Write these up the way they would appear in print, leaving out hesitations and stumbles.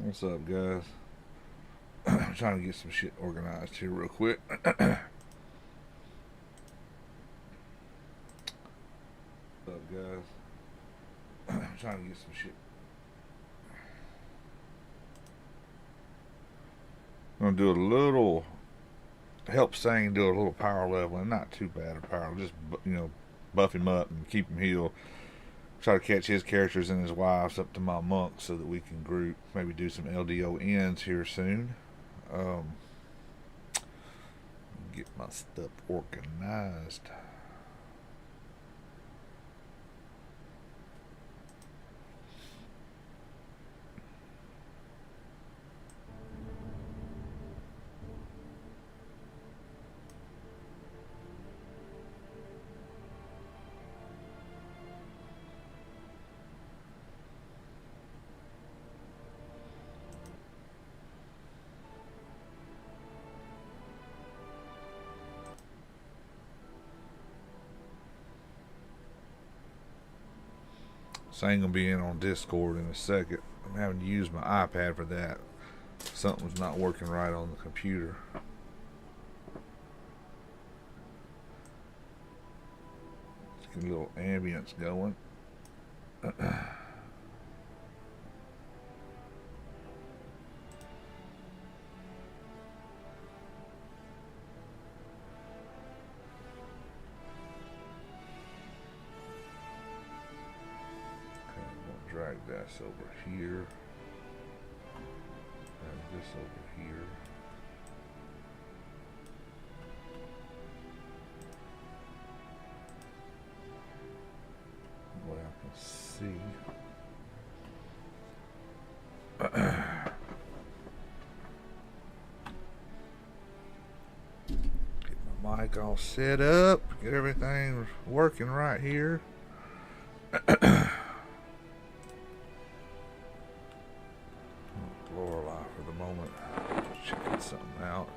What's up, guys? I'm trying to get some shit organized here real quick. What's up, guys? I'm trying to get some shit. I'm gonna do a little help Sang do a little power leveling. Not too bad a power, just buff him up and keep him healed. Try to catch his characters and his wives up to my monks so that we can group. Maybe do some LDONs here soon. Um, get my stuff organized. Sang gonna be in on Discord in a second. I'm having to use my iPad for that. Something's not working right on the computer. Just get a little ambience going. Drag this over here. Drag this over here. What I can see. Get my mic all set up. Get everything working right here. For the moment, checking something out.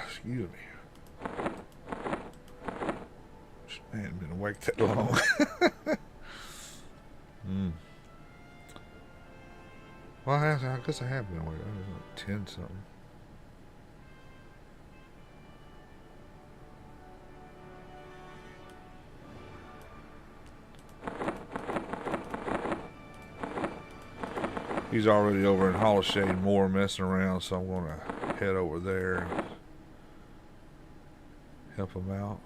Excuse me. I hadn't been awake that long. Well, I guess I have been awake. I was like 10 something. He's already over in Holloshade Moore messing around, so I'm going to head over there and help him out.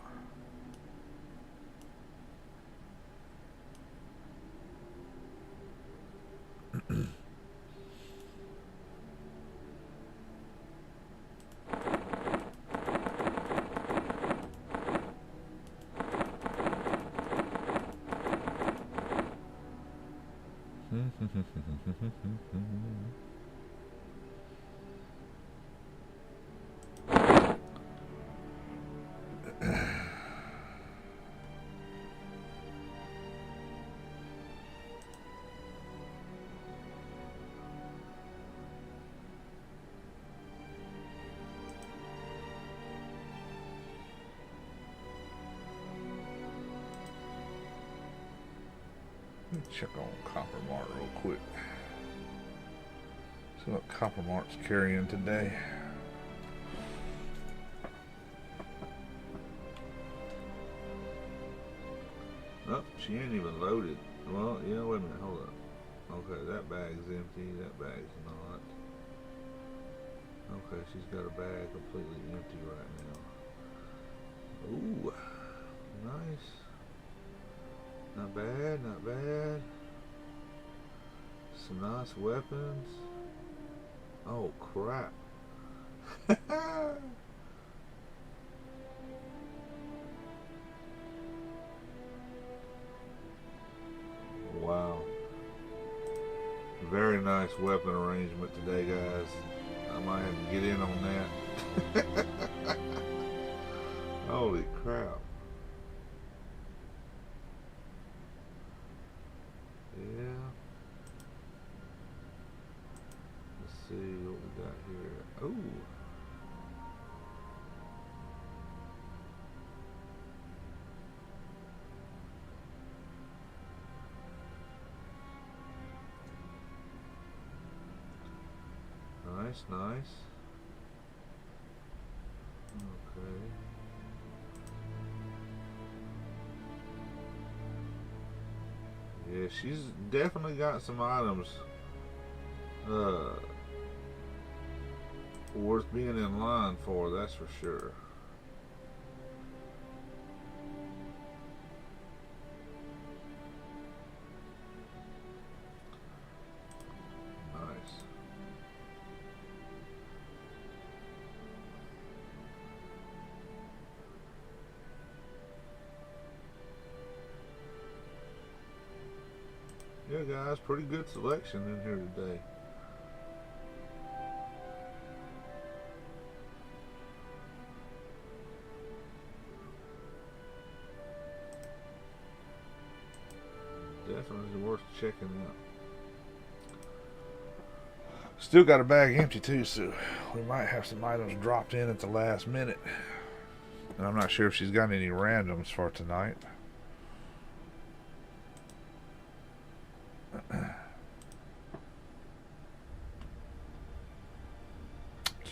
Check on Copper Mart real quick. See what Copper Mart's carrying today. Oh, she ain't even loaded. Well, yeah, wait a minute, hold up. Okay, that bag's empty, that bag's not. Okay, she's got a bag completely empty right now. Ooh, nice. Not bad, not bad. Some nice weapons. Oh, crap. Wow. Very nice weapon arrangement today, guys. I might have to get in on that. Holy crap. Yeah. Let's see what we got here. Ooh. Nice, nice. Okay. Yeah, she's definitely got some items worth being in line for, that's for sure. Nice. Yeah, guys, pretty good selection in here today. Definitely worth checking out. Still got a bag empty too, so we might have some items dropped in at the last minute. And I'm not sure if she's got any randoms for tonight.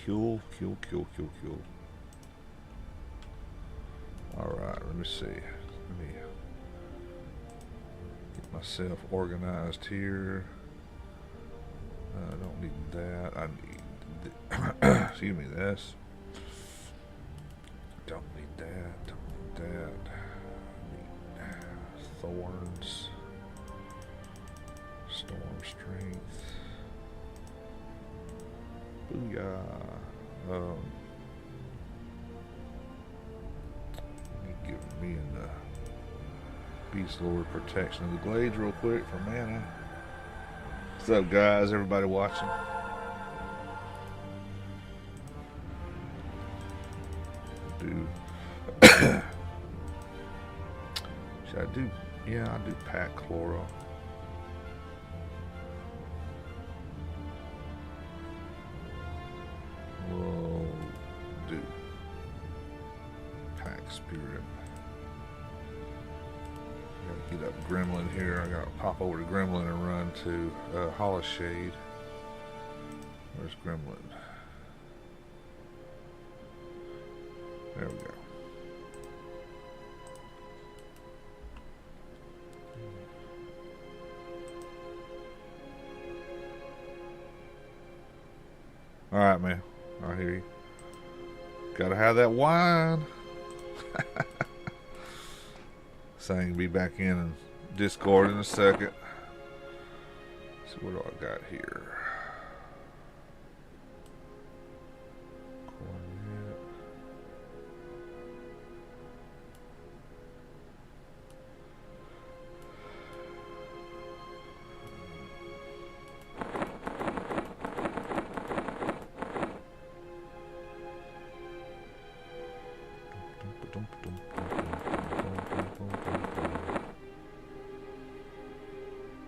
Cool. Alright, let me see. Let me get myself organized here. I don't need that. I need excuse me, this. Don't need that. Don't need that. I need thorns. Storm strength. Booyah. Give me in the Beast Lord protection of the glades real quick for mana. What's up, guys? Everybody watching? Should I do? Yeah, I'll do pack chloro. We'll do pack spirit. Gotta get up Gremlin here. I gotta pop over to Gremlin and run to Hollowshade. Where's Gremlin? There we go. Alright, man. I hear you. Gotta have that wine. Saying be back in Discord in a second. So what do I got here?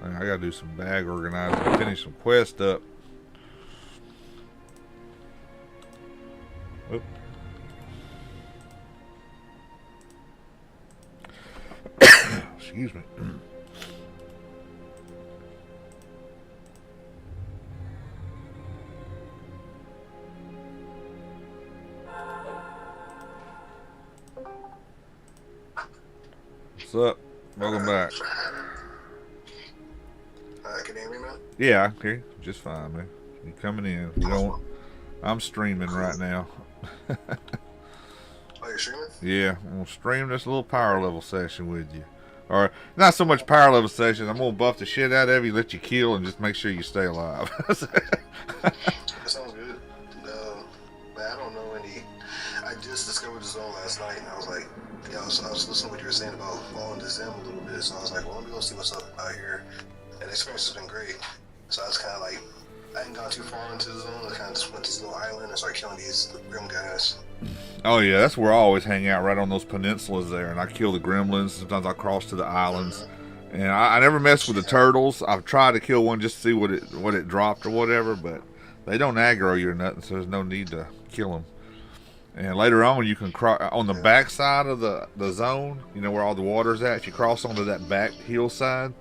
I gotta do some bag organizing, finish some quest up. Oop. Excuse me. What's up? Welcome back. Can you hear me, man? Yeah, I can hear you just fine, man. You coming in? You don't? I'm streaming right now. Oh, you're streaming? Yeah, I'm gonna stream this little power level session with you. Or not so much power level session. I'm gonna buff the shit out of you, let you kill, and just make sure you stay alive. That sounds good. Man, I don't know any. I just discovered the zone last night, and I was like, yeah, I was listening to what you were saying about falling to Zim a little bit, so I was like, well, let me go see what's up out here. And the experience has been great. So I was kind of like, I hadn't gone too far into the zone. I kind of just went to this little island and started killing these grim guys. Oh yeah, that's where I always hang out, right on those peninsulas there, and I kill the gremlins. Sometimes I cross to the islands, and I never mess with the turtles. I've tried to kill one just to see what it dropped or whatever, but they don't aggro you or nothing, so there's no need to kill them. And later on, you can cross on the back side of the zone, you know where all the water's at. If you cross onto that back hillside,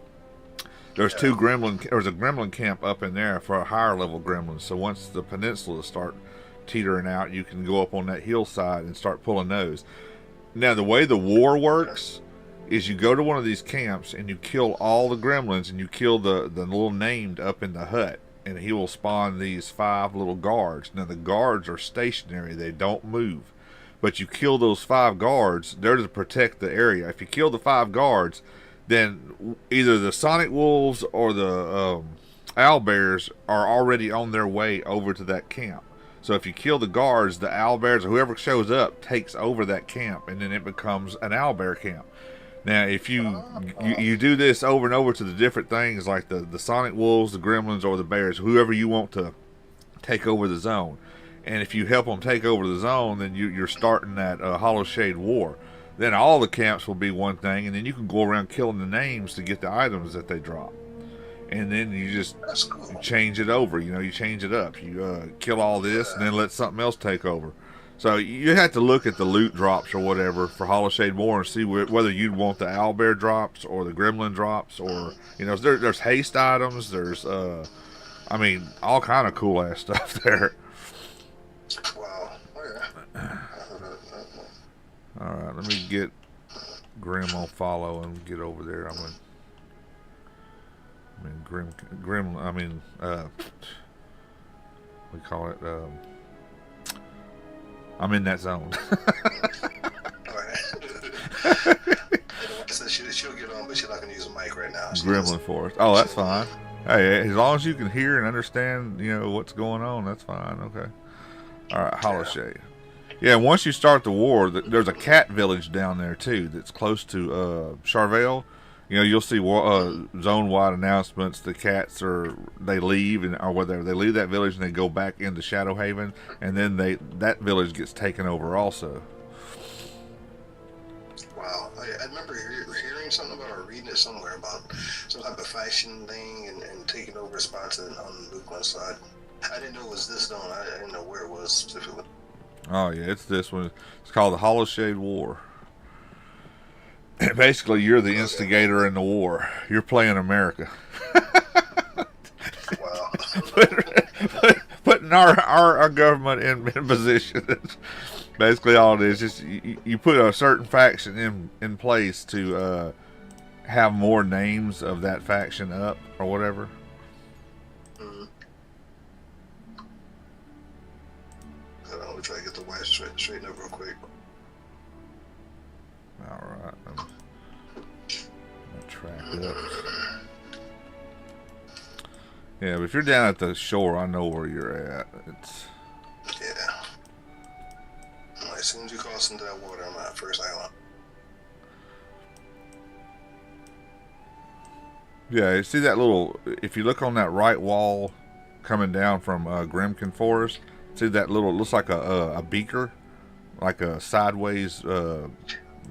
There's Yeah. two gremlin. There's a gremlin camp up in there for a higher level gremlins. So once the peninsulas start teetering out, you can go up on that hillside and start pulling those. Now the way the war works is you go to one of these camps and you kill all the gremlins and you kill the little named up in the hut, and he will spawn these 5 little guards. Now the guards are stationary; they don't move. But you kill those 5 guards, they're to protect the area. If you kill the 5 guards, then either the Sonic Wolves or the Owlbears are already on their way over to that camp. So if you kill the guards, the Owlbears or whoever shows up takes over that camp, and then it becomes an Owlbear camp. Now, if you do this over and over to the different things like the Sonic Wolves, the Gremlins, or the Bears, whoever you want to take over the zone, and if you help them take over the zone, then you're starting that Holloshade War. Then all the camps will be one thing, and then you can go around killing the names to get the items that they drop. And then you just change it over. You change it up. You kill all this, and then let something else take over. So you have to look at the loot drops or whatever for Holloshade Moore and see whether you'd want the Owlbear drops or the Gremlin drops, or there's haste items. There's all kind of cool ass stuff there. Wow. Okay. All right, let me get Grim on follow and get over there. We call it. I'm in that zone. Alright. So she'll get on, but she's not going to use a mic right now. Gremlin Forest. Oh, that's fine. Hey, as long as you can hear and understand, what's going on, that's fine. Okay. All right, Hollowshade. Yeah, once you start the war, there's a cat village down there too that's close to Charvel. You'll see zone-wide announcements. The cats they leave, or whether they leave that village and they go back into Shadowhaven, and then that village gets taken over also. Wow, I remember hearing something about or reading it somewhere about some type of faction thing and taking over spots on the Lukeland side. I didn't know it was this zone. I didn't know where it was specifically. Oh yeah, it's this one. It's called the Hollowshade War. Basically, you're the instigator in the war. You're playing America. Wow. Putting our government in position. That's basically all it is. Just you put a certain faction in place to have more names of that faction up or whatever. Mm-hmm. Let me try to get the wife straightened up real quick. All right. I'm gonna track it up. Yeah, but if you're down at the shore, I know where you're at. Yeah. Well, as soon as you cross into that water, I'm at first island. Yeah, you see that little. If you look on that right wall, coming down from Grimkin Forest, see that little. It looks like a beaker, like a sideways.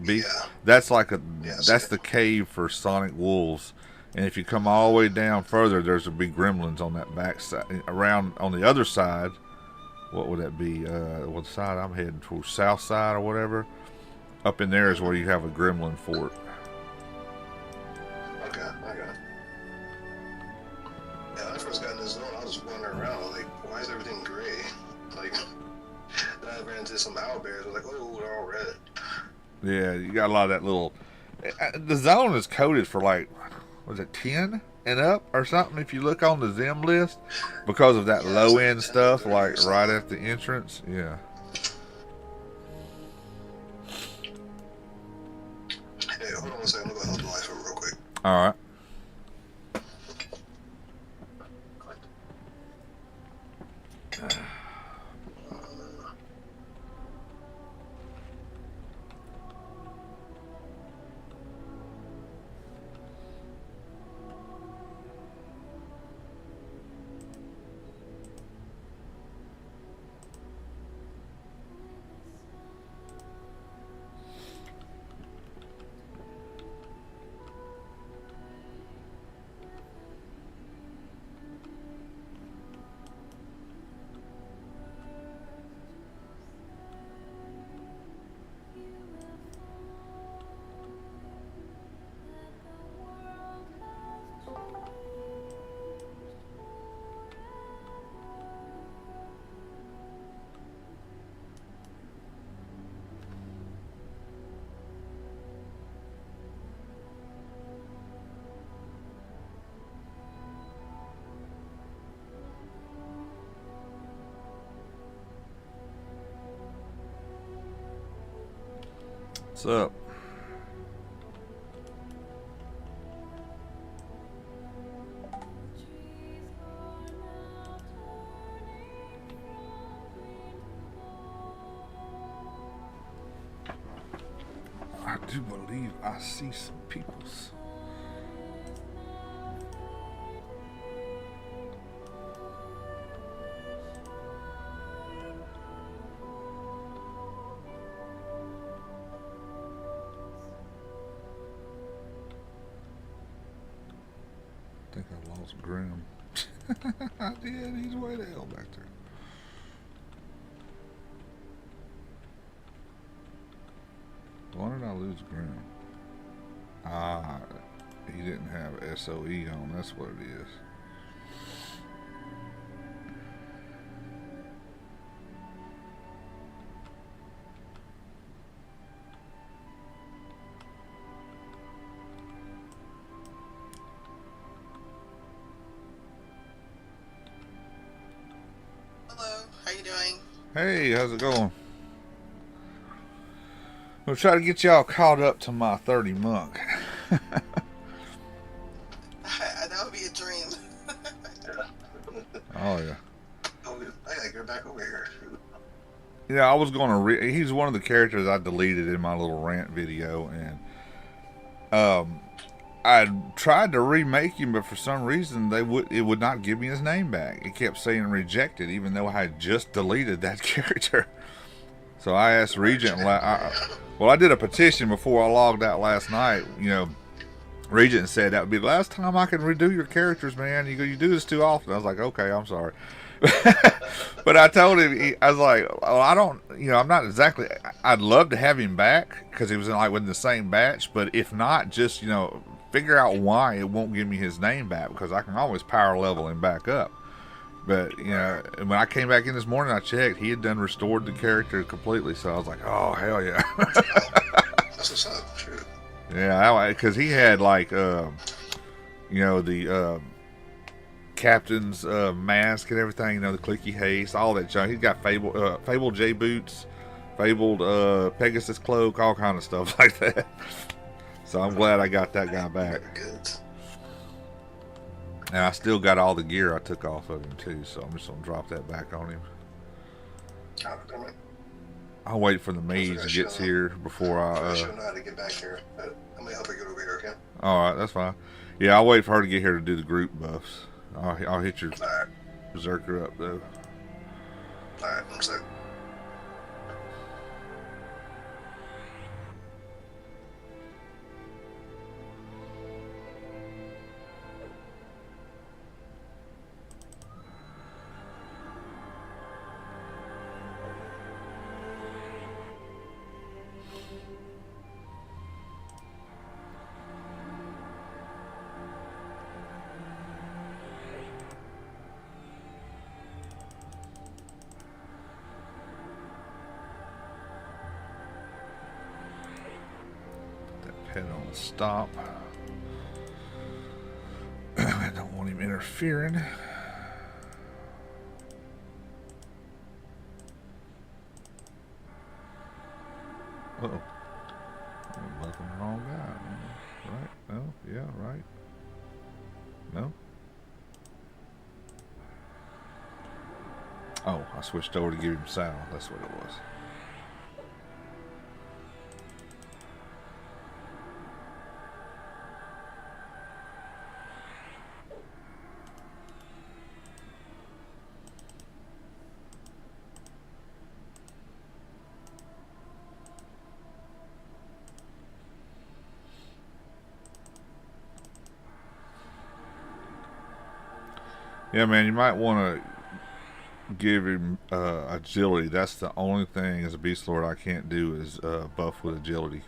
Yeah. That's that's the cave for Sonic Wolves, and if you come all the way down further, there's a big gremlins on that back side. Around on the other side, what would that be? What side I'm heading towards? South side or whatever. Up in there is where you have a gremlin fort. Okay, I got it. Yeah, when I first got in this zone, I was just wandering around. I was like, why is everything gray? Like, then I ran into some owlbears. I was like, oh, they're all red. Yeah, you got a lot of that little. The zone is coded for was it 10 and up or something? If you look on the Zim list, because of that low end stuff, like right at the entrance. Yeah. Hey, hold on one second. I'm gonna help the wife out real quick. All right. What's up? I do believe I see some peoples. I think I lost Grim. I did. He's way the hell back there. Why did I lose Grim? Ah, he didn't have SOE on. That's what it is. Hello, how you doing? Hey, how's it going? We'll try to get y'all caught up to my 30 monk. That would be a dream. Oh, yeah. Oh, I gotta get back over here. Yeah, I was going to he's one of the characters I deleted in my little rant video, and I tried to remake him, but for some reason it would not give me his name back. It kept saying rejected, even though I had just deleted that character. So I asked Regent, I did a petition before I logged out last night. You know, Regent said that would be the last time I can redo your characters, man. You do this too often. I was like, okay, I'm sorry. But I told him, I was like, well, I don't, I'm not exactly, I'd love to have him back because he was within the same batch. But if not, just, figure out why it won't give me his name back, because I can always power level him back up. But, when I came back in this morning, I checked. He had done restored the character completely. So I was like, oh, hell yeah. That's what's up. True. Yeah, because he had, the captain's mask and everything, the clicky haste, all that junk. He's got Fabled J boots, Fabled Pegasus cloak, all kind of stuff like that. So I'm glad I got that guy back. Good. And I still got all the gear I took off of him too, so I'm just gonna drop that back on him. I'll wait for the mage that gets here before I should know how to get back here, but I'm gonna help her get over here, okay? Alright, that's fine. Yeah, I'll wait for her to get here to do the group buffs. I'll hit your berserker up though. Alright, I'm set. Head on stop. I don't want him interfering. Uh-oh. I'm buffing the wrong guy. Right? No? Yeah, right. No? Oh, I switched over to give him Sal. That's what it was. Yeah, man, you might want to give him agility. That's the only thing as a beast lord I can't do is buff with agility.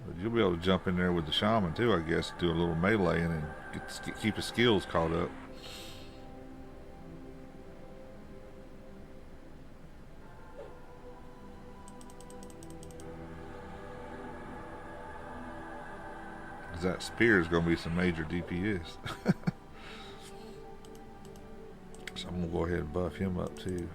But you'll be able to jump in there with the shaman too, I guess, do a little melee and then keep his skills caught up. that spear is going to be some major DPS. So I'm going to go ahead and buff him up too.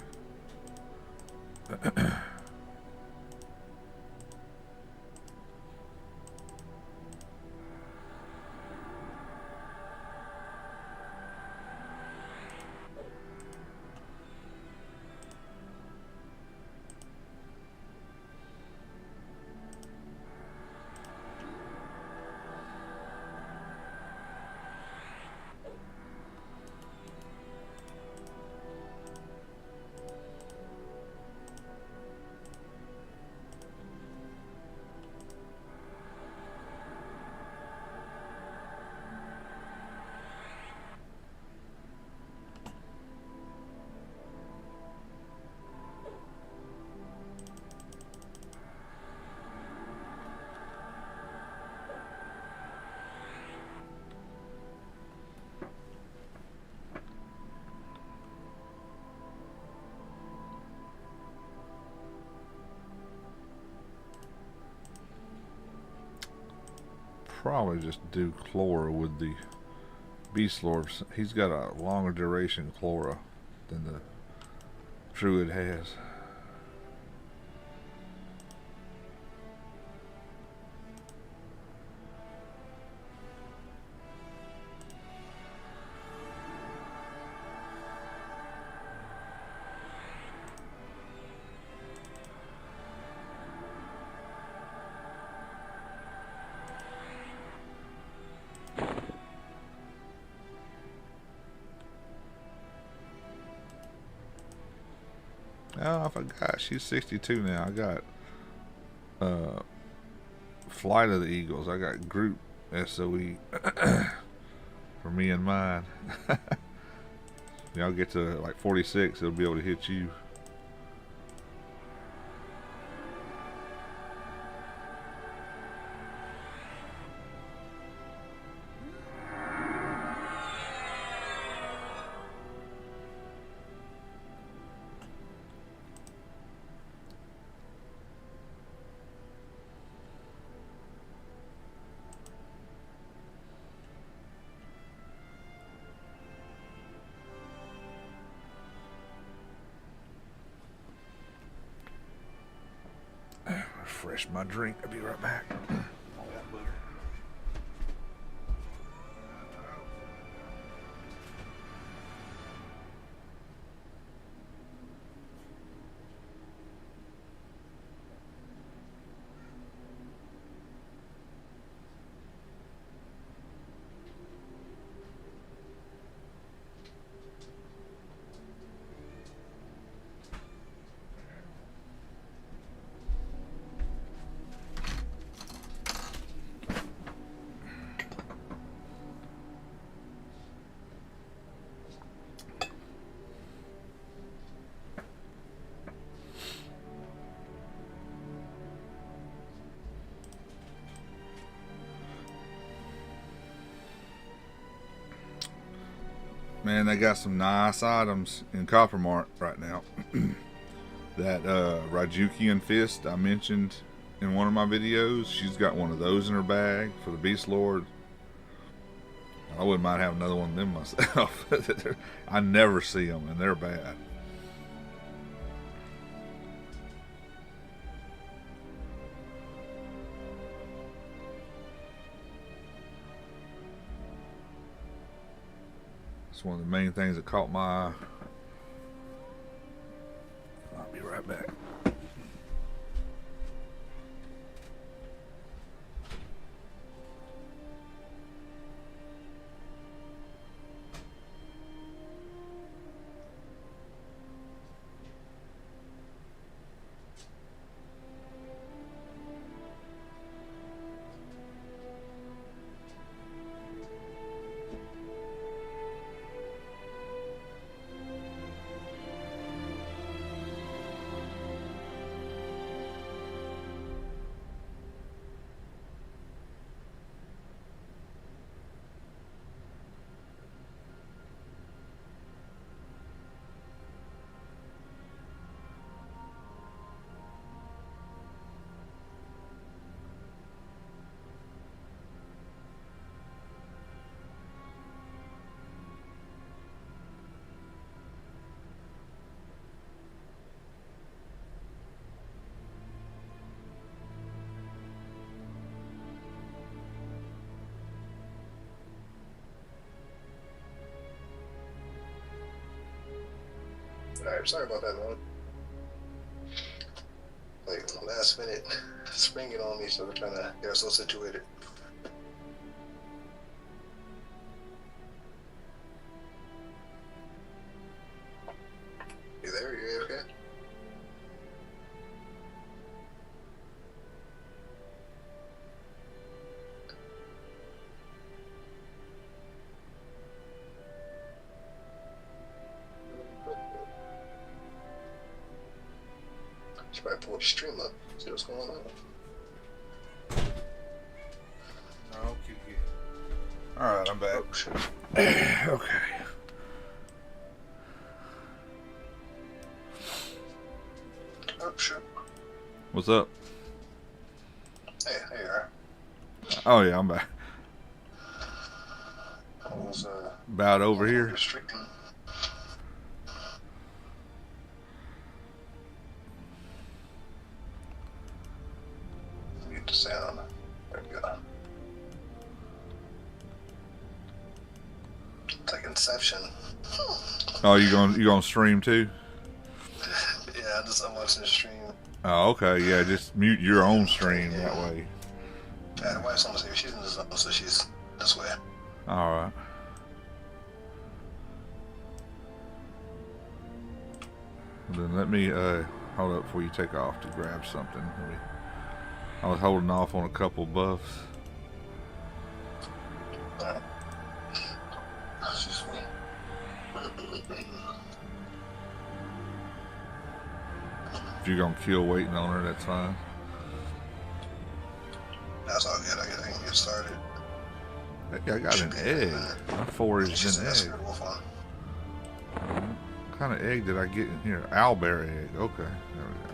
Probably just do Chlora with the Beast Lord. He's got a longer duration Chlora than the Druid has. Oh, I forgot. She's 62 now. I got Flight of the Eagles. I got Group SOE for me and mine. Y'all get to like 46, it'll be able to hit you. Refresh my drink. I'll be right back. All that butter. Man, they got some nice items in Copper Mart right now. That Rajukian Fist I mentioned in one of my videos, she's got one of those in her bag for the Beast Lord. I wouldn't mind having another one of them myself. I never see them, and they're bad. It's one of the main things that caught my eye. I'll be right back. Alright, sorry about that, man. Like, last minute springing on me, so we're trying to get ourselves situated. You there? You okay? Should probably pull the stream up, see what's going on. No, keep it. All right, I'm back. Oh, shit. Okay. Oh, shit. What's up? Hey, hey, you are. Oh yeah, I'm back. I was, About over here. streaming. Mute the sound. There we go. It's like Inception. Oh, you gonna stream too? Yeah, I'm watching the stream. Oh, okay. Yeah, just mute your own stream that way. Yeah, the wife's almost here. She's in the zone, so she's this way. All right. Then let me hold up before you take off to grab something. I was holding off on a couple buffs. Alright. Excuse me. If you're gonna kill waiting on her, that's fine. That's all good. I can get started. Hey, I got an egg. My foraged She's an an egg. escort wolf on. What kind of egg did I get in here? Owlbear egg. Okay, there we go.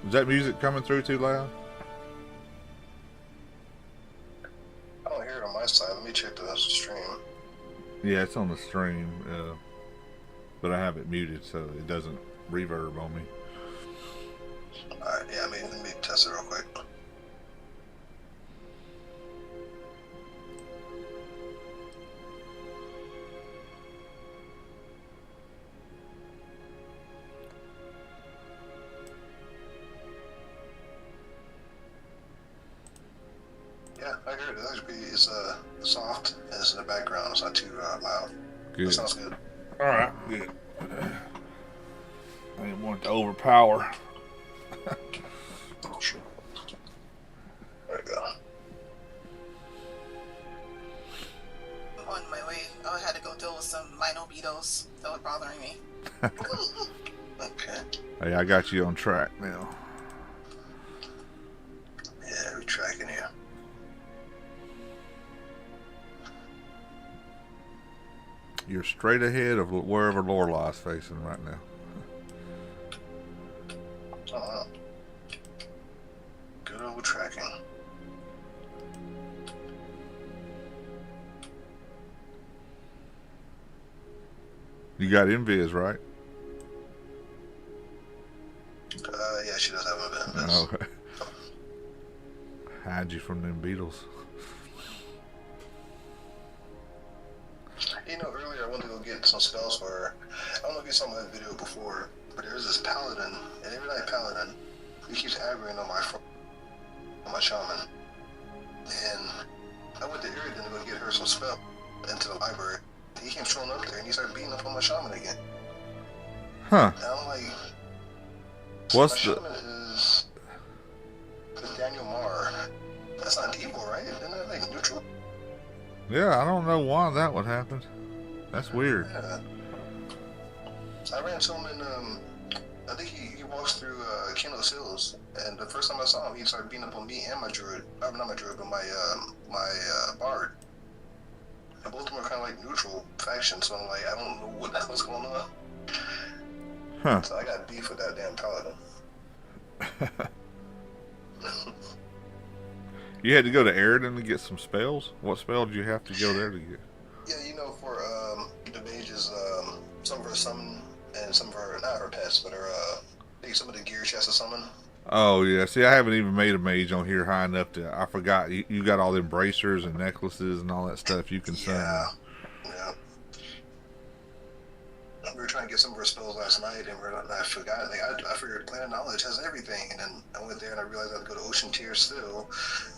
Is that music coming through too loud? I don't hear it on my side. Let me check the stream. Yeah, it's on the stream, but I have it muted so it doesn't reverb on me. Alright, yeah, let me test it real quick. Yeah, I heard it. It's soft and it's in the background. It's not too loud. Good. That sounds good. All right, good. I didn't want it to overpower. Oh, shit. There we go. I'm on my way. I had to go deal with some lino beetles that were bothering me. Okay. Hey, I got you on track now. Yeah, we're tracking here. You're straight ahead of wherever Lorelai's facing right now. Oh, wow. Good old tracking. You got invis, right? Yeah, she does have a bit. Oh, okay. Hide you from them beetles. You know, earlier I went to go get some spells for her. I don't know if you saw my video before, but there's this paladin, and every night paladin, he keeps aggroing on my shaman. And I went to Iridan to go get her some spell into the library. He came showing up there, and he started beating up on my shaman again. Huh. And I'm like, What's my the... shaman is Daniel Marr. That's not evil, right? Isn't that like neutral? Yeah, I don't know why that would happen. That's weird. Yeah. So I ran into him in, I think he walks through Kindle's Hills, and the first time I saw him, he started beating up on me and my druid. Not my druid, but my bard. And both of them are kind of like neutral factions, so I'm like, I don't know what the hell's going on. Huh. So I got beef with that damn paladin. You had to go to Eridan to get some spells? What spell did you have to go there to get? Yeah, you know, for the mages, some of her summon, and some of her, not her pets, but her, I think some of the gear she has to summon, Oh yeah, see, I haven't even made a mage on here high enough to. I forgot you got all them bracers and necklaces and all that stuff you can summon. Yeah. We were trying to get some of our spells last night, and I forgot. Like, I figured Planet Knowledge has everything, and then I went there and I realized I had to go to Ocean Tier still,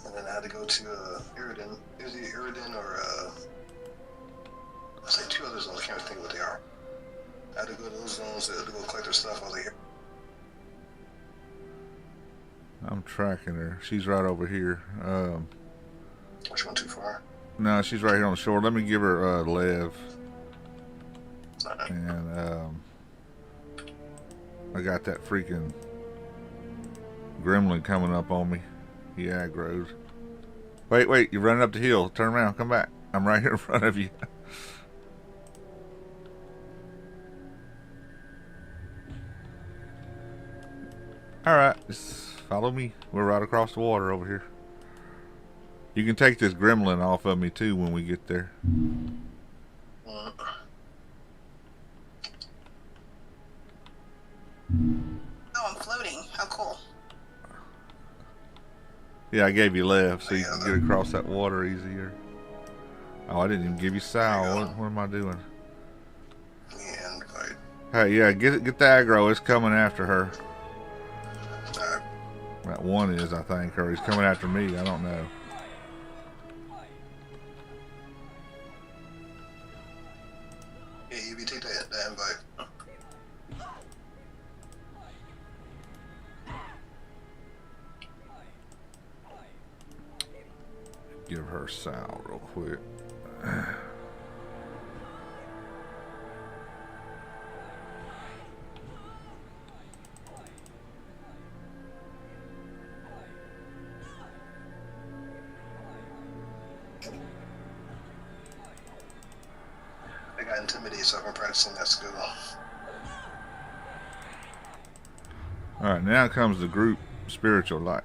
and then I had to go to Iridan. It was either Iridan or I say two other zones. I can't think what they are. I had to go to those zones to go collect their stuff. I was like, I'm tracking her. She's right over here. which one too far? No, she's right here on the shore. Let me give her Lev. Alright. And I got that freaking gremlin coming up on me. He aggroed. Wait, you're running up the hill. Turn around, come back. I'm right here in front of you. Alright, just follow me. We're right across the water over here. You can take this gremlin off of me too when we get there. Oh, I'm floating. How cool. Yeah, I gave you Lev so you can get across that water easier. Oh, I didn't even give you Sal. What am I doing? Yeah, right. Hey, yeah, get the aggro. It's coming after her. That one is, I think, or he's coming after me. I don't know. Yeah, you take that invite. Give her Sal real quick. I got intimidated, so I've been practicing that skill. Alright, now comes the group spiritual light.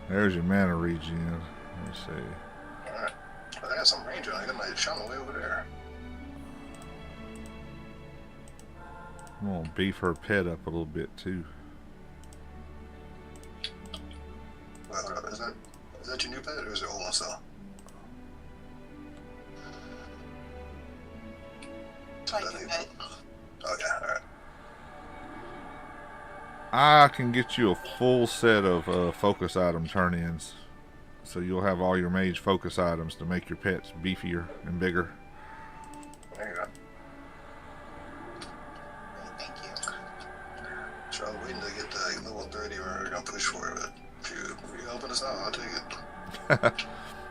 There's your mana regen. Let's see. Alright. Well, I got some range on. I got my shot way over there. I'm gonna beef her pet up a little bit too. Well, is that your new pet, or is it old one still? Try to do it. Okay, alright. I can get you a full set of focus item turn-ins. So you'll have all your mage focus items to make your pets beefier and bigger. There you go. Thank you. So I'm waiting to get to level 30 where we're gonna push for it, but if you helping us out, I'll take it.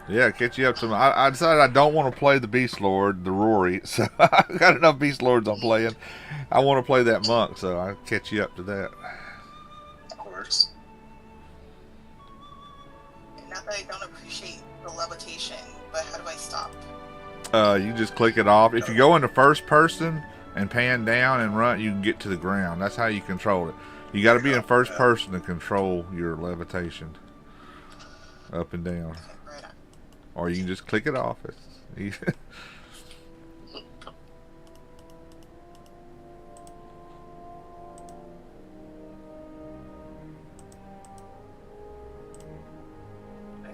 Yeah, catch you up to I decided I don't want to play the Beast Lord, the Rory, so I got enough Beast Lords I'm playing. I want to play that monk, so I'll catch you up to that. Of course. Not that I don't appreciate the levitation, but how do I stop? You just click it off. If you go into first person and pan down and run, you can get to the ground. That's how you control it. You got to be in first person to control your levitation. Up and down. Okay, right on. Or you can just click it off. It's These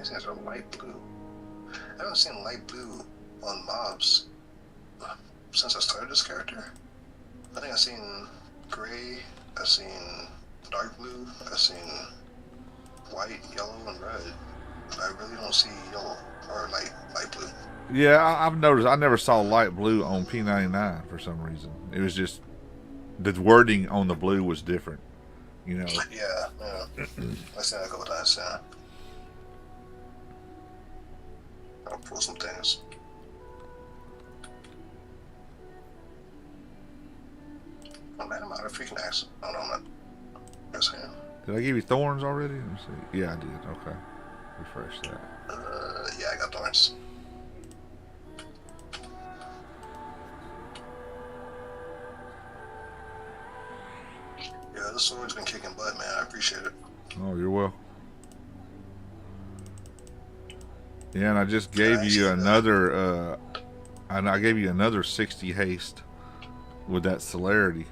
guys are light blue. I haven't seen light blue on mobs since I started this character. I think I've seen gray, I've seen dark blue, I've seen white, yellow, and red. But I really don't see yellow or light blue. Yeah, I've noticed. I never saw light blue on P99 for some reason. It was just the wording on the blue was different. You know. Yeah. I see that a couple times, yeah. I'll pull some things. Oh man, I'm out of freaking axe. Oh no, I'm not. Yes, I am. Did I give you thorns already? Let me see. Yeah, I did. Okay. Refresh that. Yeah, I got thorns. Yeah, this sword's been kicking butt, man. I appreciate it. Oh, you're welcome. Yeah, and I just gave you another. And I gave you another 60 haste. with that celerity.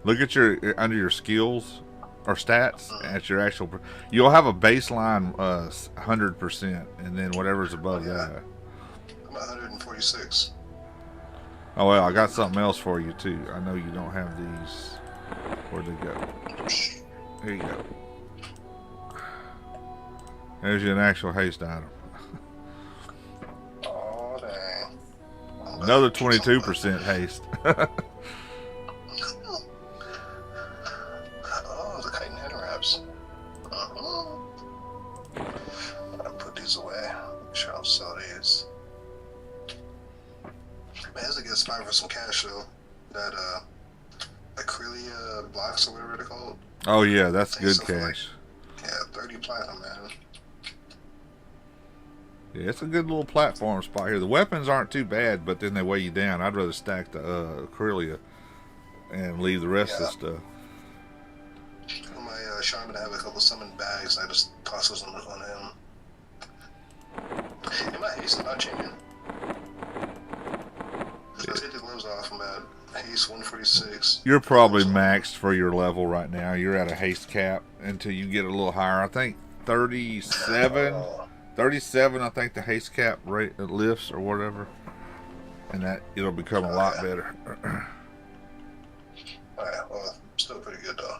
Look at your under your skills or stats at your actual. You'll have a baseline 100%, and then whatever's above that. I'm at 146. Oh well, I got something else for you too. I know you don't have these. Where'd they go? Here you go. There's you an actual haste item. Oh dang! Another 22% haste. Oh, the chitin head wraps. I'm gonna put these away. Make sure I don't sell these. Man, that's a good spot for some cash though. That Acrylia blocks or whatever they're called. Oh yeah, that's good cash. Yeah, 30 platinum, man. Yeah, it's a good little platform spot here. The weapons aren't too bad, but then they weigh you down. I'd rather stack the Acrylia and leave the rest of the stuff. On my shaman, I have a couple summon bags. I just toss those on him. Am I haste not changing? Let's take the gloves off. I'm at haste 146. You're probably maxed for your level right now. You're at a haste cap until you get a little higher. I think 37. 37, I think the haste cap rate lifts or whatever, and that it'll become a lot better. Alright, well, still pretty good though.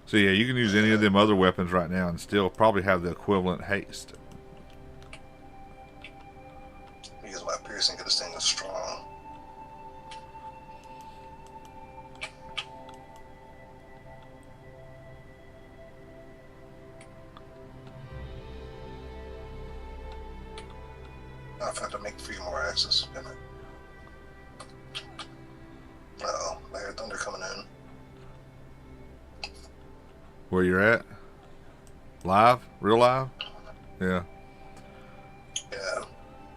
So yeah, you can use any of them other weapons right now and still probably have the equivalent haste. Because my piercing because this thing is strong. I have to make 3 more axes. Uh-oh, I hear thunder coming in. Where you're at? Live? Real live? Yeah. Yeah.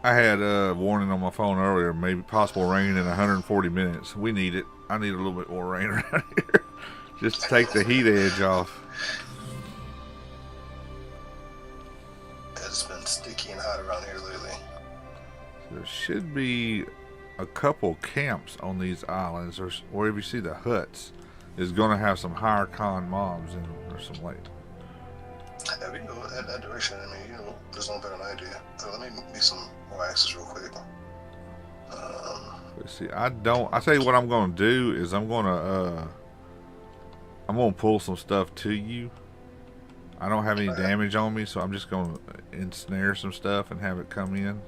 I had a warning on my phone earlier, maybe possible rain in 140 minutes. We need it. I need a little bit more rain around here. Just to take the heat edge off. It's been sticky and hot around here lately. There should be a couple camps on these islands, or wherever you see the huts, is going to have some higher con mobs in them, or some like. Yeah, we can go that direction. I mean, you know, there's no better than I do. Let me make some more axes real quick. Let's see. I tell you what I'm going to do is I'm going to pull some stuff to you. I don't have any damage on me, so I'm just going to ensnare some stuff and have it come in.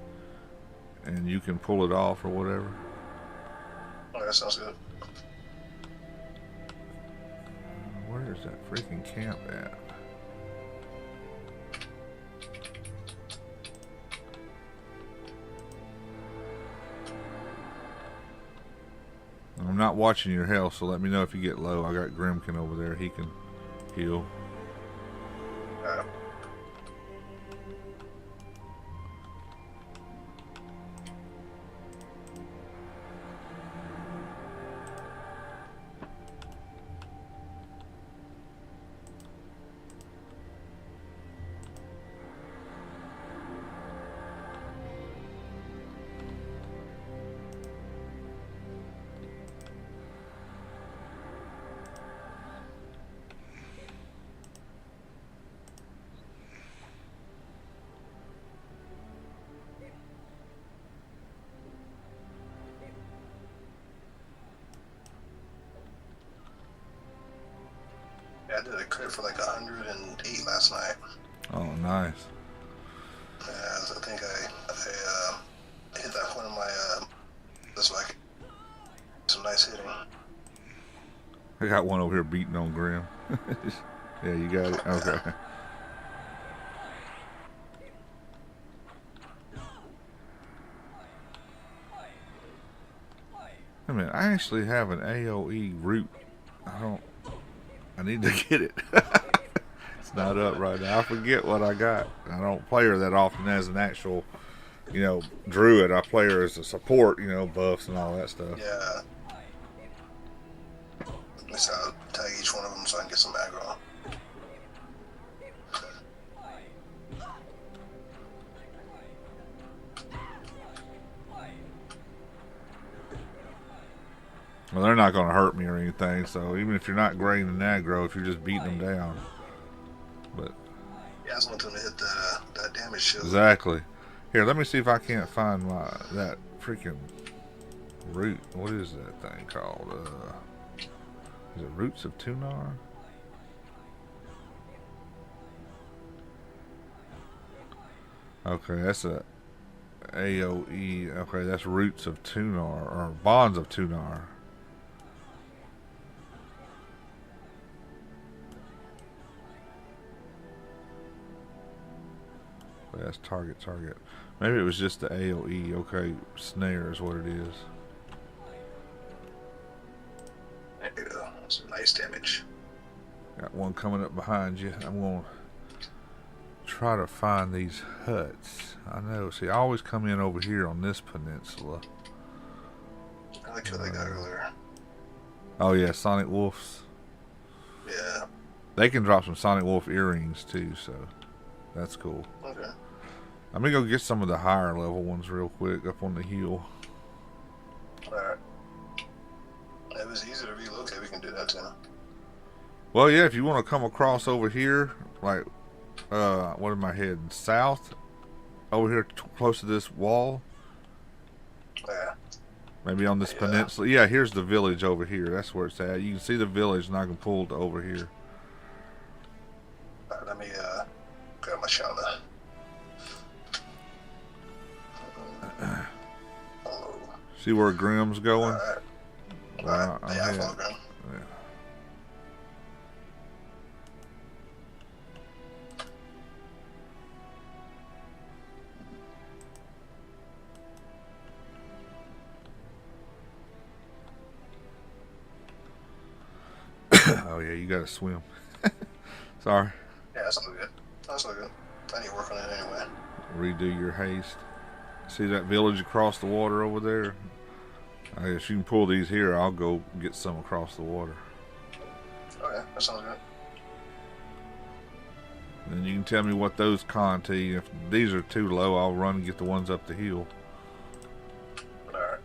And you can pull it off or whatever. Oh, that sounds good. Where is that freaking camp at? I'm not watching your health, so let me know if you get low. I got Grimkin over there. He can heal. Yeah, I did a crit for like 108 last night. Oh, nice. Yeah, I think I hit that point of my this like some nice hitting. I got one over here beating on Grim. Yeah, you got it? Okay. I mean, I actually have an AoE root. I need to get it. It's not up right now. I forget what I got. I don't play her that often as an actual, druid. I play her as a support, buffs and all that stuff. Yeah. At least I'll tag each one of them so I can get some aggro. Well, they're not going to hurt me or anything. So even if you're not grading an aggro, if you're just beating them down, but Yeah, I just want them to hit that damage shield. exactly. Here, let me see if I can't find that freaking root. What is that thing called? Is it Roots of Tunar? Okay, that's a AOE. Okay, that's Roots of Tunar or Bonds of Tunar. That's target. Maybe it was just the AOE. Okay, snare is what it is. There you go. Some nice damage. Got one coming up behind you. I'm going to try to find these huts. I know. See, I always come in over here on this peninsula. I like what they got earlier. Oh, yeah, Sonic Wolves. Yeah. They can drop some Sonic Wolf earrings, too, so that's cool. Okay. I'm going to go get some of the higher level ones real quick up on the hill. Alright. If it's easy to relocate, we can do that too. Well, yeah, if you want to come across over here, like, what am I heading? South? Over here close to this wall? Yeah. Maybe on this peninsula. Yeah, here's the village over here. That's where it's at. You can see the village, and I can pull to over here. Alright, let me grab my shotgun. See where Grim's going? Alright. Well, Alright, yeah, I follow Grim. Yeah. Oh yeah, you gotta swim. Sorry. Yeah, that's all good. That's all good. I need to work on it anyway. Redo your haste. See that village across the water over there? I guess you can pull these here. I'll go get some across the water. Okay, that sounds good. And you can tell me what those con to you. If these are too low, I'll run and get the ones up the hill. Alright.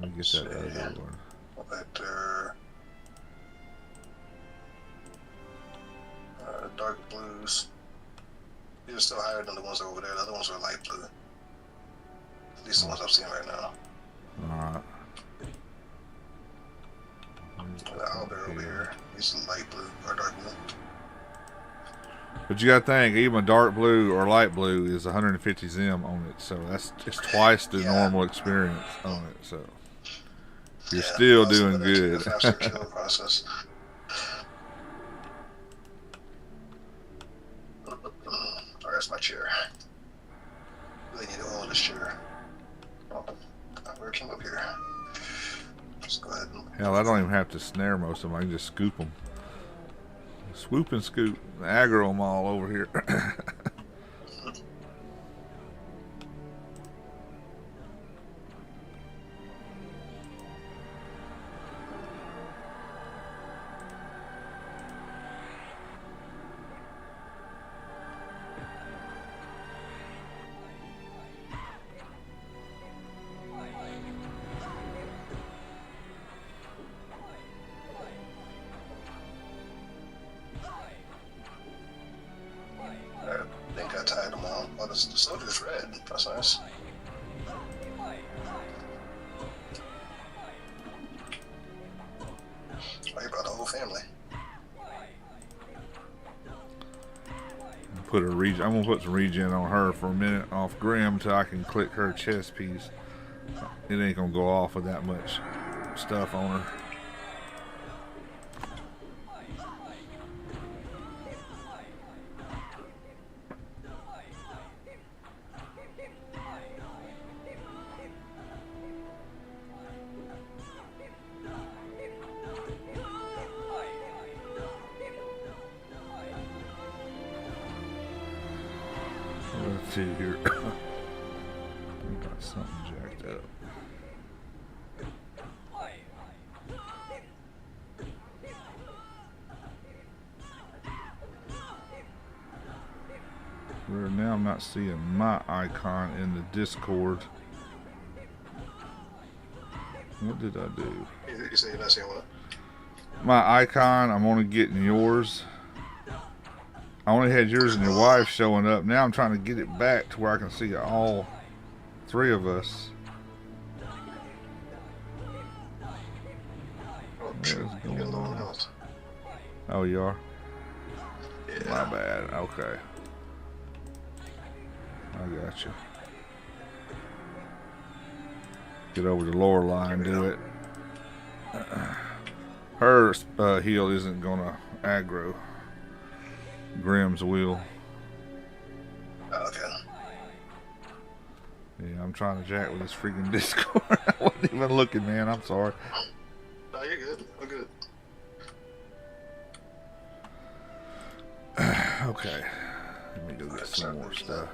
Let me get that other one. Vector. Dark blues. These are still higher than the ones over there. The other ones are light blue. These are the ones I'm seeing right now. Alright. The owlbear over here. These are light blue or dark blue. But you gotta think, even dark blue or light blue is 150 Zim on it, so it's twice the normal experience on it. So you're still doing good. Faster kill process. That's my chair. Really need to hold this chair. Oh, where came up here? Just go ahead and. Hell, I don't even have to snare most of them. I can just scoop them. Swoop and scoop. Aggro them all over here. I think I tied them all. Oh, the soldier's red. That's nice. Oh, you brought the whole family. Put a I'm gonna put some regen on her for a minute off Grim till I can click her chest piece. It ain't gonna go off with that much stuff on her. Let's see here. We got something jacked up. swear now I'm not seeing my icon in the Discord. What did I do? You say you're not seeing what? My icon, I'm only getting yours. I only had yours and your wife showing up. Now I'm trying to get it back to where I can see all three of us. Oh, you are? Yeah. My bad. Okay. I got you. Get over the lower line, do it. Her heal isn't gonna aggro. Grim's will. Okay. Yeah, I'm trying to jack with this freaking Discord. I wasn't even looking, man. I'm sorry. No, you're good. I'm good. Okay. Let me go get some more stuff.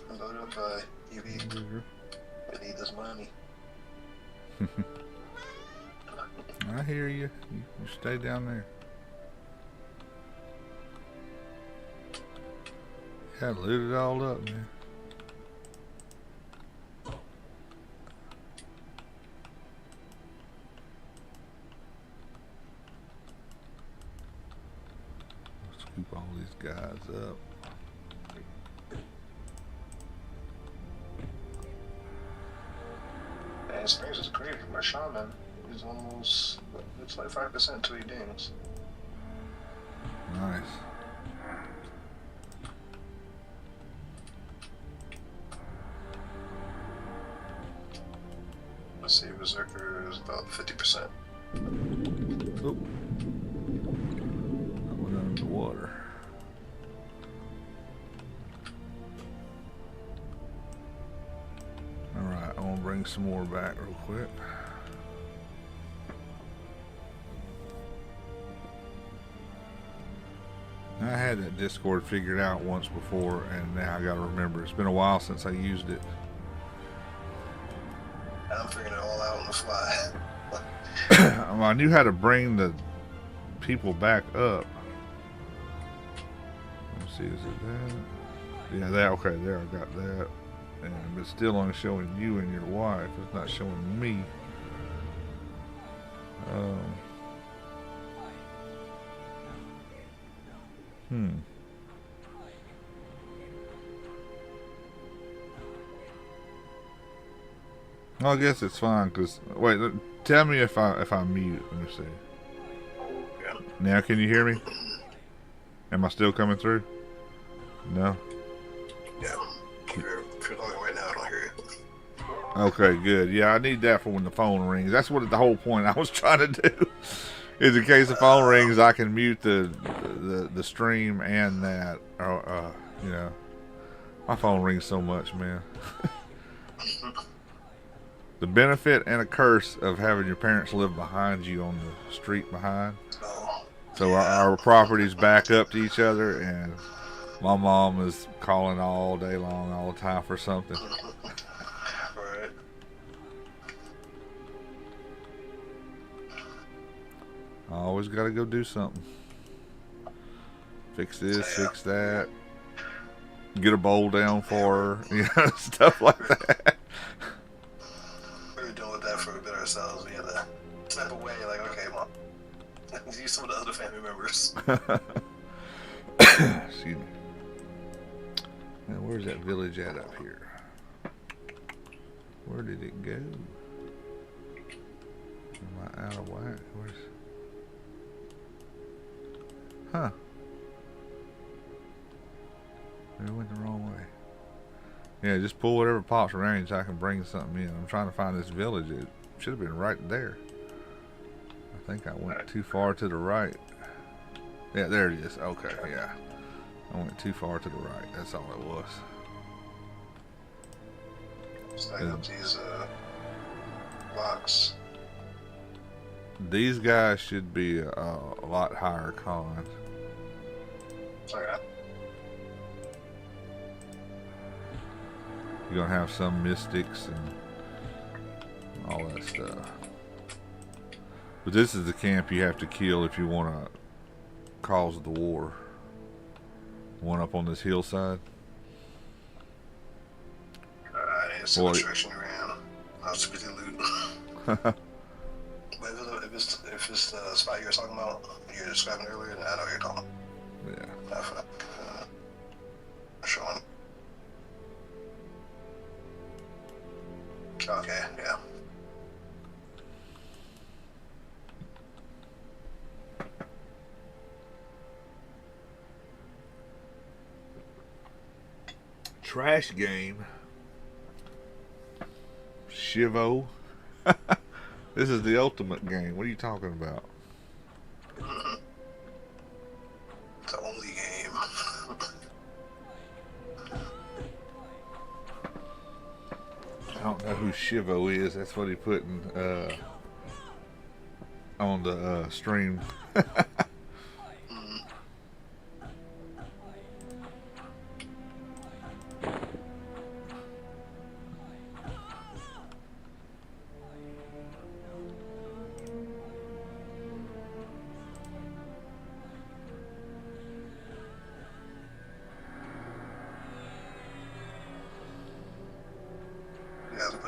I'm loaded up UV. I need this money. I hear you. You stay down there. Yeah, loot it all up, man. Scoop all these guys up. Man, Springs is great for my shaman. He's almost, it's like 5% to he dings. Nice. Let's see, Berserker is about 50%. Oh. I went under the water. Alright, I'm gonna bring some more back real quick. I had that Discord figured out once before, and now I gotta remember. It's been a while since I used it. I'm figuring it all out on the fly. Well, I knew how to bring the people back up. Let's see, is it that? Yeah, that, okay, there, I got that. And it's still only showing you and your wife. It's not showing me. Well, I guess it's fine, cause wait, tell me if I mute. Let me see. Yeah. Now can you hear me? Am I still coming through? No. Yeah. If you're talking right now, I don't hear you. Okay, good. Yeah, I need that for when the phone rings. That's what the whole point I was trying to do. Is in case the phone rings, I can mute the stream and that. You know, my phone rings so much, man. The benefit and a curse of having your parents live behind you on the street behind. So our properties back up to each other, and my mom is calling all day long, all the time for something. Right. I always got to go do something. Fix this, fix that. Get a bowl down for her, you know, stuff like that. We were dealing with that for a bit ourselves. We had to step away, like, okay, mom, use some of the other family members. Excuse me. Now, where's that village at up here? Where did it go? Am I out of whack? Where's... Huh. Maybe I went the wrong way. Yeah, just pull whatever pops around so I can bring something in. I'm trying to find this village. It should have been right there. I think I went too far to the right. Yeah, there it is. Okay, yeah. I went too far to the right. That's all it was. Stack up these blocks. These guys should be a lot higher con. Sorry. You're gonna have some mystics and all that stuff. But this is the camp you have to kill if you want to cause the war. One up on this hillside. It's a construction around. I was busy looting. But if it's the spot you were talking about, you were describing earlier, then I know what you're talking about. Yeah. Showing. Okay, yeah. Trash game. Shivo. This is the ultimate game. What are you talking about? The only game. I don't know who Shivo is. That's what he put in, on the stream.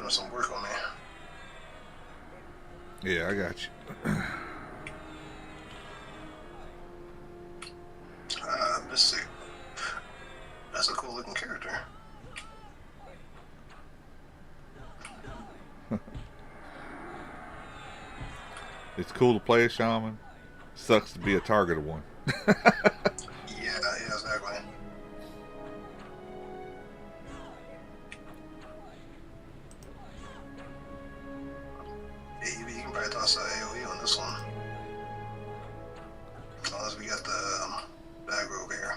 Some work on me. Yeah, I got you. Mystic. That's a cool looking character. It's cool to play a shaman. Sucks to be a targeted one. Yeah, exactly. You can probably toss an AoE on this one. As long as we got the aggro over here.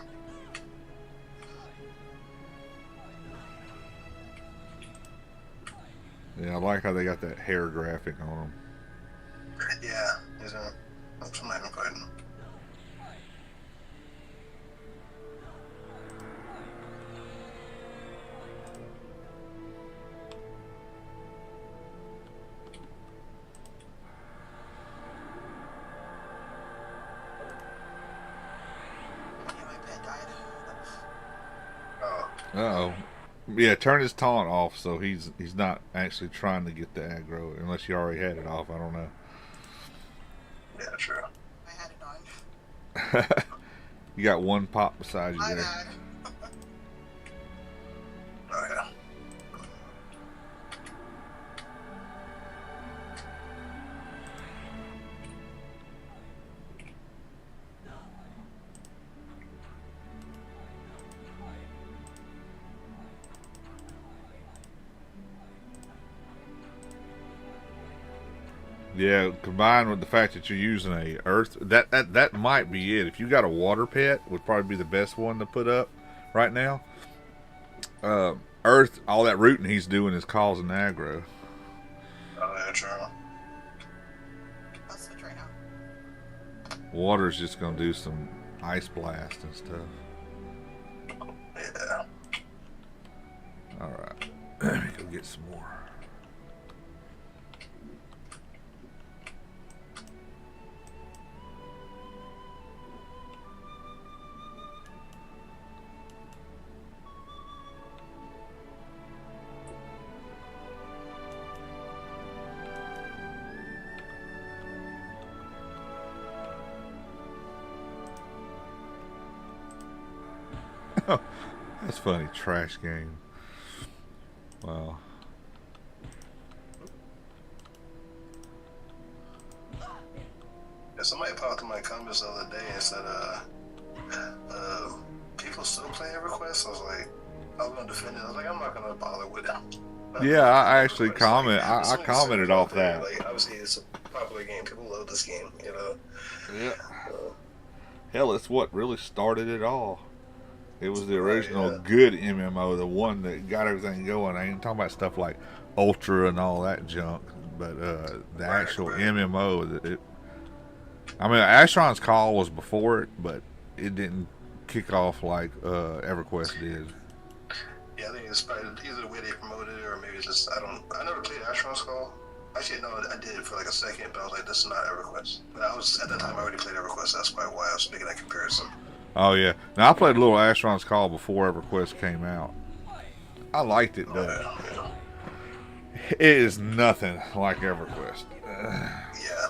Yeah, I like how they got that hair graphic on them. Yeah, I'm not even fighting. Uh-oh. Yeah, turn his taunt off so he's not actually trying to get the aggro unless you already had it off. I don't know. Yeah, true. I had it on. You got one pop beside you My there. bad. Oh, yeah. Yeah, combined with the fact that you're using a earth, that might be it. If you got a water pet, would probably be the best one to put up right now. Earth, all that rooting he's doing is causing aggro. Oh, yeah, true. I'll switch right now. Water's just gonna do some ice blast and stuff. Yeah. All right, let me go get some more. That's funny. Trash game. Wow. Yeah, somebody popped in my comments the other day and said, people still play EverQuest. I was like, I was gonna defend it. I was like, I'm not gonna bother with it. Yeah, I actually Like, I commented off that. Like, obviously, it's a popular game. People love this game, you know. Yeah. Hell, it's what really started it all. It was the original good MMO, the one that got everything going. I ain't talking about stuff like Ultra and all that junk, but the actual MMO. I mean, Astron's Call was before it, but it didn't kick off like EverQuest did. Yeah, I think it's probably either the way they promoted it or maybe it's just, I never played Astron's Call. Actually, no, I did it for like a second, but I was like, this is not EverQuest. But at that time, I already played EverQuest. That's probably why I was making that comparison. Oh yeah. Now I played a little Asheron's Call before EverQuest came out. I liked it though. Yeah. It is nothing like EverQuest. Yeah.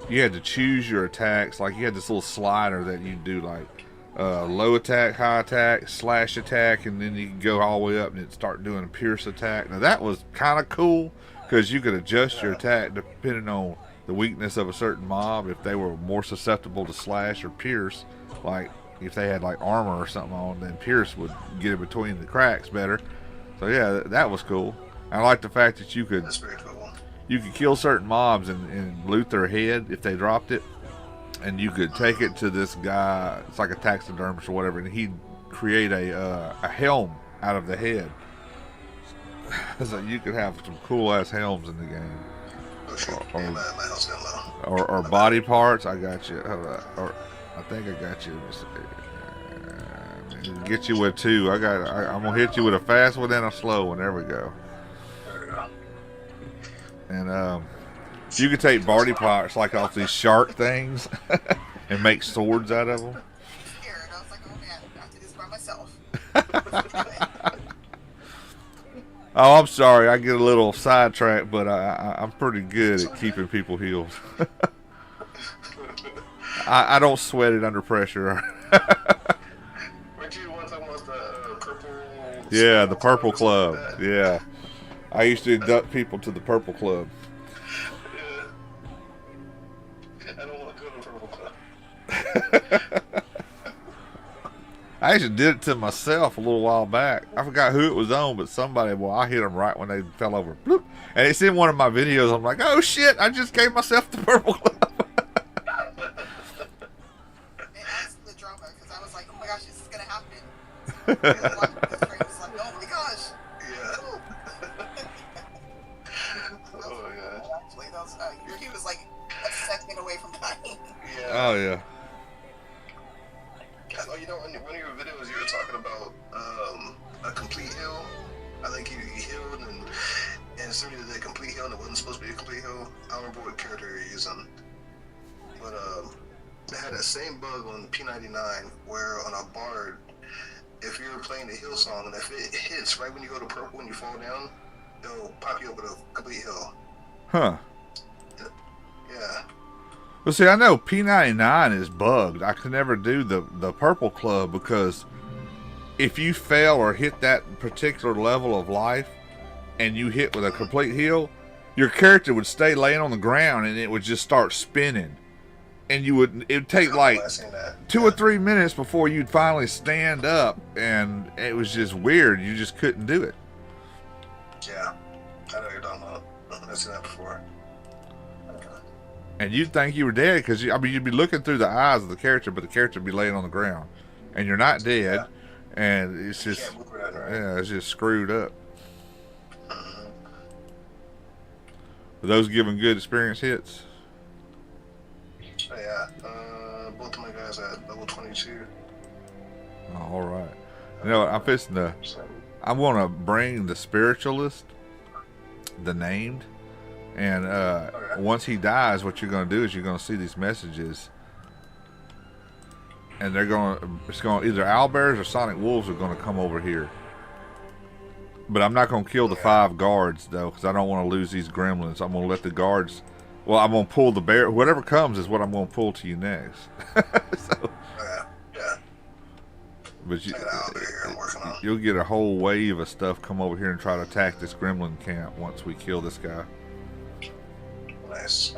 You had to choose your attacks. Like you had this little slider that you do like low attack, high attack, slash attack, and then you could go all the way up and it'd start doing a pierce attack. Now that was kind of cool because you could adjust your attack depending on the weakness of a certain mob. If they were more susceptible to slash or pierce, like if they had like armor or something on, then pierce would get in between the cracks better. So yeah, that was cool. I like the fact that you could That's very cool. kill certain mobs and loot their head if they dropped it, and you could take it to this guy. It's like a taxidermist or whatever, and he'd create a helm out of the head. So you could have some cool ass helms in the game. Oh shit! My house got low. Or body parts. I got you. Or I think I got you. Get you with two. I'm gonna hit you with a fast one and a slow one. There we go. There we go. And you could take body parts like off these shark things and make swords out of them. Scared. I was like, oh man, I have to do this by myself. Oh, I'm sorry. I get a little sidetracked, but I'm pretty good at keeping people healed. I don't sweat it under pressure. Weren't you one time with the purple? Yeah, the Purple Club. Yeah. I used to induct people to the Purple Club. Yeah. I don't want to go to the Purple Club. I actually did it to myself a little while back. I forgot who it was on, but somebody, well, I hit them right when they fell over. Bloop. And it's in one of my videos. I'm like, oh shit, I just gave myself the Purple Club. It adds to the drama because I was like, oh my gosh, this is going to happen. And one of his friends was like, oh my gosh. Yeah. Oh yeah. Actually, that was, he was like a second away from dying. Yeah. Oh, yeah. Oh, you know, in one of your videos, you were talking about a complete heal. I think you healed, and instead of the complete heal, and it wasn't supposed to be a complete heal. I don't remember what character you're using, but it had that same bug on P99 where on a bard, if you're playing the heal song, and if it hits right when you go to purple when you fall down, it'll pop you up with a complete heal. Huh. Yeah. Well, see, I know P99 is bugged. I could never do the Purple Club because if you fail or hit that particular level of life and you hit with a complete heal, your character would stay laying on the ground and it would just start spinning. And it would take like 2 or 3 minutes before you'd finally stand up, and it was just weird. You just couldn't do it. Yeah. I know what you're talking about. I've seen that before. And you'd think you were dead because you'd be looking through the eyes of the character, but the character would be laying on the ground, and you're not dead, and it's just it's just screwed up. Are those giving good experience hits? Yeah, both of my guys at level 22. Oh, all right. You know, I'm fixing to. I want to bring the spiritualist, the named. And once he dies, what you're going to do is you're going to see these messages, and it's going either owlbears or sonic wolves are going to come over here. But I'm not going to kill the 5 guards though, because I don't want to lose these gremlins. I'm going to let the guards. Well, I'm going to pull the bear. Whatever comes is what I'm going to pull to you next. So, yeah. But you'll get a whole wave of stuff come over here and try to attack this gremlin camp once we kill this guy. Nice.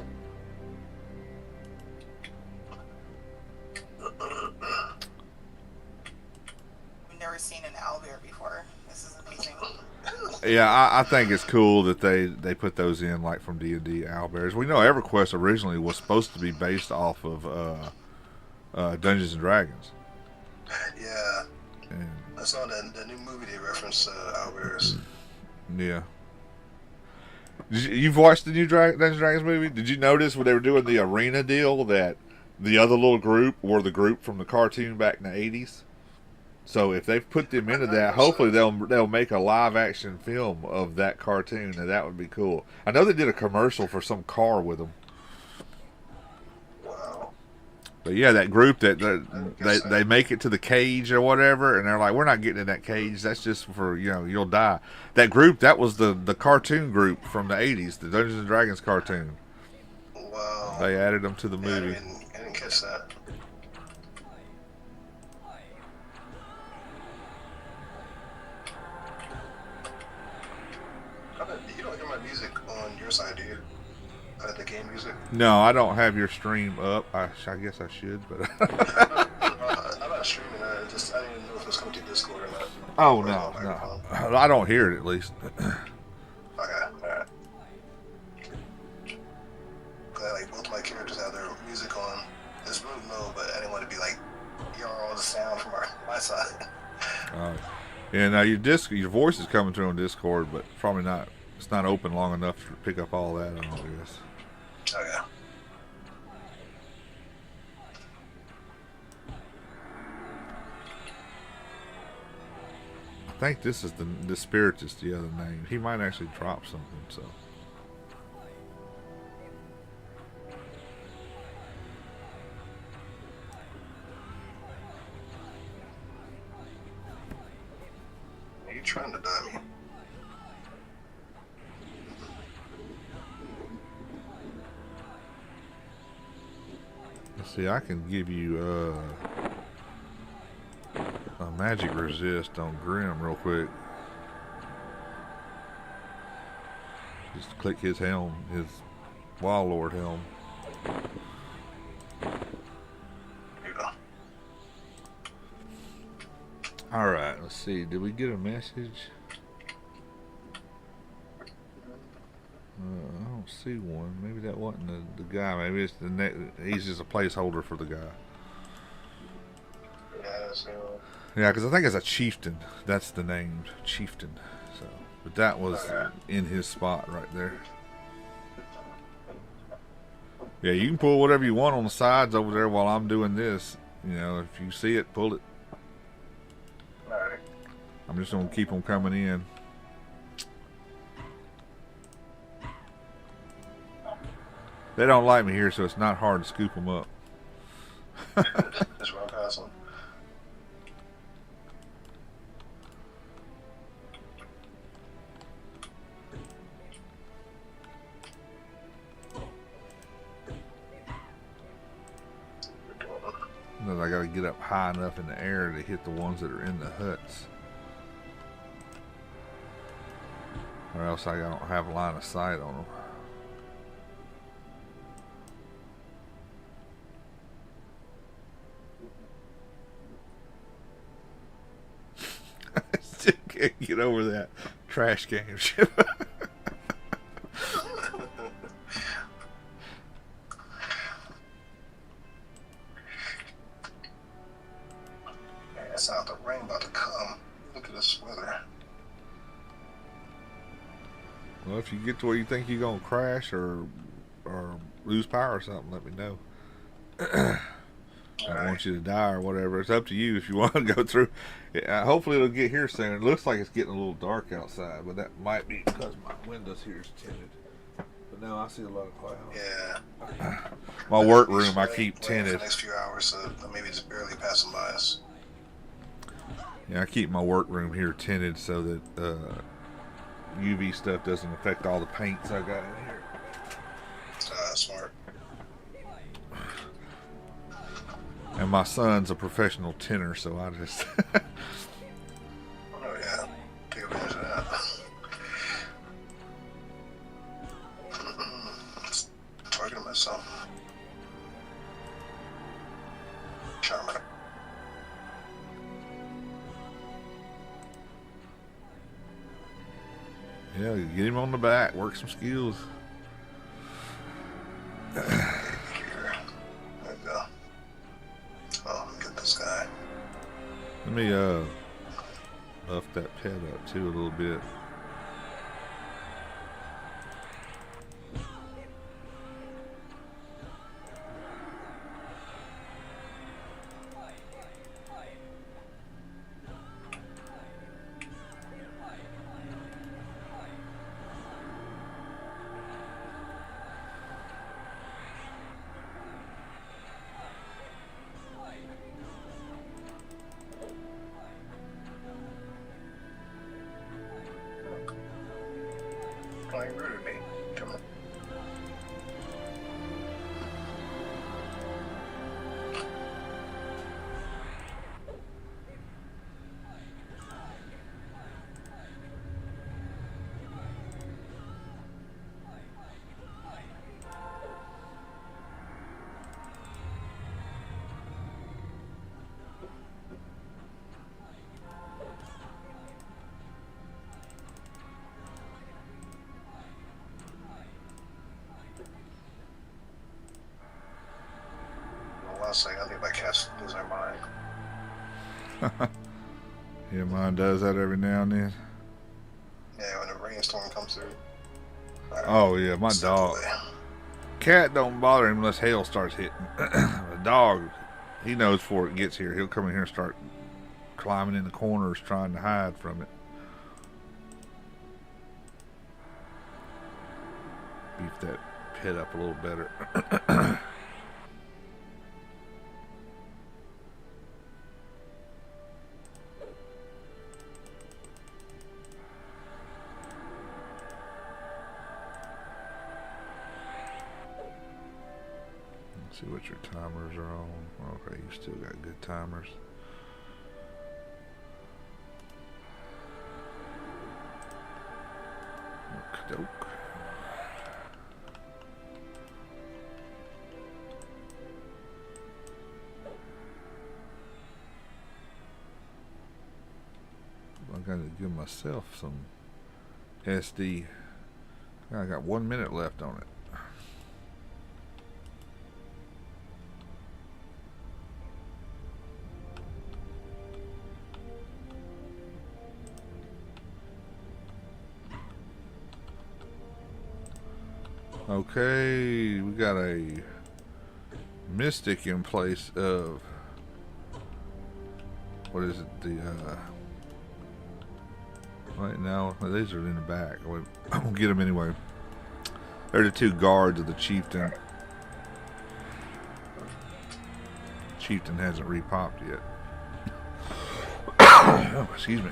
I've never seen an owlbear before. This is amazing. Yeah, I think it's cool that they put those in, like from D&D owlbears. We know EverQuest originally was supposed to be based off of Dungeons and Dragons. Yeah. And, I saw the new movie they referenced owlbears. Yeah. You've watched the new Dungeons and Dragons movie? Did you notice when they were doing the arena deal that the other little group were the group from the cartoon back in the 80s? So if they've put them into that, hopefully they'll make a live action film of that cartoon, and that would be cool. I know they did a commercial for some car with them. Wow. But But yeah, that group that guess they make it to the cage or whatever, and they're like, we're not getting in that cage. That's just for, you know, you'll die. That group, that was the cartoon group from the 80s, the Dungeons and Dragons cartoon. Wow. They added them to the Yeah, movie. I didn't catch that. You don't hear my music on your side, do you? The game music? No, I don't have your stream up. I guess I should, but I'm not streaming. I didn't know if it was coming to Discord or not. oh Or no, on no, microphone. I don't hear it at least. Okay, alright. Glad like both my characters have their music on. It's really low, but I didn't want to be like, hear all the sound from my side. Yeah, now your voice is coming through on Discord, but probably not. It's not open long enough to pick up all that. I guess. Okay. I think this is the Spiritist, the other name. He might actually drop something. So. Are you trying to die me? Let's see, I can give you a magic resist on Grim real quick. Just click his helm, his Wild Lord helm. Here you go. Alright, let's see. Did we get a message? I don't see one. Maybe that wasn't the guy. Maybe it's he's just a placeholder for the guy. Yeah, so Yeah, because I think it's a chieftain. That's the name, chieftain. So, but that was in his spot right there. Yeah, you can pull whatever you want on the sides over there while I'm doing this. You know, if you see it, pull it. alright. I'm just gonna keep them coming in. They don't like me here, so it's not hard to scoop them up. Just run past them. Then I gotta get up high enough in the air to hit the ones that are in the huts. Or else I don't have a line of sight on them. Still can't get over that trash game shit. It's out the rain about to come. Look at this weather. Well, if you get to where you think you're gonna crash or lose power or something, let me know. I don't want you to die or whatever. It's up to you if you want to go through. Hopefully it'll get here soon. It looks like it's getting a little dark outside, but that might be because my windows here is tinted. But now I see a lot of clouds. Yeah. My workroom I keep For the tinted. next few hours, so maybe just barely passing by us. Yeah, I keep my workroom here tinted so that UV stuff doesn't affect all the paints I got in here. Smart. And my son's a professional tinner, so I just Oh yeah. Take advantage of that. Targeting myself. Charmer. yeah, get him on the back, work some skills. Here. There we go. Oh, look at this guy. Let me buff that pet up too a little bit. on a second. I think my cat's losing her mind. Yeah, mine does that every now and then. Yeah, when a rainstorm comes through. Right. Oh yeah, my Step dog. away. Cat don't bother him unless hail starts hitting. The dog, he knows before it gets here. He'll come in here and start climbing in the corners trying to hide from it. Beef that pit up a little better. See what your timers are on. Okay, you still got good timers. Okey-doke. I gotta give myself some SD. I got 1 minute left on it. Okay, we got a mystic in place of, what is it, the right now, these are in the back. I'm gonna get them anyway. They're the two guards of the chieftain. Chieftain hasn't repopped yet. Oh, excuse me.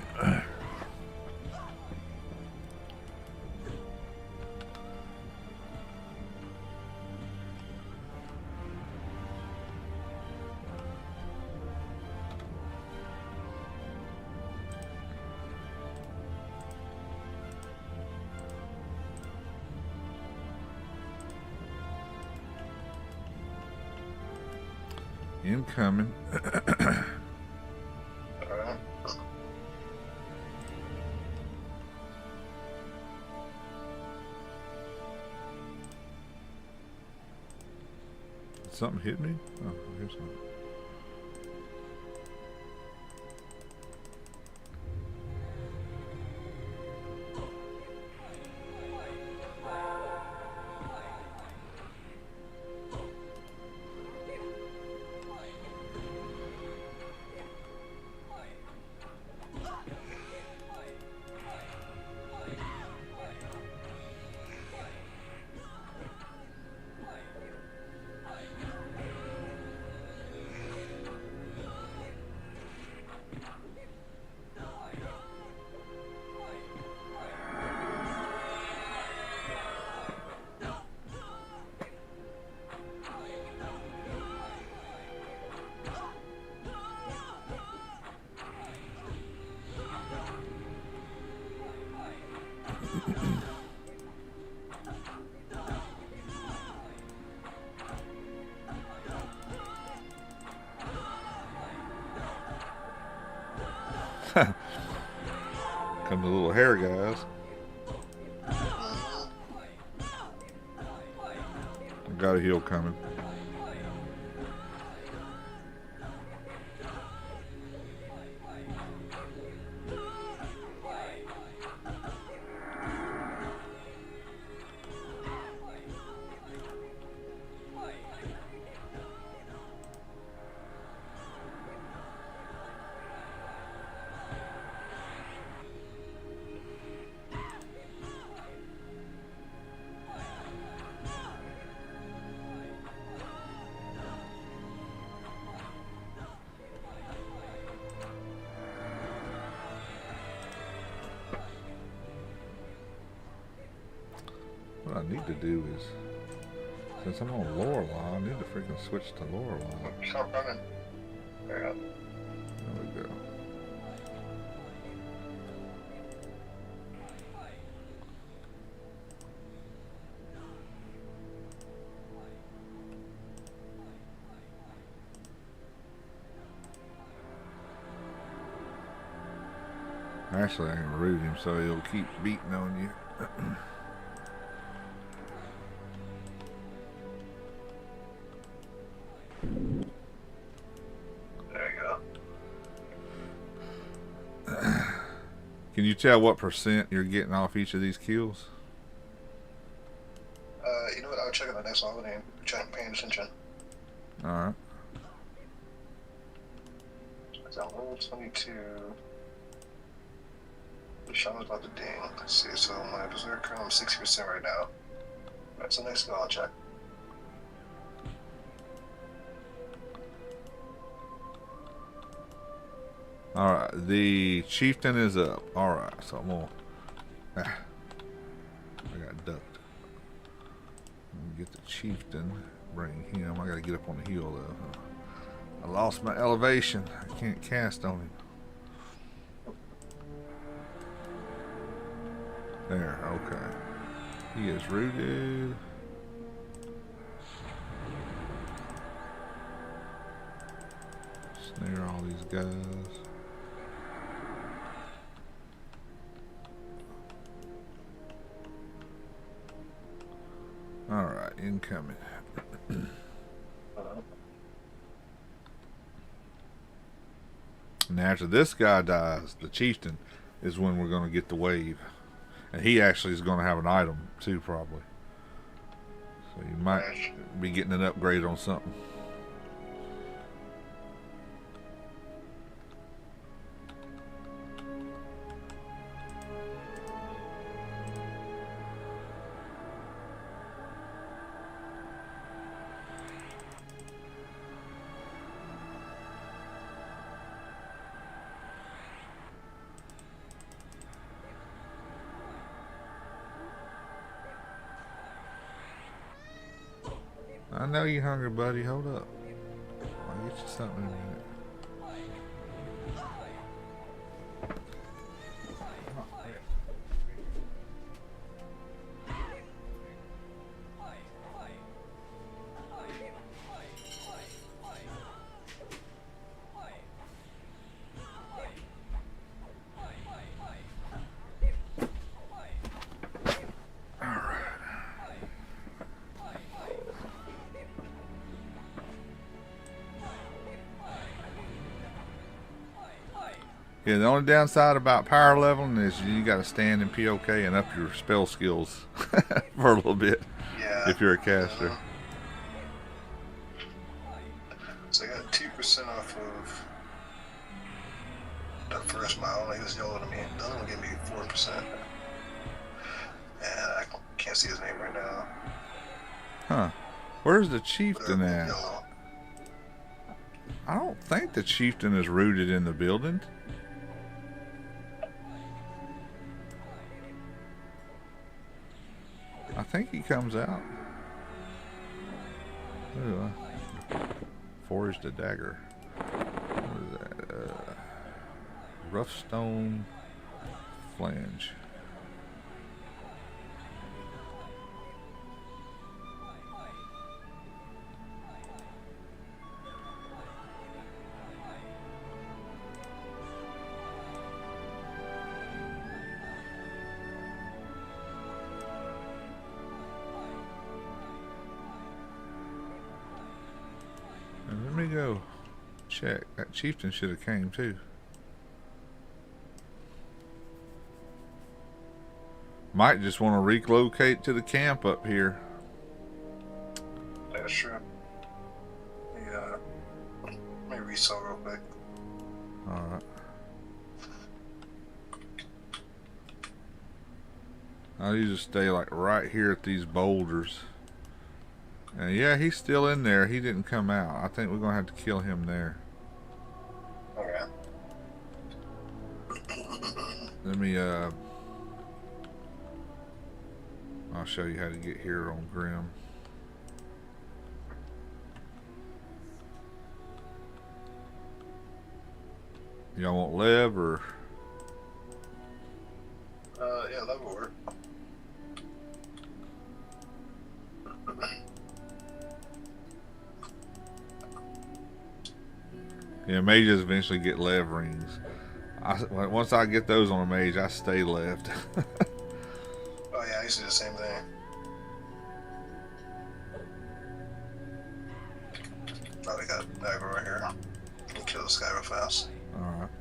Incoming. Did something hit me? Oh, here's something. Come the little hair guys. I got a heal coming. What I need to do is, since I'm on Lorelei, I need to freaking switch to Lorelei. Stop running. There you go. There we go. Actually, I can root him so he'll keep beating on you. Can you tell what percent you're getting off each of these kills? You know what? I'll check it the next one. I wasn't paying attention. Alright. It's on level 22. The shot about the ding. Let's see. So my berserker, I'm 60% right now. Alright, so next go, I'll check. Alright, the chieftain is up. Alright, so I'm gonna... I got ducked. Get the chieftain, bring him. I gotta get up on the hill though. I lost my elevation. I can't cast on him. There, okay. He is rooted. Snare all these guys. Alright, incoming. And after this guy dies, the chieftain is when we're going to get the wave. And he actually is going to have an item too, probably. So you might be getting an upgrade on something. I know you're hungry, buddy. Hold up. I'll get you something in a minute. Yeah, the only downside about power leveling is you got to stand in POK and up your spell skills for a little bit. Yeah. If you're a caster. So I got 2% off of the first mile. He was yelling at me. The other one gave me 4%. And I can't see his name right now. Huh. Where's the chieftain at? Yellow. I don't think the chieftain is rooted in the building. I think he comes out. Ooh, forged a dagger. What is that? Rough stone flange. Let me go check. That chieftain should have came too. Might just want to relocate to the camp up here. Yeah, sure. Yeah. Let me resell real quick. Alright. I'll usually stay like right here at these boulders. And yeah, he's still in there. He didn't come out. I think we're gonna have to kill him there. Okay. Let me I'll show you how to get here on Grim. Y'all want Lev or? Yeah, that will work. Yeah, mages eventually get Lev rings. Once I get those on a mage, I stay left. Oh yeah, I used to do the same thing. Oh, we got Niagara right here. We'll kill this guy real fast. Alright.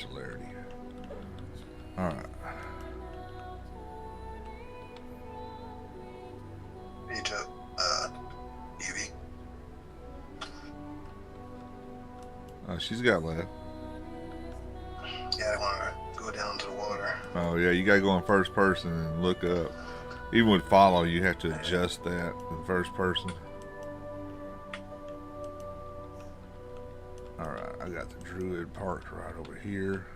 celerity. Alright. Page up, Evie. Oh, she's got left. Yeah, I want to go down to the water. Oh, yeah, you gotta go in first person and look up. Even with follow, you have to adjust that in first person. Alright, I got the druid parked right over here.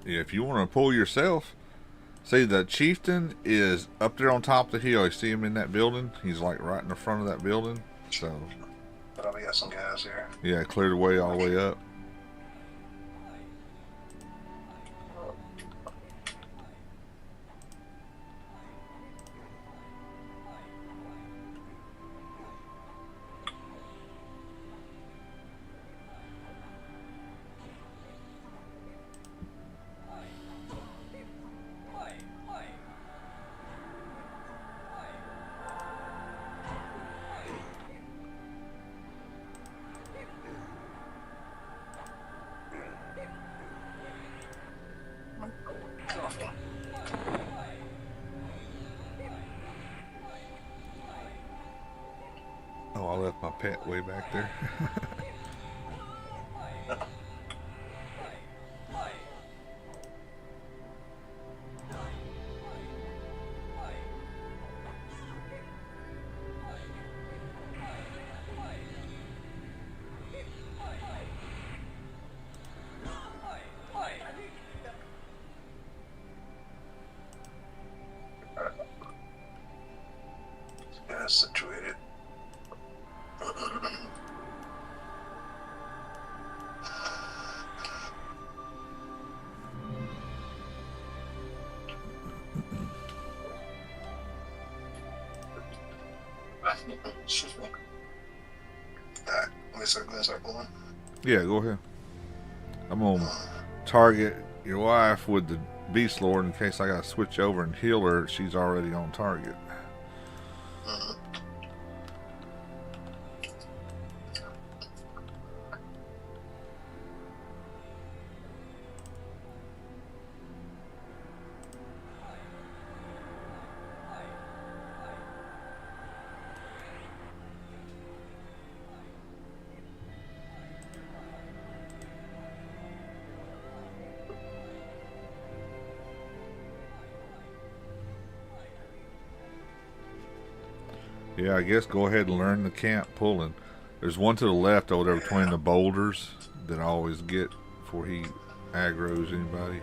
Yeah, if you want to pull yourself, see the chieftain is up there on top of the hill. You see him in that building? He's like right in the front of that building. So, But we got some guys here. yeah, clear the way all the way up. Oh, I left my pet way back there. Yeah, situated. Excuse me. Alright, let me start pulling. Yeah, go ahead. I'm gonna target your wife with the beast lord in case I gotta switch over and heal her. She's already on target. Yeah, I guess go ahead and learn the camp pulling. There's one to the left over there between the boulders that I always get before he aggroes anybody.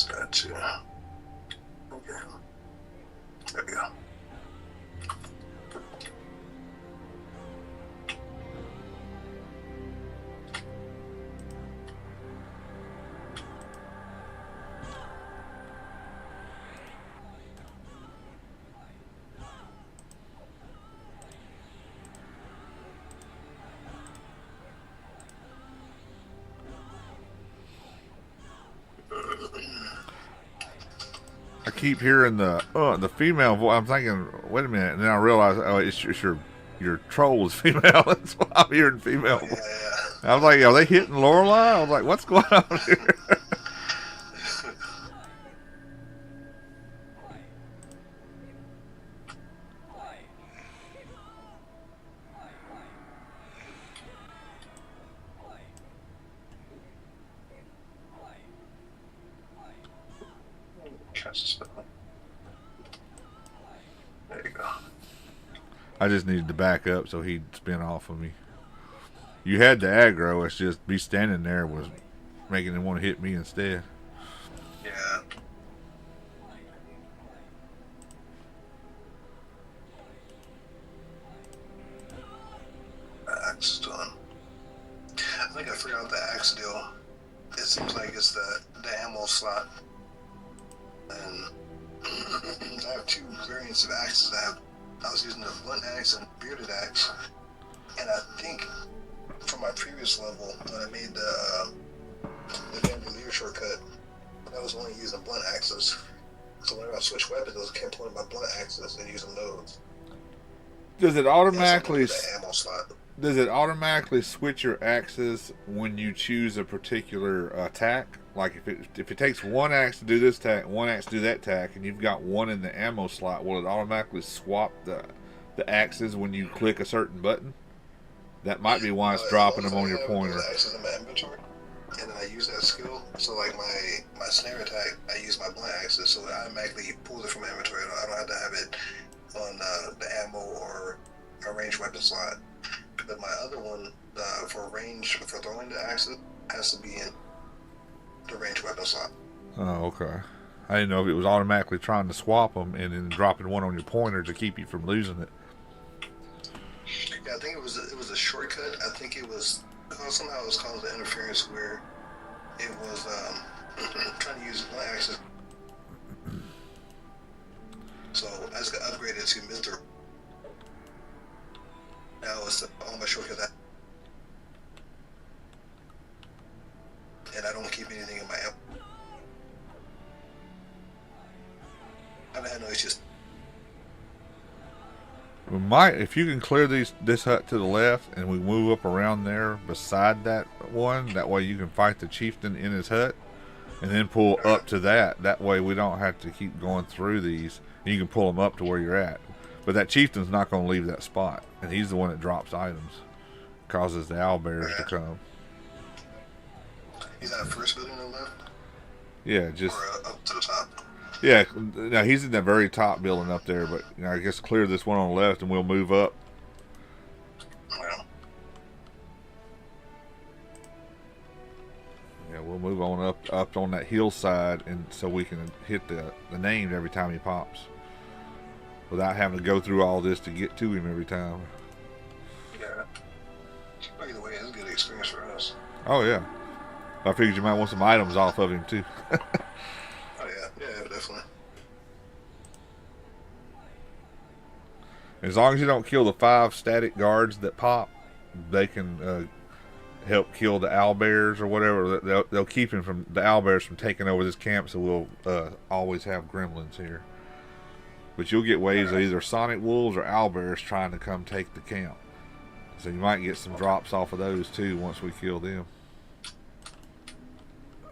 Gotcha. Okay. There we go. I keep hearing the female voice. I'm thinking, wait a minute, and then I realize, oh, it's your troll is female. That's why I'm hearing female voice. Yeah. I was like, are they hitting Lorelei? I was like, what's going on here? Catch the spell. There you go. I just needed to back up so he'd spin off of me. You had the aggro, it's just me standing there was making him want to hit me instead. Yeah. Axe is done. I think I figured out the axe deal. It seems like it's the ammo slot. And I have two variants of axes. I was using the blunt axe and bearded axe. And I think from my previous level, when I made the bandolier shortcut, I was only using blunt axes. So whenever I switch weapons, I was kept pulling my blunt axes and using those. Does it automatically? The ammo slot. Does it automatically switch your axes when you choose a particular attack? Like if it takes one axe to do this attack, one axe to do that attack, and you've got one in the ammo slot, will it automatically swap the axes when you click a certain button? That might be why it's dropping them on your pointer. Axes in my inventory, and then I use that skill. So like my snare attack, I use my blunt axes, so it automatically pulls it from my inventory. I don't have to have it on the ammo or a ranged weapon slot. But my other one for throwing the axes has to be in the ranged weapon slot. Oh, okay. I didn't know if it was automatically trying to swap them and then dropping one on your pointer to keep you from losing it. Yeah, I think it was a shortcut. I think it was somehow it was called the interference where it was trying to use blunt axes. So I just got upgraded to Mr. Now it's on my shortcut, and I don't keep anything in my app. I've had no issues. We might, if you can clear this hut to the left, and we move up around there beside that one. That way you can fight the chieftain in his hut, and then pull up to that. That way we don't have to keep going through these. You can pull them up to where you're at. But that chieftain's not going to leave that spot, and he's the one that drops items, causes the owlbears to come. He's at first building on the left? Yeah, just... Or up to the top? Yeah, now he's in the very top building up there, but I guess clear this one on the left and we'll move up. Yeah. Yeah, we'll move on up on that hillside, and so we can hit the name every time he pops, without having to go through all this to get to him every time. Yeah. Either way, it's a good experience for us. Oh yeah. I figured you might want some items off of him too. Oh yeah, yeah, definitely. As long as you don't kill the 5 static guards that pop, they can help kill the owlbears or whatever. They'll keep him from the owlbears from taking over this camp, so we'll always have gremlins here. But you'll get waves of either sonic wolves or owlbears trying to come take the camp. So you might get some drops off of those too once we kill them.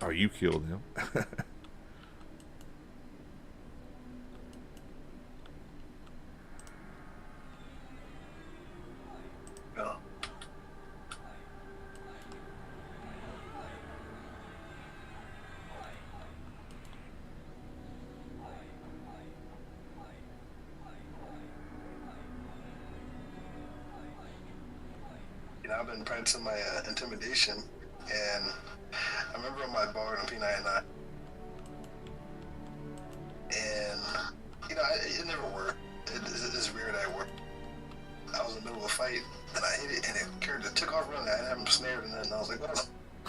Or you kill them. Yeah. I've been practicing my intimidation, and I remember on my bar on P99, and it never worked. It's weird that it worked. I was in the middle of a fight, and I hit it, and the character took off running. I didn't have him snared, and then I was like, what?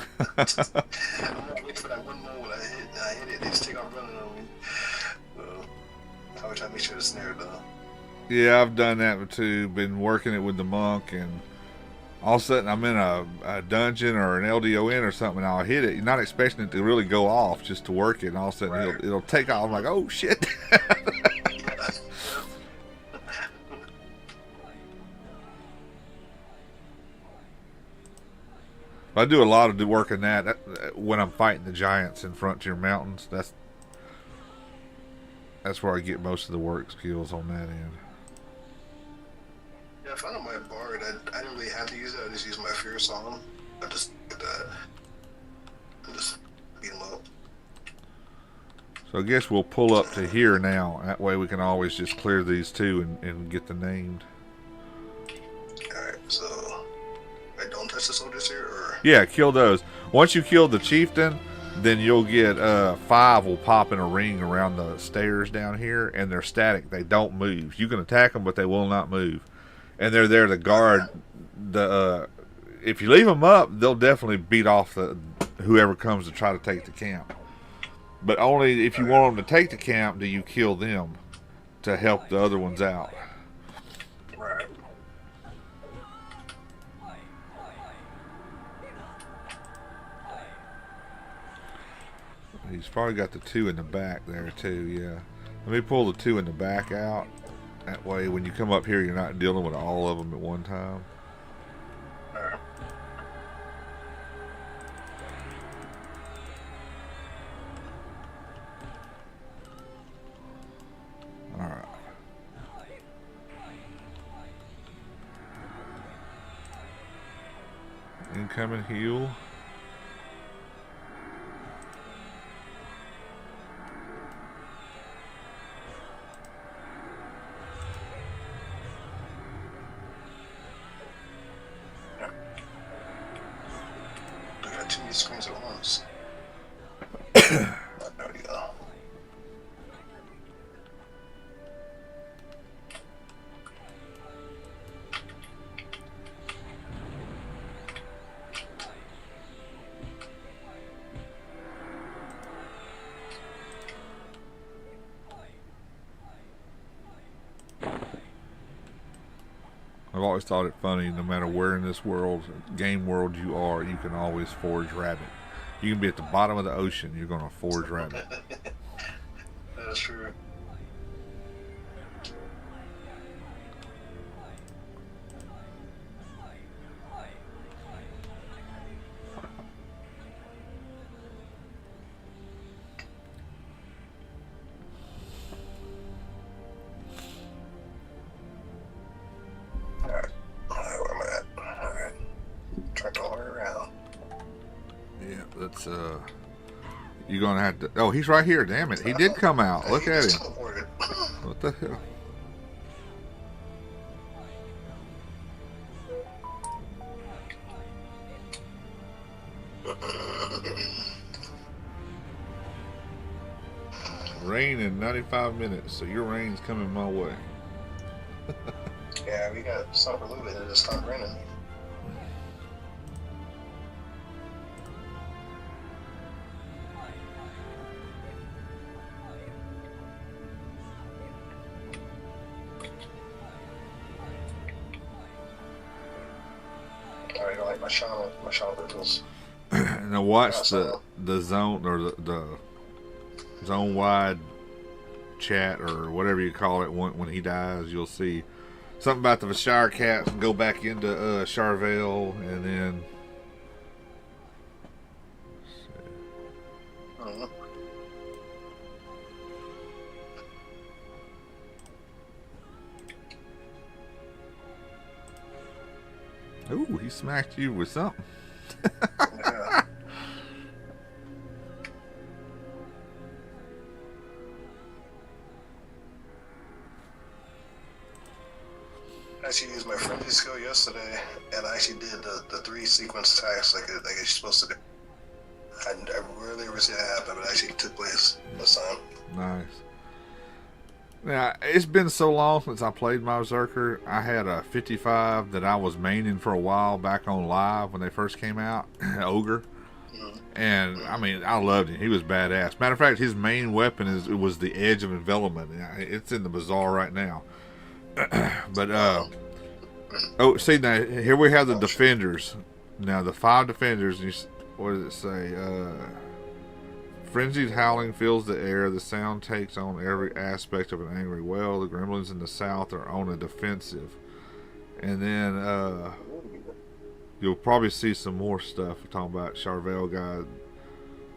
I'm gonna wait for that one moment I hit it, and they just take off running on me. So I would try to make sure to snare it though. Yeah, I've done that too. Been working it with the monk, and all of a sudden I'm in a dungeon or an LDON or something, and I'll hit it. You're not expecting it to really go off, just to work it, and all of a sudden it'll take off. I'm like, oh shit. I do a lot of the work in that when I'm fighting the giants in Frontier Mountains. That's where I get most of the work skills on that end. Yeah, I found on my bard, I didn't really have to use it. I just used my fear song. I just did that. And just beat them up. So I guess we'll pull up to here now. That way we can always just clear these two and get the named. Alright, so I don't touch the soldiers here, or? Yeah, kill those. Once you kill the chieftain, then you'll get 5 will pop in a ring around the stairs down here, and they're static. They don't move. You can attack them, but they will not move. And they're there to guard the. If you leave them up, they'll definitely beat off whoever comes to try to take the camp. But only if you want them to take the camp do you kill them to help the other ones out. Right. He's probably got the 2 in the back there too, yeah. Let me pull the 2 in the back out. That way when you come up here you're not dealing with all of them at one time. Alright. Alright. Incoming heal. I got too many screens at once. There we go. I've always thought it funny, no matter where in this world, game world you are, you can always forge rabbit. You can be at the bottom of the ocean, you're going to forge rabbit. That's true. Alright, where am I at? Alright. Track all the way around. Yeah, that's, you're going to have to, oh, he's right here, damn it. He did come out. Look He at just him. teleported. What the hell? Rain in 95 minutes, so your rain's coming my way. Yeah, we got some loot and it just stopped raining. I don't like my shaman rituals. Now watch the zone or the zone wide chat or whatever you call it. When he dies, you'll see something about the Vashire cats and go back into Charvel and then. Ooh, he smacked you with something. Yeah. I actually used my frenzy skill yesterday, and I actually did the 3 sequence attacks like you're supposed to do. I rarely ever see that happen, but it actually took place this time. Nice. Now, it's been so long since I played my Berserker. I had a 55 that I was maining for a while back on live when they first came out, Ogre. And, I mean, I loved him. He was badass. Matter of fact, his main weapon was the Edge of Envelopment. It's in the bazaar right now. But, oh, see, now, here we have the Defenders. Now, the 5 Defenders, what does it say? Frenzied howling fills the air. The sound takes on every aspect of an angry wail. The gremlins in the south are on a defensive. And then you'll probably see some more stuff. We're talking about Charvel guy.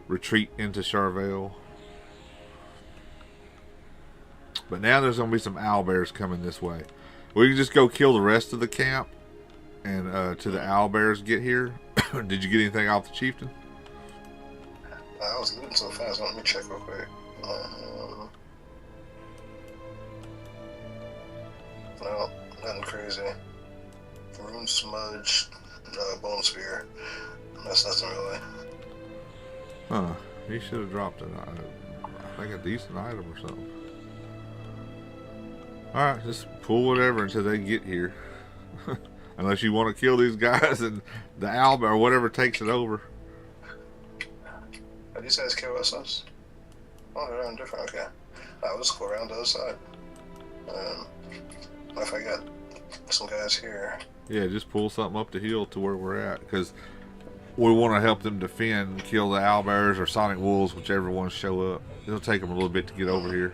Retreat into Charvel. But now there's going to be some owlbears coming this way. We can just go kill the rest of the camp. And to the owlbears get here. Did you get anything off the chieftain? I was looting so fast. Let me check real quick. No, nothing crazy. Rune smudge, bone spear. That's nothing really. Huh. He should have dropped it. I think a decent item or something. Alright, just pull whatever until they get here. Unless you want to kill these guys and the owlbear or whatever takes it over. Are these guys KOSs? Oh, they're on different. Okay. I'll just go around the other side. If I got some guys here. Yeah, just pull something up the hill to where we're at. Because we want to help them defend, kill the owlbears or sonic wolves, whichever ones show up. It'll take them a little bit to get over here.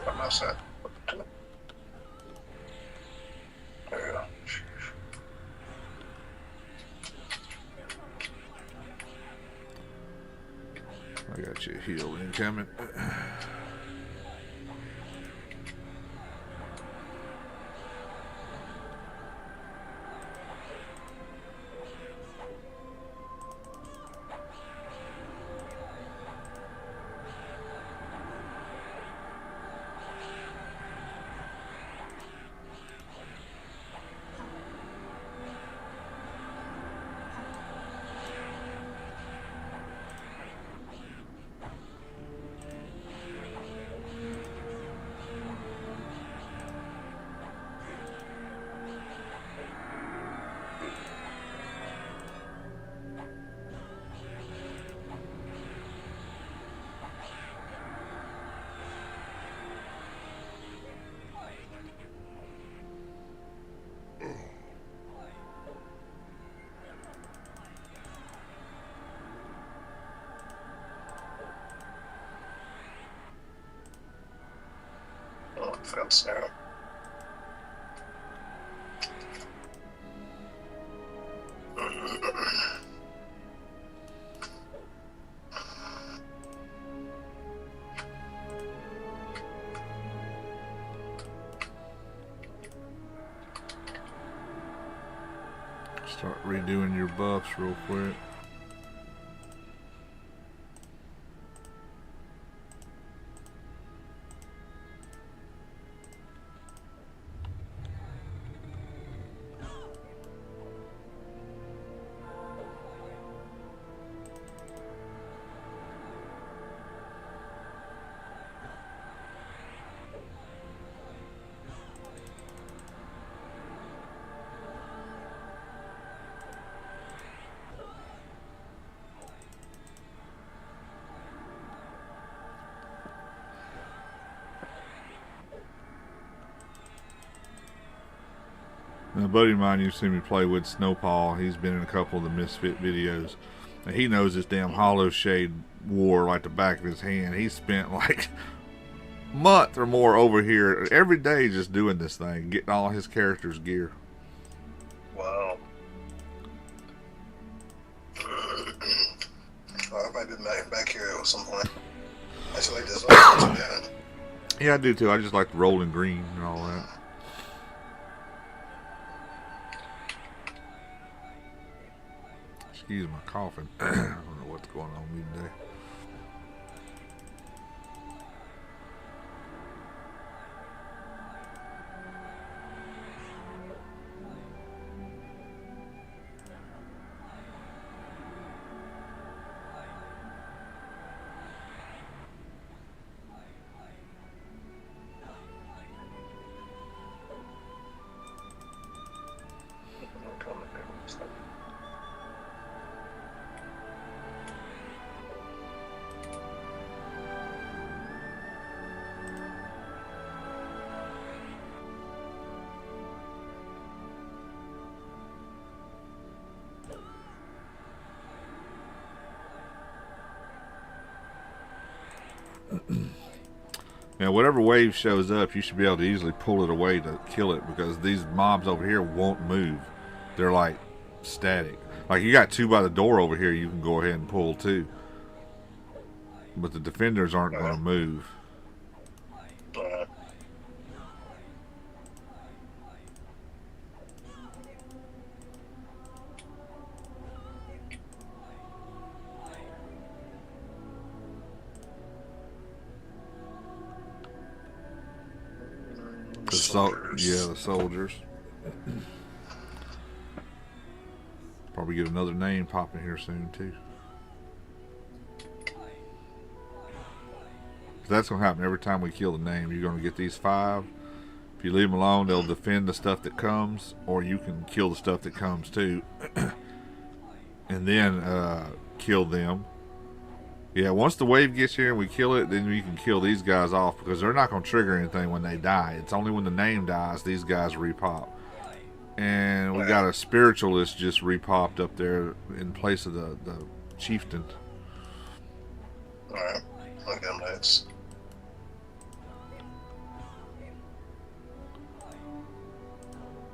I'm outside. There you go. I got you healed incoming. Fence now. Start redoing your buffs real quick. Now, a buddy of mine used to see me play with Snowpaw. He's been in a couple of the Misfit videos. And he knows this damn Holloshade war like the back of his hand. He spent like a month or more over here every day just doing this thing, getting all his characters' gear. Wow. I might be back here at some point. I just like this. Yeah, I do too. I just like the rolling green and all that. Excuse my coughing. I don't know what's going on with me today. Now, whatever wave shows up, you should be able to easily pull it away to kill it, because these mobs over here won't move. They're like static. Like, you got two by the door over here you can go ahead and pull too. But the defenders aren't going to move. The soldiers. Probably get another name popping here soon too. That's going to happen every time we kill the name. You're going to get these 5. If you leave them alone, they'll defend the stuff that comes, or you can kill the stuff that comes too. And then kill them. Yeah, once the wave gets here and we kill it, then we can kill these guys off because they're not going to trigger anything when they die. It's only when the name dies these guys repop. And we got a spiritualist just repopped up there in place of the chieftain. Alright, I'll get him next.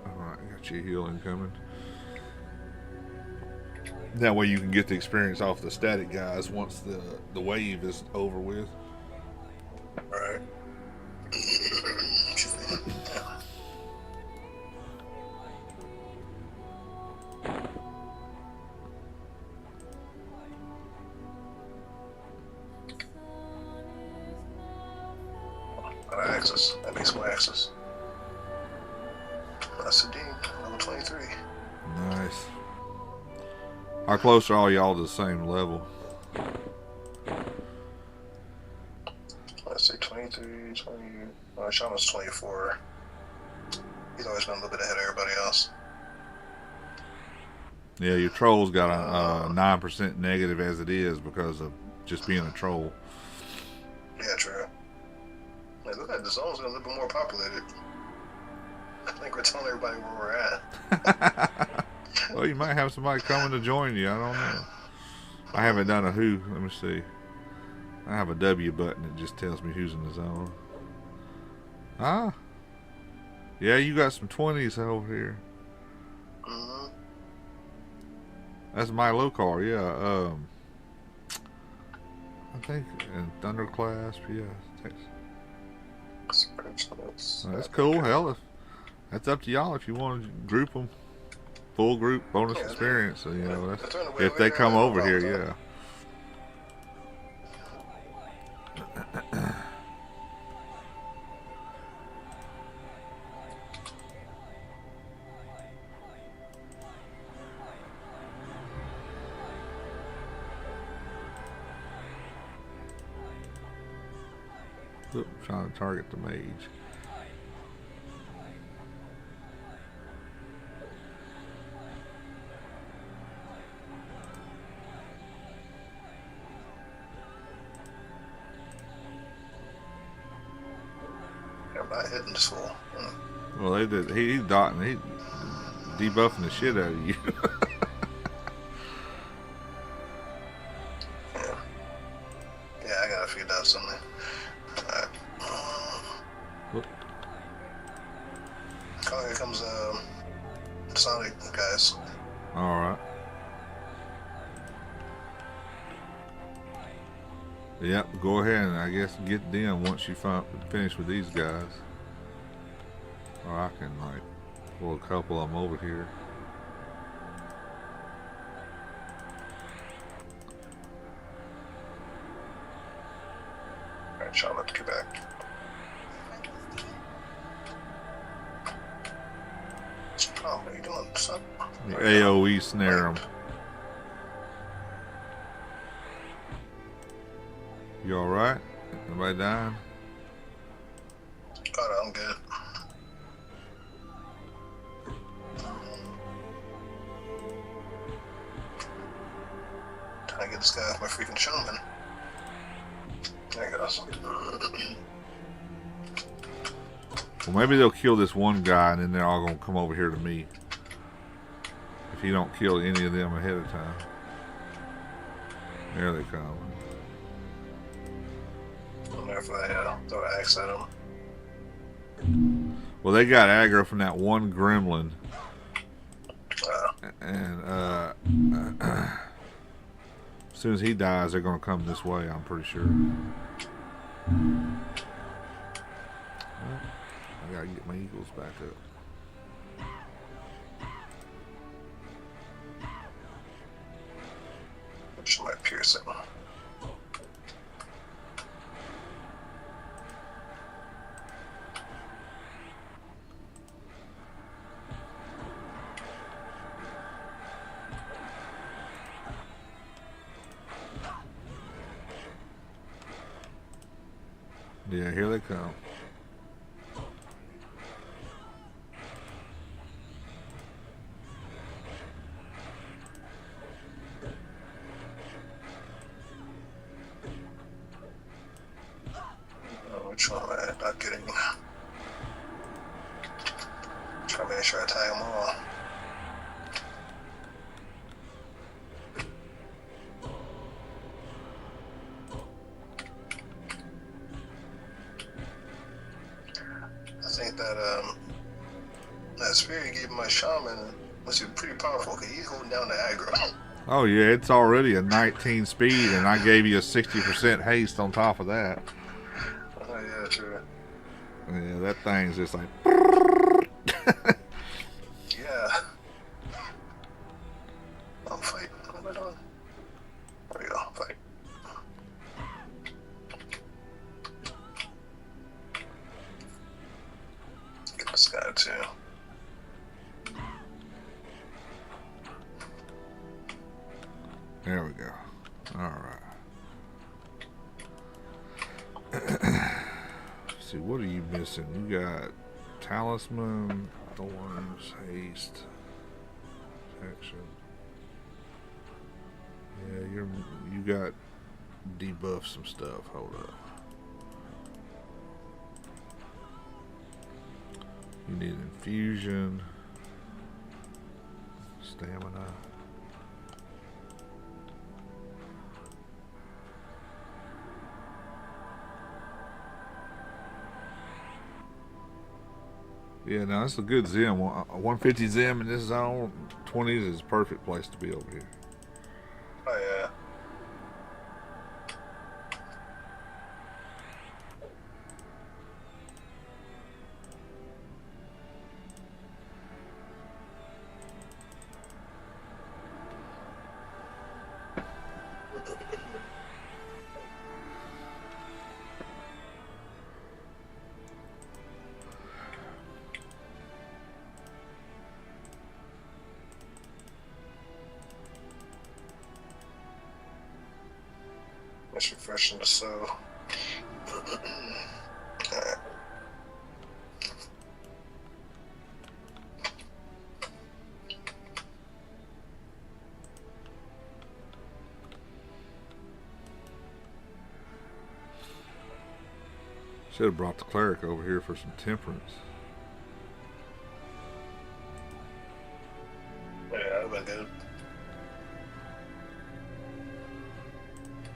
Alright, got you healing coming. That way you can get the experience off the static guys once the wave is over with. Alright. Access. That makes more access. That's a D, level 23. Nice. How close are all y'all to the same level? Let's say 23, 20. Shaman's 24. He's always been a little bit ahead of everybody else. Yeah, your troll's got a 9% negative as it is because of just being a troll. Yeah, true. Hey, look like the zone's gonna a little bit more populated. I think we're telling everybody where we're at. Well, you might have somebody coming to join you. I don't know. I haven't done a who. Let me see. I have a W button that just tells me who's in the zone. Ah. Yeah, you got some 20s over here. Mm-hmm. That's my low car, yeah. I think in Thunderclasp, yeah. That's cool. Hell, that's up to y'all if you want to group them. Full group bonus experience. So, you know, that's, if they come over here, yeah. Oop, trying to target the mage. I'm not hitting this fool. Well, they did. He's dotting. He debuffing the shit out of you. Yeah, I gotta figure out something. Alright. Oh, here comes Sonic, guys. Alright. Yep, go ahead and I guess get them once you finish with these guys. Or I can like pull a couple of them over here. Alright, Sean, let's get back. Oh, what are you doing, son? The AoE snare them. You alright? Everybody dying? God, I'm good. Trying to get this guy off my freaking shaman. There he goes. Well, maybe they'll kill this one guy and then they're all gonna come over here to me. If he don't kill any of them ahead of time. There they come. If I throw an axe at him. Well, they got aggro from that one gremlin. And as soon as he dies, they're going to come this way, I'm pretty sure. Well, I got to get my eagles back up. Which might pierce him. Yeah, here they come. marketing. Try to make sure I tag them all. I think that spirit you gave my shaman must be pretty powerful because he's holding down the aggro. Oh yeah, it's already a 19 speed, and I gave you a 60% haste on top of that. Oh yeah, true. Yeah, that thing's just like. Yeah. I'm fighting. What am I doing? There we go. Fight. Get this guy too. There we go. All right. See, what are you missing? You got talisman, thorns, haste, protection. Yeah, you got debuff some stuff. Hold up. You need infusion, stamina. Yeah, now it's a good Zim. 150 Zim in this zone, 20s is a perfect place to be over here. Oh yeah. Let's refresh the soul. Alright. Should have brought the cleric over here for some temperance. Yeah, that'd been good.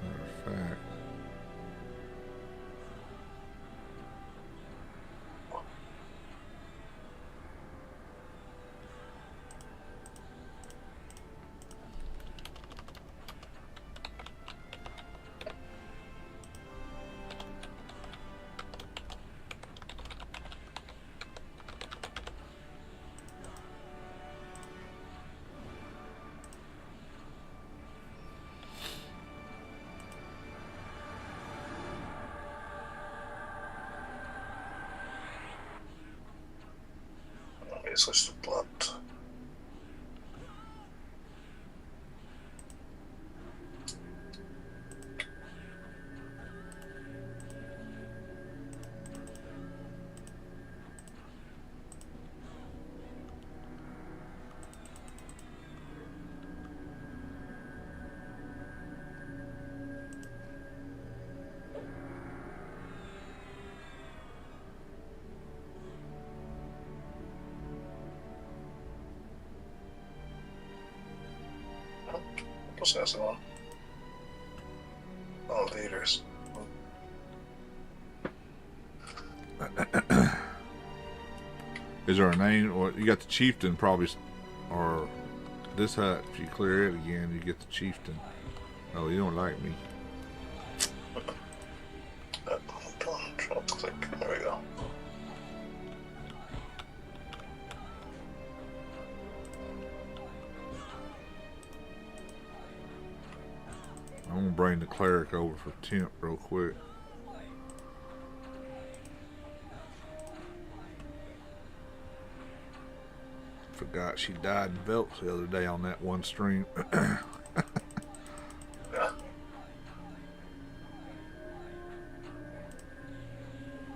Matter of fact. Okay, switch to blunt. What's that one? Oh, invaders. Is there a name? Or you got the chieftain probably, or this hut. If you clear it again, you get the chieftain. Oh, you don't like me. Hold on, try to click. There we go. I'm gonna bring the cleric over for temp real quick. Forgot she died in Velks the other day on that one stream. Yeah.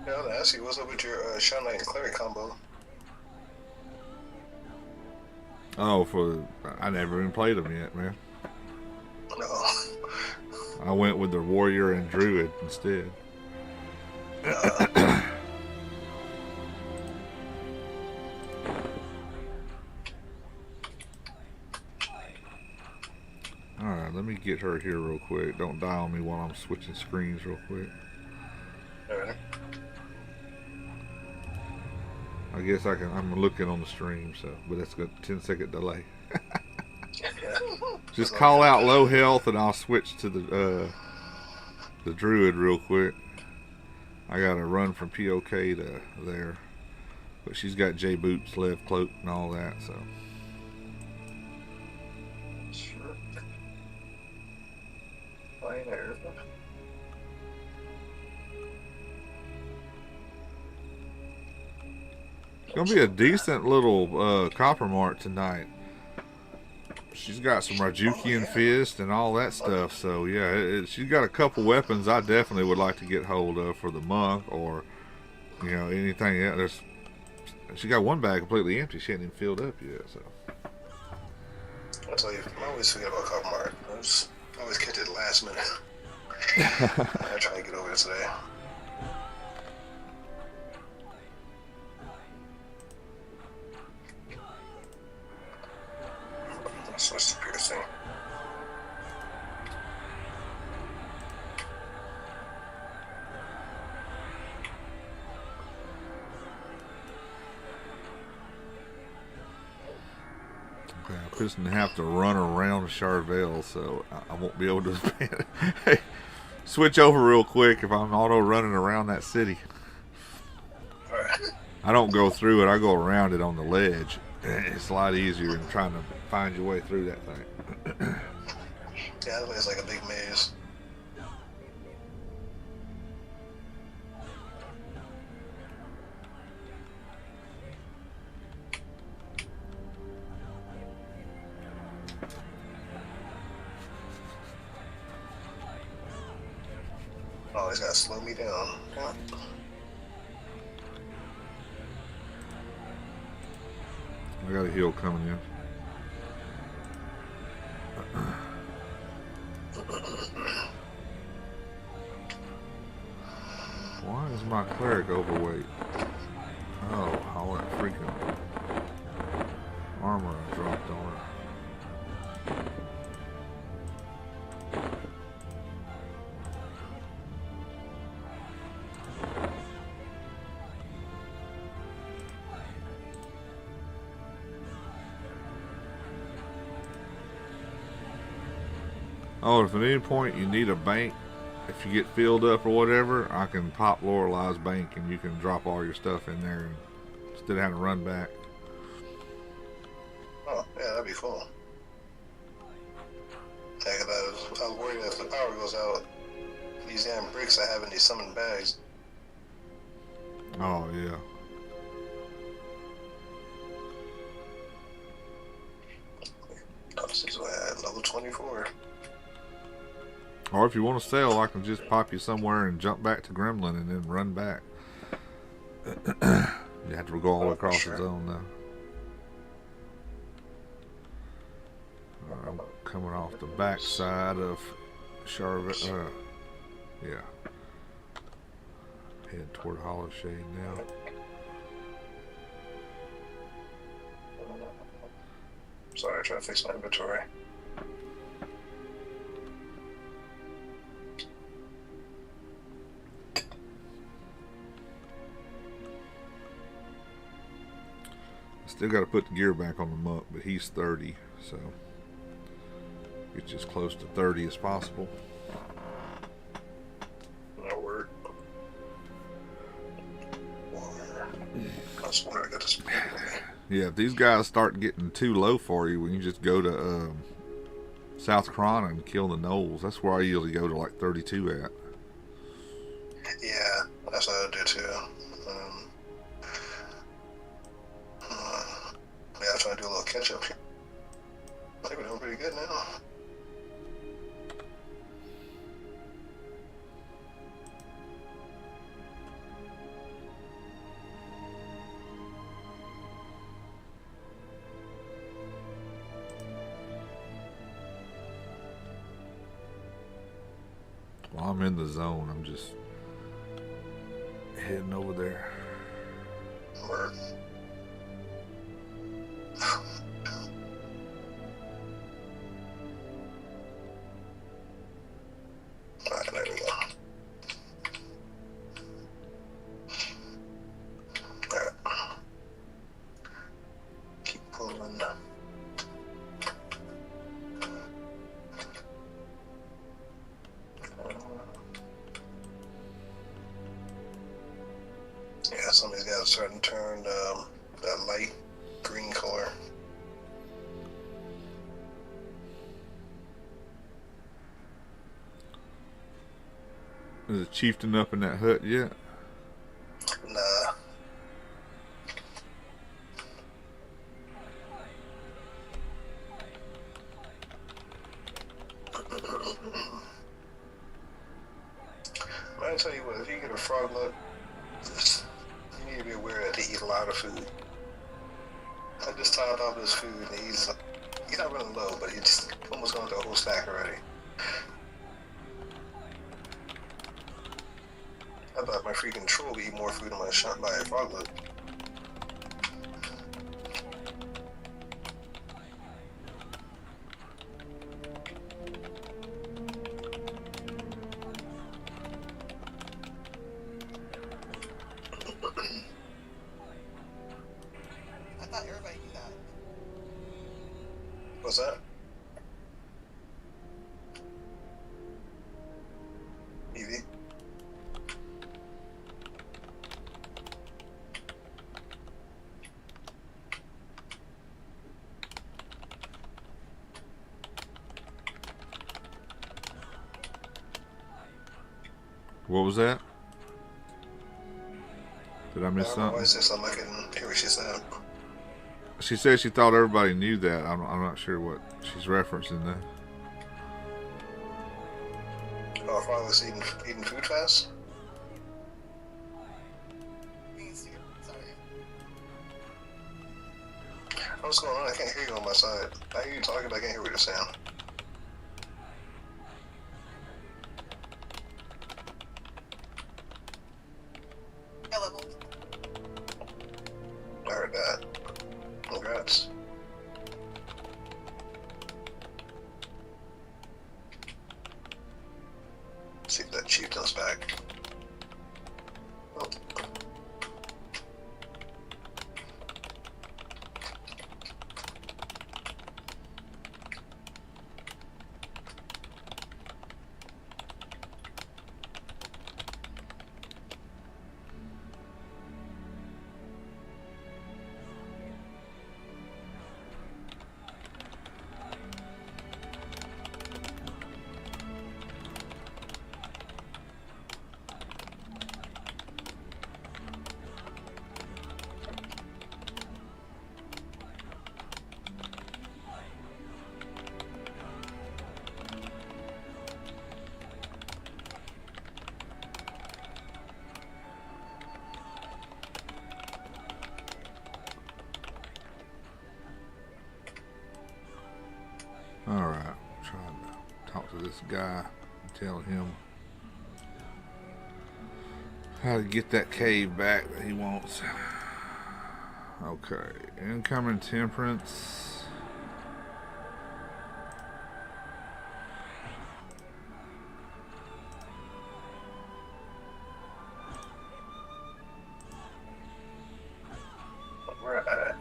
Yeah, I was ask you, what's up with your Shadow Knight and Cleric combo? Oh, I never even played them yet, man. No. I went with the warrior and druid instead. get her here real quick. Don't die on me while I'm switching screens real quick. Alright. I guess I'm looking on the stream, so, but that's got a 10-second delay. Just call out low health and I'll switch to the druid real quick. I gotta run from POK to there. But she's got J boots, left cloak, and all that, so. Sure. Fire. It's gonna be a decent little copper mart tonight. She's got some Rajukian fist and all that stuff, so yeah, she's got a couple weapons I definitely would like to get hold of for the monk, or you know, anything else. She got one bag completely empty. She ain't even filled up yet, so. I'll tell you, I always forget about Copper Mart. I always catch it last minute. I try to get over it today. Switch to piercing. Okay, I'm just gonna have to run around Charvel, so I won't be able to hey, switch over real quick if I'm auto running around that city. Alright. I don't go through it, I go around it on the ledge. It's a lot easier than trying to find your way through that thing. Yeah, that way it's like a big maze. Always gotta slow me down. Yeah. I got a heal coming in. Why is my cleric overweight? Oh, all that freaking armor I dropped on her. Oh, if at any point you need a bank, if you get filled up or whatever, I can pop Lorelei's bank and you can drop all your stuff in there instead of having to run back. Oh, yeah, that'd be cool. Yeah, cause I was worried if the power goes out, these damn bricks I have in these summoned bags. Oh, yeah. Oh, this is what I had, level 24. Or if you want to sell, I can just pop you somewhere and jump back to Gremlin and then run back. You have to go all across the zone now. I'm coming off the back side of Charvet. Yeah. Head toward Hollowshade now. Sorry, trying to fix my inventory. Still got to put the gear back on the monk, but he's 30, so get as close to 30 as possible. That'll work. I swear I got this. Yeah, if these guys start getting too low for you, we can just go to South Corona and kill the gnolls. That's where I usually go to like 32 at. Yeah, that's what I do too. Yeah, I'm trying to do a little catch up here. I think we're doing pretty good now. While I'm in the zone, I'm just heading over there. Word. Somebody's got to start and turn that light green color. Is the chieftain up in that hut yet? Nah. I tell you what, if you get a frog look, you need to be aware that they eat a lot of food. I just topped off this food and he's not running low, but he's almost gone through a whole stack already. I thought my freaking troll would eat more food than my shot by a frog look. I thought everybody knew that. What's that? Evie? What was that? Did I miss I don't know why I something? said something I couldn't hear what she said. She said she thought everybody knew that. I'm not sure what she's referencing there. Oh, frog was eating food fast? Sorry. What's going on? I can't hear you on my side. I hear you talking, but I can't hear what you're saying. High level. I heard that. Congrats. See if that chieftain's back. Oh. Alright, I'm trying to talk to this guy and tell him how to get that cave back that he wants. Okay, incoming temperance. Where at?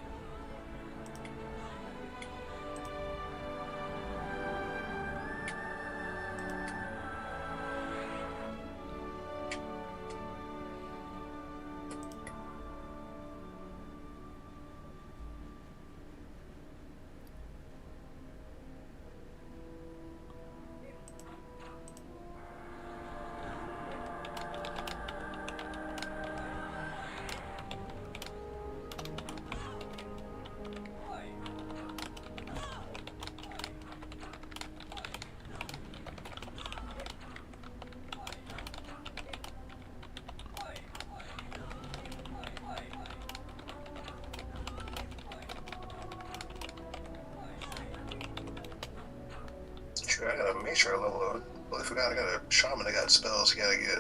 Sure, I gotta make sure I level up. Well, I forgot I got a shaman that got spells he gotta get.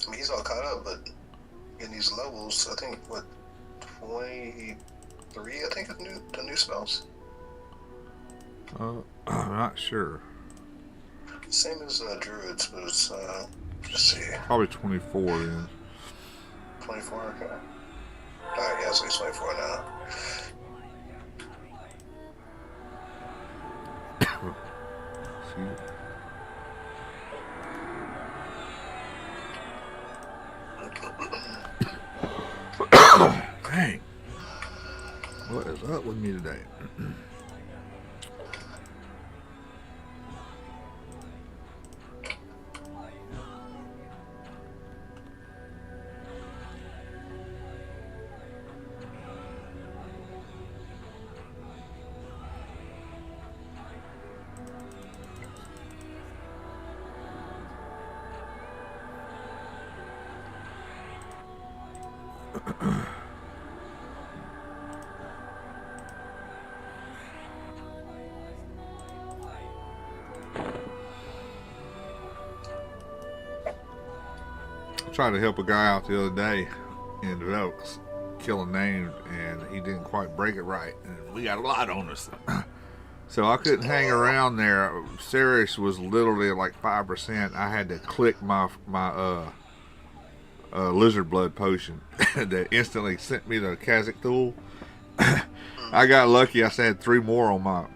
I mean, he's all caught up, but in these levels, I think, what, 23, I think, of the new spells? I'm not sure. Same as druids, but it's, let's see, Probably 24 then. 24, okay. Alright, yeah, so he's 24 now. Dang. What is up with me today? Tried to help a guy out the other day in the Oaks, kill a name, and he didn't quite break it right, and we got a lot on us. So I couldn't hang around there. Ceres was literally like 5%. I had to click my lizard blood potion that instantly sent me to Kazakh Thule. I got lucky. I had 3 more on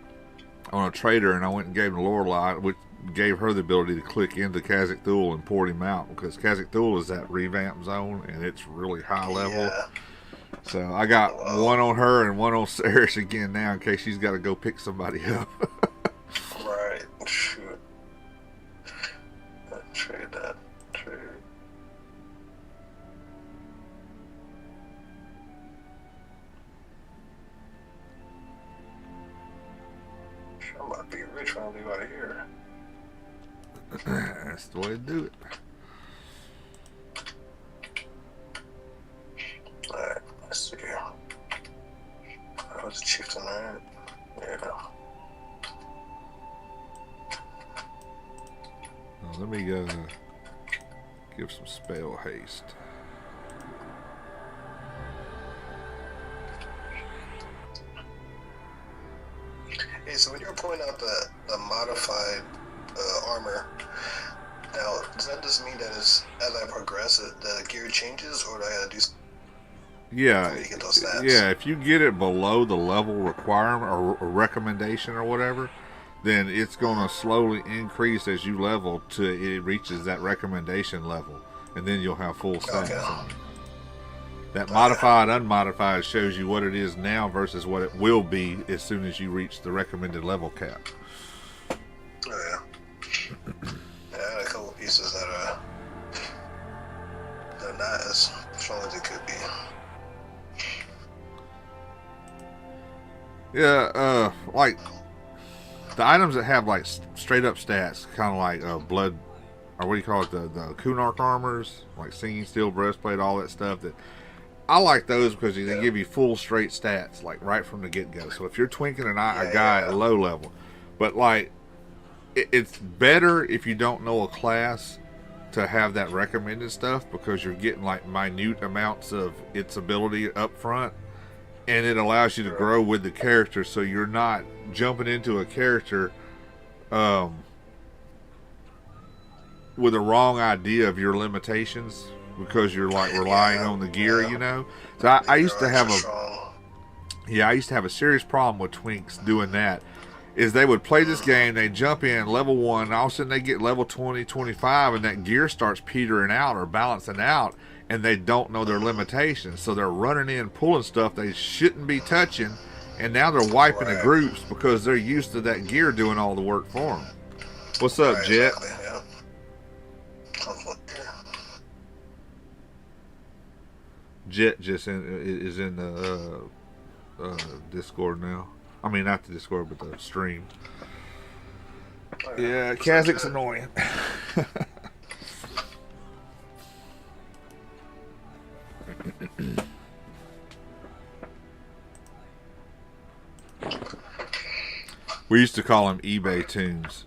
a trader, and I went and gave him the Lorelei, which gave her the ability to click into Kazakh Thule and poured him out, because Kazakh Thule is that revamp zone and it's really high level. Yeah. So I got one on her and one on Ceres again now in case she's got to go pick somebody up. Right. Shoot. Trade that. Trade. I might be rich when I leave out of here. That's the way to do it. Alright, let's see. I was a chieftain, right? Yeah. Let me give some spell haste. Hey, so when you're pointing out the modified armor, now does that just mean that as I progress, the gear changes, or do I gotta do? Yeah, to get those stats? Yeah. If you get it below the level requirement or recommendation or whatever, then it's gonna slowly increase as you level till it reaches that recommendation level, and then you'll have full stats. Okay. That modified, unmodified shows you what it is now versus what it will be as soon as you reach the recommended level cap. Oh, yeah. I had a couple pieces that they're not as strong as they could be. Yeah, like the items that have like straight up stats, kind of like blood, or what do you call it, the Kunark armors, like singing steel breastplate, all that stuff. That I like those because they give you full straight stats, like right from the get go. So if you're twinking a guy at low level, but like it's better if you don't know a class to have that recommended stuff, because you're getting like minute amounts of its ability up front, and it allows you to grow with the character, so you're not jumping into a character with a wrong idea of your limitations, because you're like relying on the gear, you know. So I used to have a serious problem with twinks doing that. Is they would play this game, they jump in level 1, and all of a sudden they get level 20, 25, and that gear starts petering out or balancing out, and they don't know their limitations. So they're running in, pulling stuff they shouldn't be touching, and now they're wiping the groups because they're used to that gear doing all the work for them. What's up, Jet? Exactly, yeah. Jet just is in the Discord now. I mean, not the Discord, but the stream. Yeah, Kazakh's annoying. We used to call them eBay toons.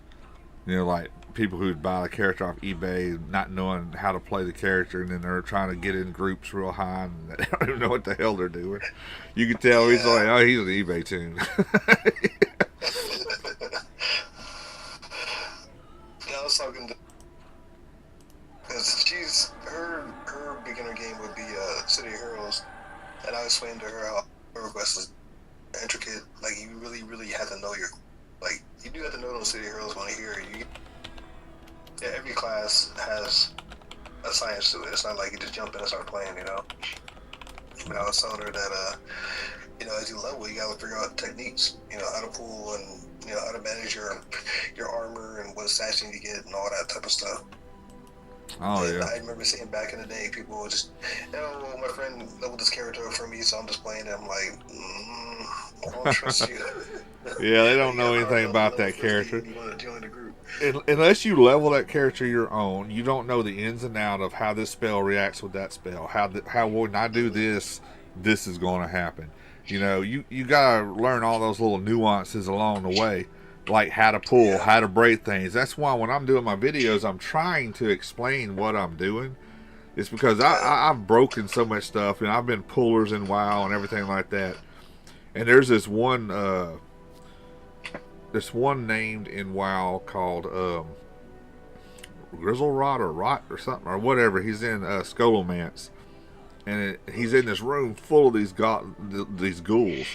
You know, like people who'd buy a character off eBay not knowing how to play the character, and then they're trying to get in groups real high and they don't even know what the hell they're doing. You can tell he's like, oh, he's an eBay toon. Yeah, I was talking to, because her beginner game would be City of Heroes, and I explained to her how EverQuest is intricate. Like, you really, really have to know you do have to know those City of Heroes when you hear you. Yeah, every class has science to it. It's not like you just jump in and start playing, you know. But I was telling her that, you know, as you level, you gotta figure out techniques, you know, how to pull and, you know, how to manage your armor and what stats you need to get and all that type of stuff. Oh, and yeah. I remember seeing back in the day, people would just, well, my friend leveled this character for me, so I'm just playing it. I'm like, I don't trust you. Yeah, they don't know anything about that character. You want to join the group. Unless you level that character your own, you don't know the ins and out of how this spell reacts with that spell. How when I do this, this is going to happen. You know, you gotta learn all those little nuances along the way, like how to pull, how to break things. That's why when I'm doing my videos, I'm trying to explain what I'm doing. It's because I've broken so much stuff, and I've been pullers in WoW and everything like that. And there's this one named in WoW called Grizzlerot or Rot or something or whatever. He's in Scholomance, and he's in this room full of these ghouls.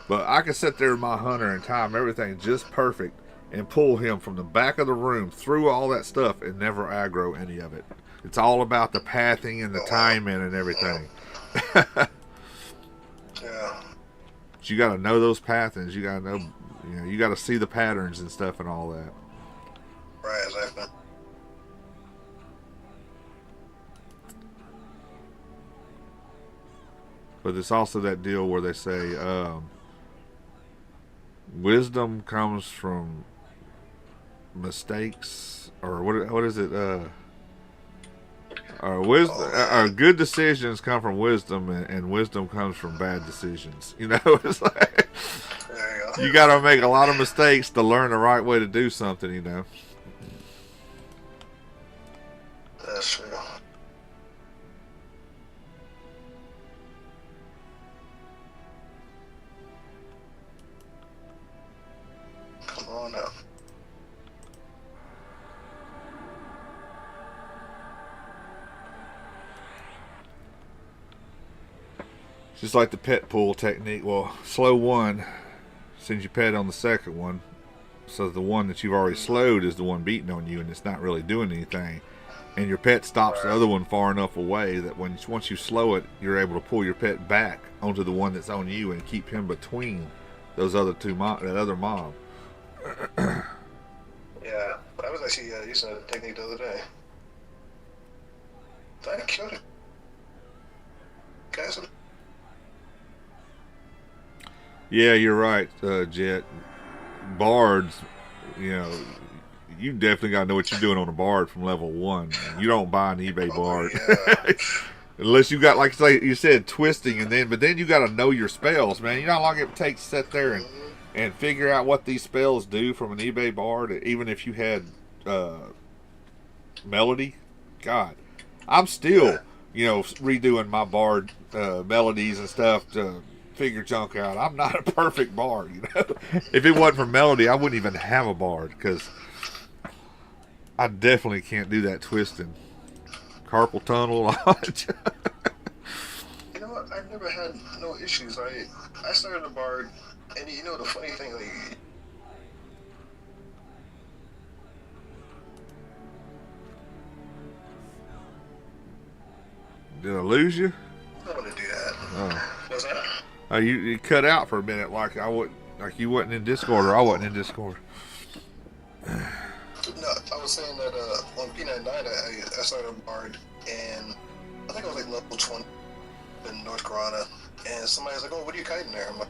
But I can sit there in my hunter and time everything just perfect and pull him from the back of the room through all that stuff and never aggro any of it. It's all about the pathing and the timing and everything. Yeah. But you got to know those pathings. You got to know, you know, you got to see the patterns and stuff and all that. Right, exactly. But it's also that deal where they say wisdom comes from mistakes, or what is it? Good decisions come from wisdom, and wisdom comes from bad decisions. You know, it's like you got to make a lot of mistakes to learn the right way to do something. You know. That's true. Come on up. Just like the pet pool technique. Well, slow one, sends you pet on the second one, so the one that you've already slowed is the one beating on you, and it's not really doing anything. And your pet stops the other one far enough away that once you slow it, you're able to pull your pet back onto the one that's on you and keep him between those other that other mob. Yeah, I was actually using a technique the other day. I killed it. Guys, Yeah, you're right, Jet. Bards, you know, you definitely got to know what you're doing on a bard from level 1. You don't buy an eBay bard. Yeah. Unless you got, like you said, twisting, but then you got to know your spells, man. You know how long it takes to sit there and figure out what these spells do from an eBay bard, even if you had melody. God, I'm still, you know, redoing my bard melodies and stuff to figure junk out. I'm not a perfect bard, you know. If it wasn't for melody, I wouldn't even have a bard, because I definitely can't do that twisting. Carpal tunnel. You know what? I've never had no issues. I started a bard, and you know the funny thing, like, Did I lose you? I don't want to do that. Oh. What's that? You cut out for a minute, like you wasn't in Discord, or I wasn't in Discord. No, I was saying that on P99 I started a bard, and I think I was like level 20 in North Carolina, and somebody was like, "Oh, what are you kiting there?" I'm like,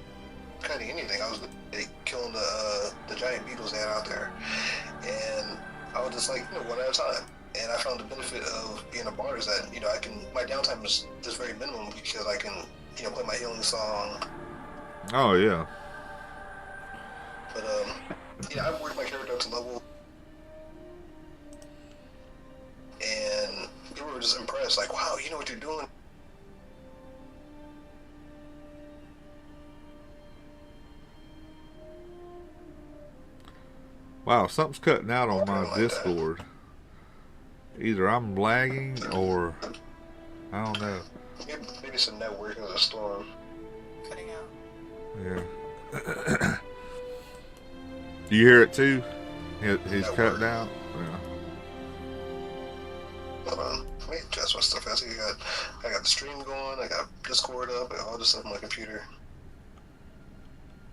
"Kiting anything." I was like, killing the giant beetles they had out there, and I was just like, one at a time. And I found the benefit of being a bard is that, my downtime is just very minimum, because I can, play my healing song. Oh yeah. But I've worked my character up to level, and people were just impressed, like, "Wow, you know what you're doing." Wow, something's cutting out on my like Discord. Either I'm lagging or I don't know. Maybe it's a network or a storm. Cutting out. Yeah. Do you hear it too? He's cutting out. Yeah. Hold on. me adjust my stuff. I got the stream going. I got Discord up. I got all this stuff on my computer.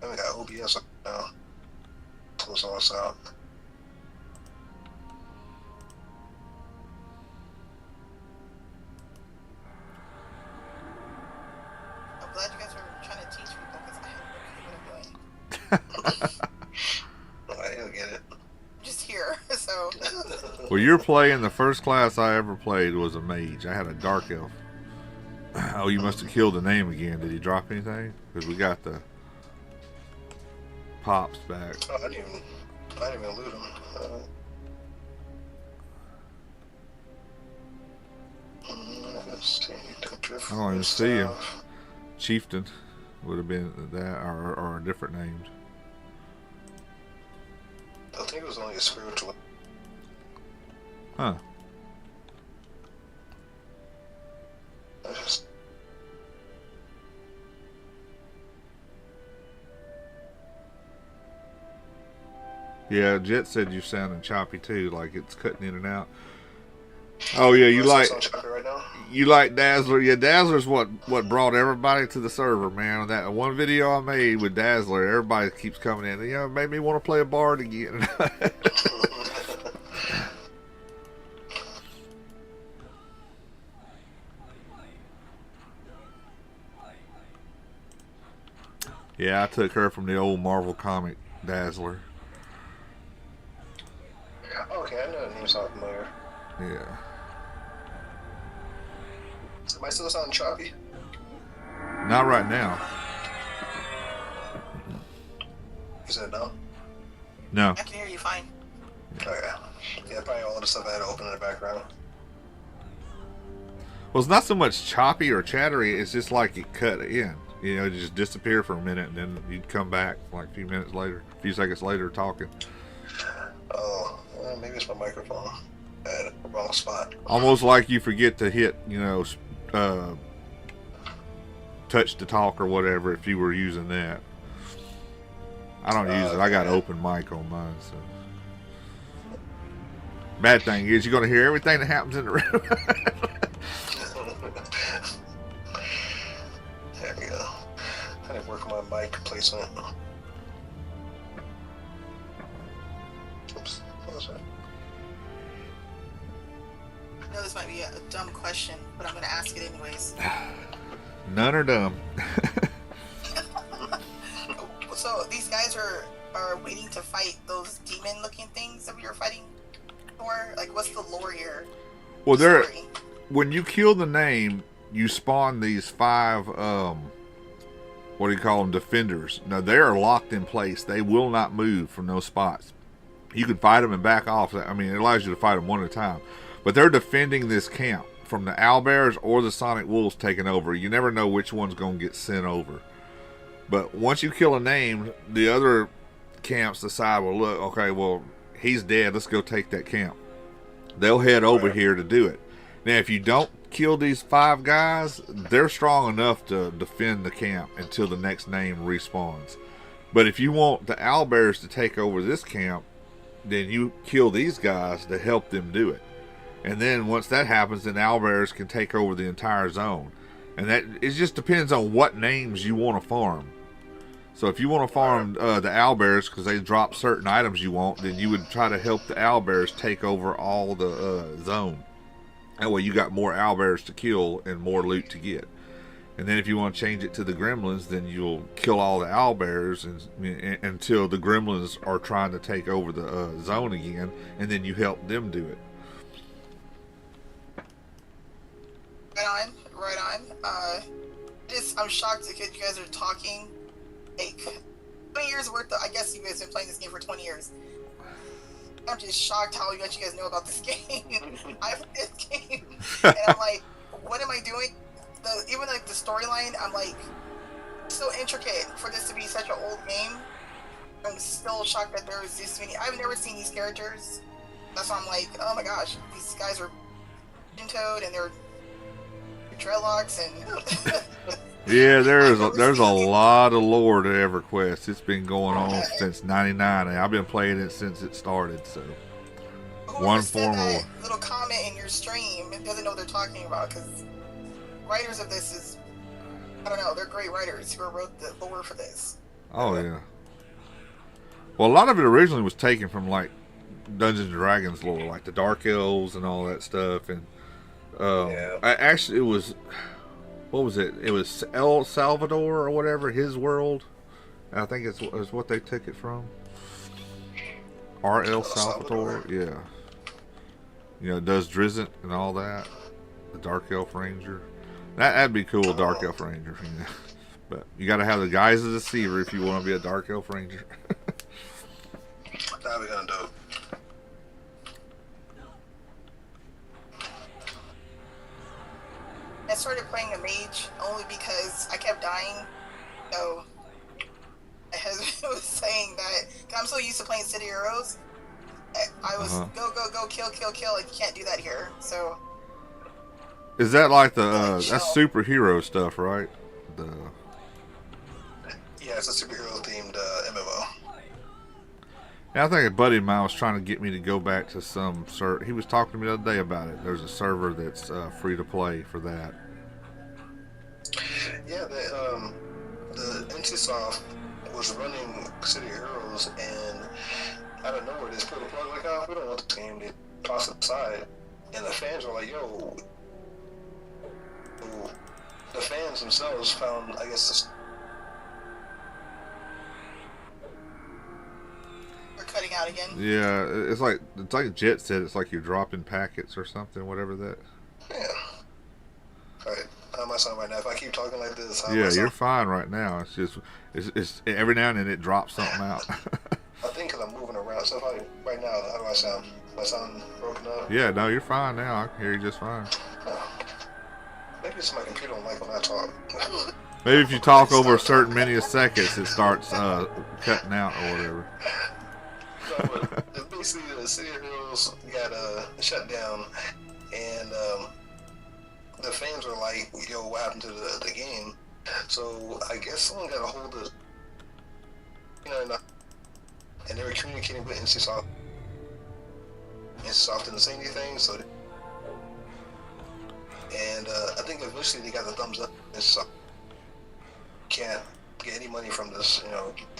I haven't got OBS up now. Close all this out. I'm glad you guys are trying to teach people because I have no clue what I'm doing. I don't get it. I'm just here, so. Well, you're playing, the first class I ever played was a mage. I had a dark elf. Oh, you must have killed the name again. Did he drop anything? Because we got the pops back. Oh, I didn't even loot him. I don't even see him. Chieftain would have been that, or different names. I think it was only a spiritual. Huh. Yeah, Jet said you're sounding choppy too, like it's cutting in and out. Oh yeah, you like Dazzler. Yeah, Dazzler's what brought everybody to the server, man. That one video I made with Dazzler, everybody keeps coming in. You know, it made me want to play a bard again. Yeah, I took her from the old Marvel comic, Dazzler. Okay, I know the name sounds familiar. Yeah. Am I still sounding choppy? Not right now. You said no? No. I can hear you fine. Oh yeah, probably all the stuff I had open in the background. Well, it's not so much choppy or chattery, it's just like it cut in. You know, it just disappear for a minute and then you'd come back like a few minutes later, a few seconds later talking. Oh, well, maybe it's my microphone at the wrong spot. Almost like you forget to hit, you know, touch to talk or whatever if you were using that. I don't use it. I got open mic on mine, so. Bad thing is you're going to hear everything that happens in the room. There we go. I didn't work on my mic placement. Oops. What was that? I know this might be a dumb question, but I'm going to ask it anyways. None are dumb. So these guys are waiting to fight those demon-looking things that we were fighting for? Like, what's the lore here? Well, when you kill the name, you spawn these 5, what do you call them, defenders. Now, they are locked in place. They will not move from those spots. You can fight them and back off. I mean, it allows you to fight them one at a time. But they're defending this camp from the owlbears or the sonic wolves taking over. You never know which one's going to get sent over. But once you kill a name, the other camps decide, well, look, okay, well, he's dead. Let's go take that camp. They'll head over here to do it. Now, if you don't kill these 5 guys, they're strong enough to defend the camp until the next name respawns. But if you want the owlbears to take over this camp, then you kill these guys to help them do it. And then once that happens, then owlbears can take over the entire zone. And that it just depends on what names you want to farm. So if you want to farm the owlbears because they drop certain items you want, then you would try to help the owlbears take over all the zone. That way you got more owlbears to kill and more loot to get. And then if you want to change it to the gremlins, then you'll kill all the owlbears until the gremlins are trying to take over the zone again, and then you help them do it. Right on. I'm shocked because you guys are talking like 20 years worth of, I guess you guys have been playing this game for 20 years. I'm just shocked how much you guys know about this game. I played this game and I'm like, what am I doing? Even like the storyline, I'm like, so intricate for this to be such an old game. I'm still shocked that there was this many. I've never seen these characters. That's why I'm like, oh my gosh, these guys are Toad and they're dreadlocks and yeah, there's a lot of lore to EverQuest. It's been going on since '99, and I've been playing it since it started. So whoever said form that or little comment in your stream doesn't know what they're talking about, because writers of this is, I don't know, they're great writers who wrote the lore for this. oh yeah. Well, a lot of it originally was taken from like Dungeons and Dragons lore, like the Dark Elves and all that stuff, and actually it was, what was it? It was El Salvador or whatever, his world. I think it's what they took it from. El Salvador, yeah. You know, does Drizzt and all that. The Dark Elf Ranger. That'd be cool, Dark Elf Ranger. You know? But you got to have the guise of the Deceiver if you want to be a Dark Elf Ranger. That'd be kind of dope. I started playing a mage only because I kept dying. So I was saying that, cause I'm so used to playing City Heroes. I was go, kill, and you can't do that here. So is that like the that's superhero stuff, right? Yeah, it's a superhero themed MMO. Yeah, I think a buddy of mine was trying to get me to go back to some server. He was talking to me the other day about it. There's a server that's free to play for that. Yeah, the NCSoft was running City Heroes, and out of nowhere, they just put a plug like, oh, we don't want this game. They toss it aside, and the fans were like, yo. The fans themselves found, I guess, we're cutting out again. Yeah, it's like Jet said. It's like you're dropping packets or something, whatever that. Yeah. All right. How am I sound right now? If I keep talking like this, yeah, you're fine right now. It's just it's every now and then it drops something out. I think because I'm moving around. So if right now, how do I sound? Do I sound broken up? Yeah, no, you're fine now. I can hear you just fine. Maybe it's my computer don't like when I talk. Maybe if you talk over a certain many of seconds, it starts cutting out or whatever. So, but basically, the City Heroes got shut down, and the fans were like, yo, what happened to the game? So I guess someone got a hold of, and they were communicating with NCSoft. NCSoft didn't say anything, so. And I think eventually they got the thumbs up. NCSoft can't get any money from this.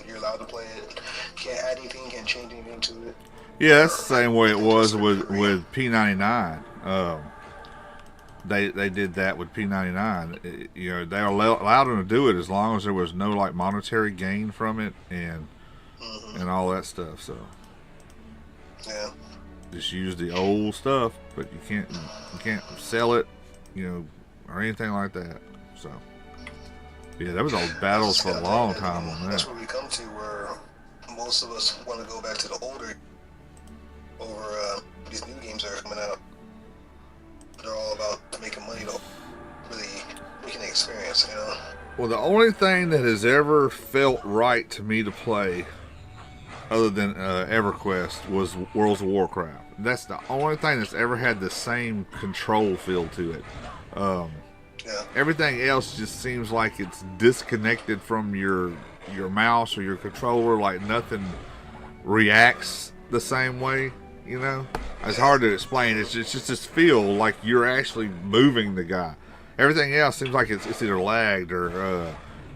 You're allowed to play it. Can't add anything. Can't change anything to it. Yeah, that's the same way it was with P99. They did that with P99. They allowed them to do it as long as there was no like monetary gain from it and all that stuff. So yeah, just use the old stuff, but you can't sell it, or anything like that. So yeah, there was all battles for a long time on that. That's where we come to where most of us want to go back to the older over these new games that are coming out. They're all about making money to really making an experience, Well, the only thing that has ever felt right to me to play, other than EverQuest, was World of Warcraft. That's the only thing that's ever had the same control feel to it. Everything else just seems like it's disconnected from your mouse or your controller. Like nothing reacts the same way. It's hard to explain. It's just this feel like you're actually moving the guy. Everything else seems like it's either lagged or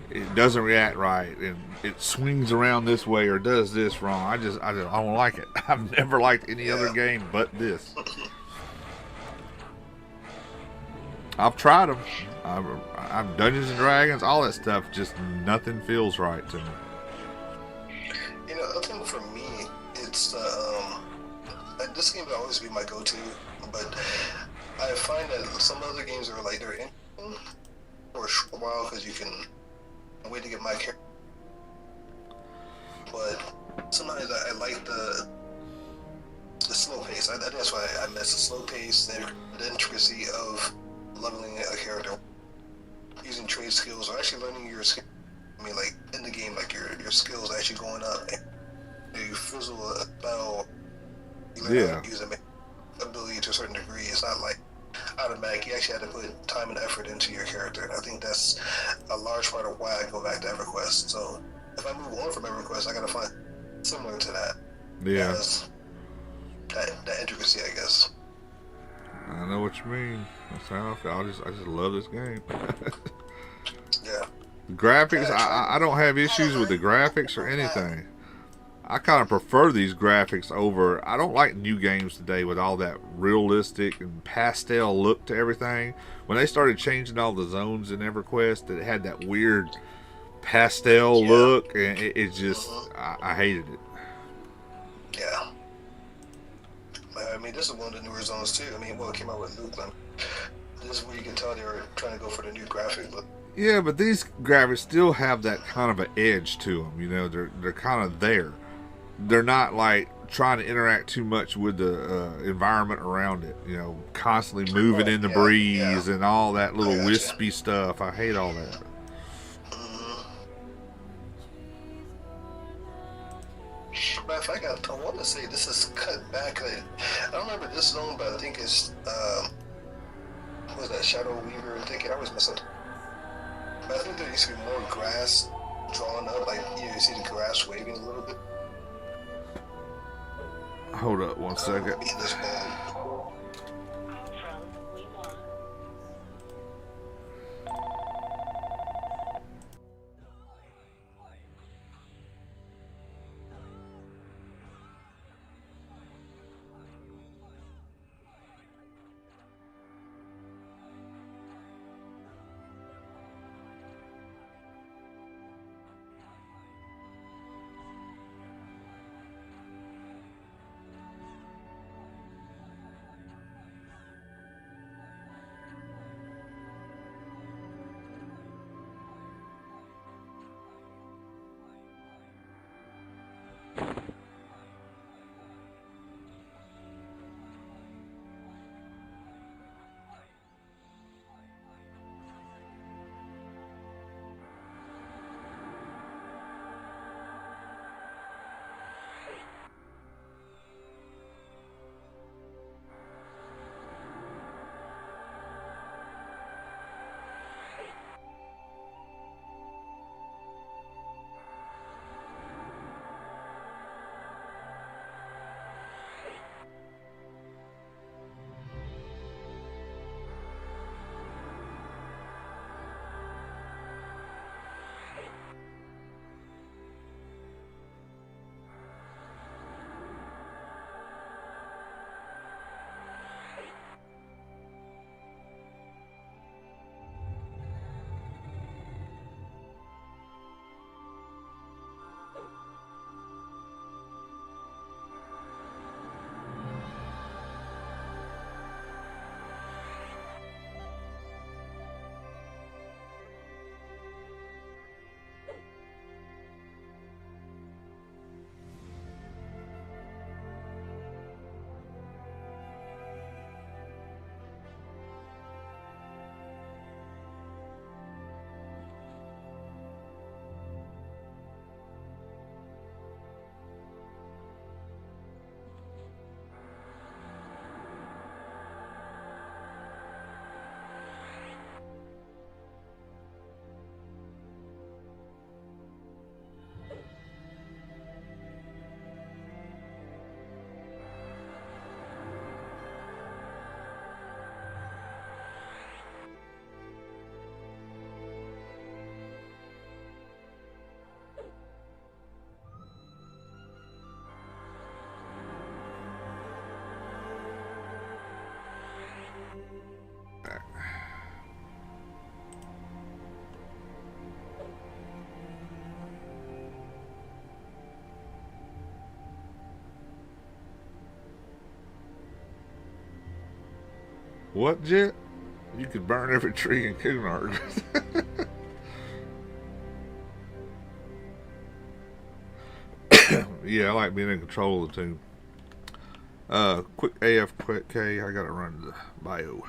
it doesn't react right, and it swings around this way or does this wrong. I don't like it. I've never liked any other game but this. I've tried them. I've Dungeons and Dragons, all that stuff. Just nothing feels right to me. I think for me, it's this game will always be my go-to, but I find that some other games are like they're interesting for a short while because you can wait to get my character. But sometimes I like the slow pace. I think that's why I miss the slow pace, the intricacy of leveling a character, using trade skills, or actually learning your skills. Like in the game, like your skills actually going up. You fizzle a spell. You learn how to use an ability to a certain degree. It's not like automatic. You actually have to put time and effort into your character, and I think that's a large part of why I go back to EverQuest. So if I move on from EverQuest, I gotta find similar to that. Yeah. That intricacy, I guess. I know what you mean. That's how I feel. I just love this game. Yeah. The graphics, I don't have issues with the graphics or anything. I kind of prefer these graphics over. I don't like new games today with all that realistic and pastel look to everything. When they started changing all the zones in EverQuest, it had that weird pastel look, and it just, I hated it. Yeah. I mean, this is one of the newer zones too. I mean, well, it came out with Nuke. This is where you can tell they were trying to go for the new graphic look. Yeah, but these graphics still have that kind of an edge to them. You know, they're kind of there. They're not like trying to interact too much with the environment around it. You know, constantly moving in the breeze and all that little wispy stuff. I hate all that. Matter of fact, I want to say this is cut back. I don't remember this zone, but I think it's what was that Shadow Weaver? I think I was missing. But I think there used to be more grass drawn up, like you see the grass waving a little bit. Hold up 1 second. In this ball. What, Jet? You could burn every tree in Cunard. Yeah, I like being in control of the toon. Quick AF, quick K. I gotta run to the bio.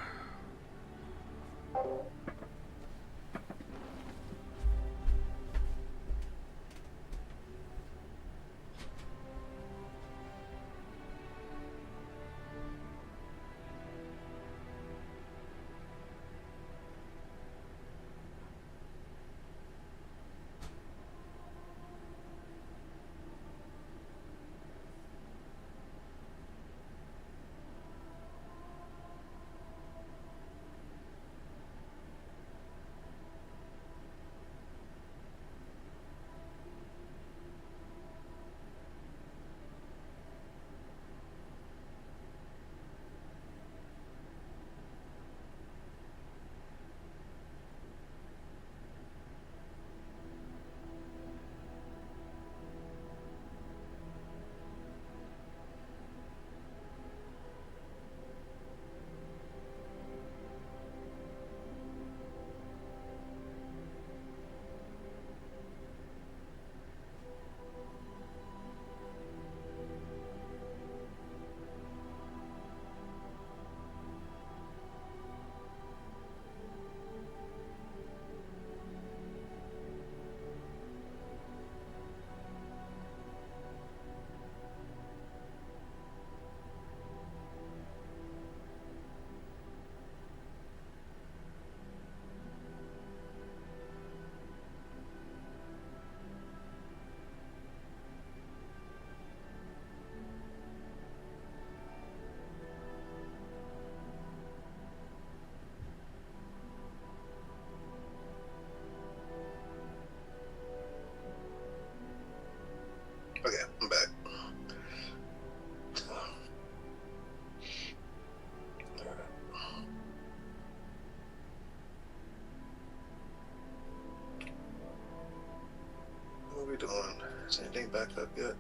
Is anything back up yet?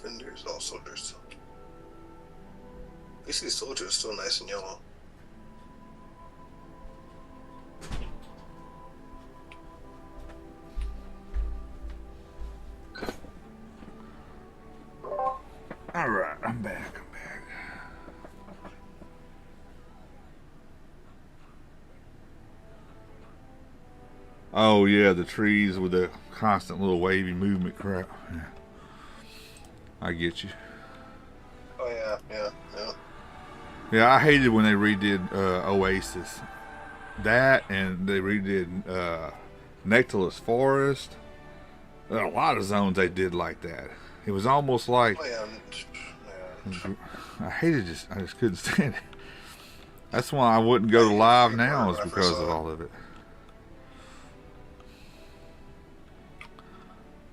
Fenders, all soldiers. You see, soldier is still nice and yellow. All right, I'm back. Oh yeah, the trees with the constant little wavy movement crap. Yeah. I get you. Oh yeah. Yeah, I hated when they redid Oasis. That and they redid Nectarless Forest. There are a lot of zones they did like that. It was almost like I just couldn't stand it. That's why I wouldn't go to live now, is because of all of it.